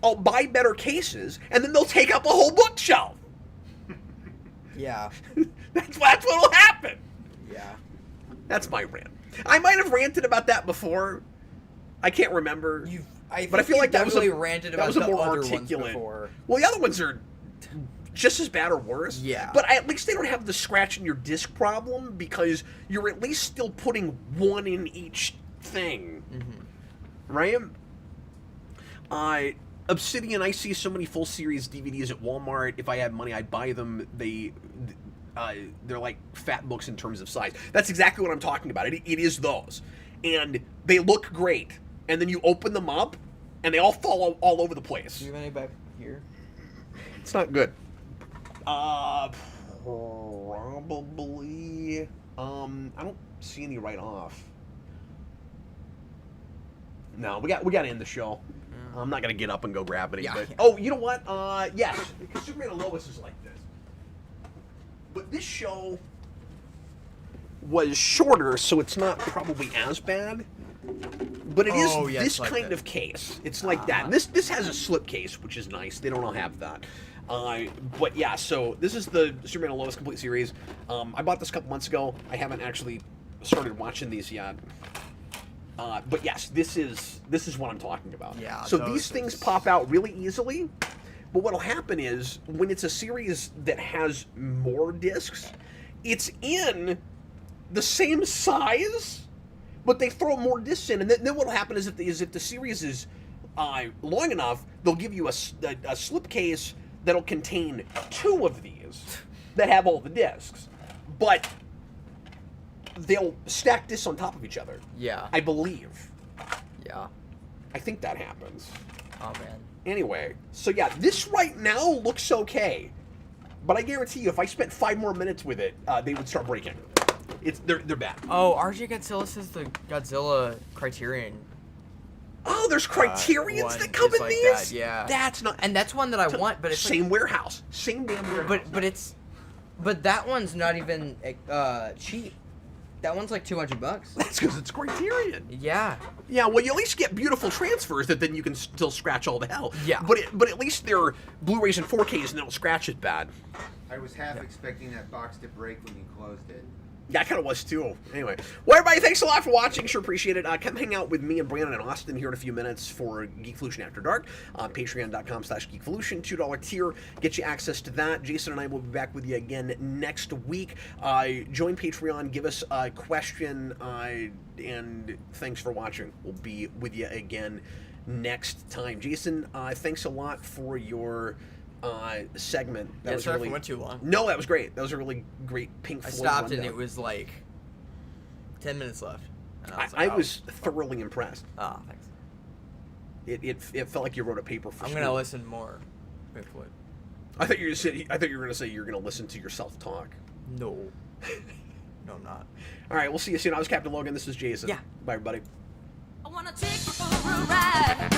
I'll buy better cases, and then they'll take up a whole bookshelf. Yeah. That's what'll happen. Yeah. That's my rant. I might have ranted about that before. I can't remember. But I feel like that was ranted about that was a more other articulate. ones before. Well, the other ones are just as bad or worse. Yeah. But at least they don't have the scratch in your disc problem, because you're at least still putting one in each thing. Mm-hmm. Right? Obsidian, I see so many full series DVDs at Walmart. If I had money, I'd buy them. They're like fat books in terms of size. That's exactly what I'm talking about. It is those. And they look great. And then you open them up, and they all fall all over the place. Do you have any back here? It's not good. Probably. I don't see any right off. No, we got to end the show. I'm not gonna get up and go grab it. Yeah. Oh, you know what? Yes, because Superman and Lois is like this. But this show was shorter, so it's not probably as bad. But it is this like kind of case. It's like that. This has a slip case, which is nice. They don't all have that. But yeah, so this is the Superman and Lois complete series. I bought this a couple months ago. I haven't actually started watching these yet. But yes, this is what I'm talking about. Yeah. So these things pop out really easily. But what'll happen is, when it's a series that has more discs, it's in the same size, but they throw more discs in. And then what'll happen is, if the series is long enough, they'll give you a slipcase that'll contain 2 of these that have all the discs. But they'll stack discs on top of each other. Yeah. I believe. Yeah. I think that happens. Oh, man. Anyway, so yeah, this right now looks okay. But I guarantee you, if I spent 5 more minutes with it, they would start breaking. They're bad. Oh, RJ Godzilla says the Godzilla Criterion. Oh, there's Criterions one that come is in like these? that, yeah. That's not... And that's one that I want, but it's same warehouse. Same damn warehouse. But that one's not even cheap. That one's like $200. That's because it's Criterion. Yeah. Yeah, well, you at least get beautiful transfers that then you can still scratch all the hell. Yeah. But at least they're Blu-rays and 4Ks and they don't scratch it bad. I was half expecting that box to break when you closed it. Yeah, I kind of was too. Anyway, well, everybody, thanks a lot for watching. Sure appreciate it. Come hang out with me and Brandon and Austin here in a few minutes for Geekvolution After Dark on Patreon.com/Geekvolution. $2 tier get you access to that. Jason and I will be back with you again next week. Join Patreon, give us a question, and thanks for watching. We'll be with you again next time. Jason, thanks a lot for your segment. That was sorry really, if it went too long. No, that was great. That was a really great Pink I Floyd stopped rundown. and it was like 10 minutes left. And I was thoroughly impressed. Oh, thanks. It felt like you wrote a paper for I'm school. gonna listen more. Pink Floyd. I thought you were gonna say you're gonna listen to yourself talk. No. No, I'm not. All right, we'll see you soon. I was Captain Logan. This is Jason. Yeah. Bye, everybody. I wanna take you for a ride.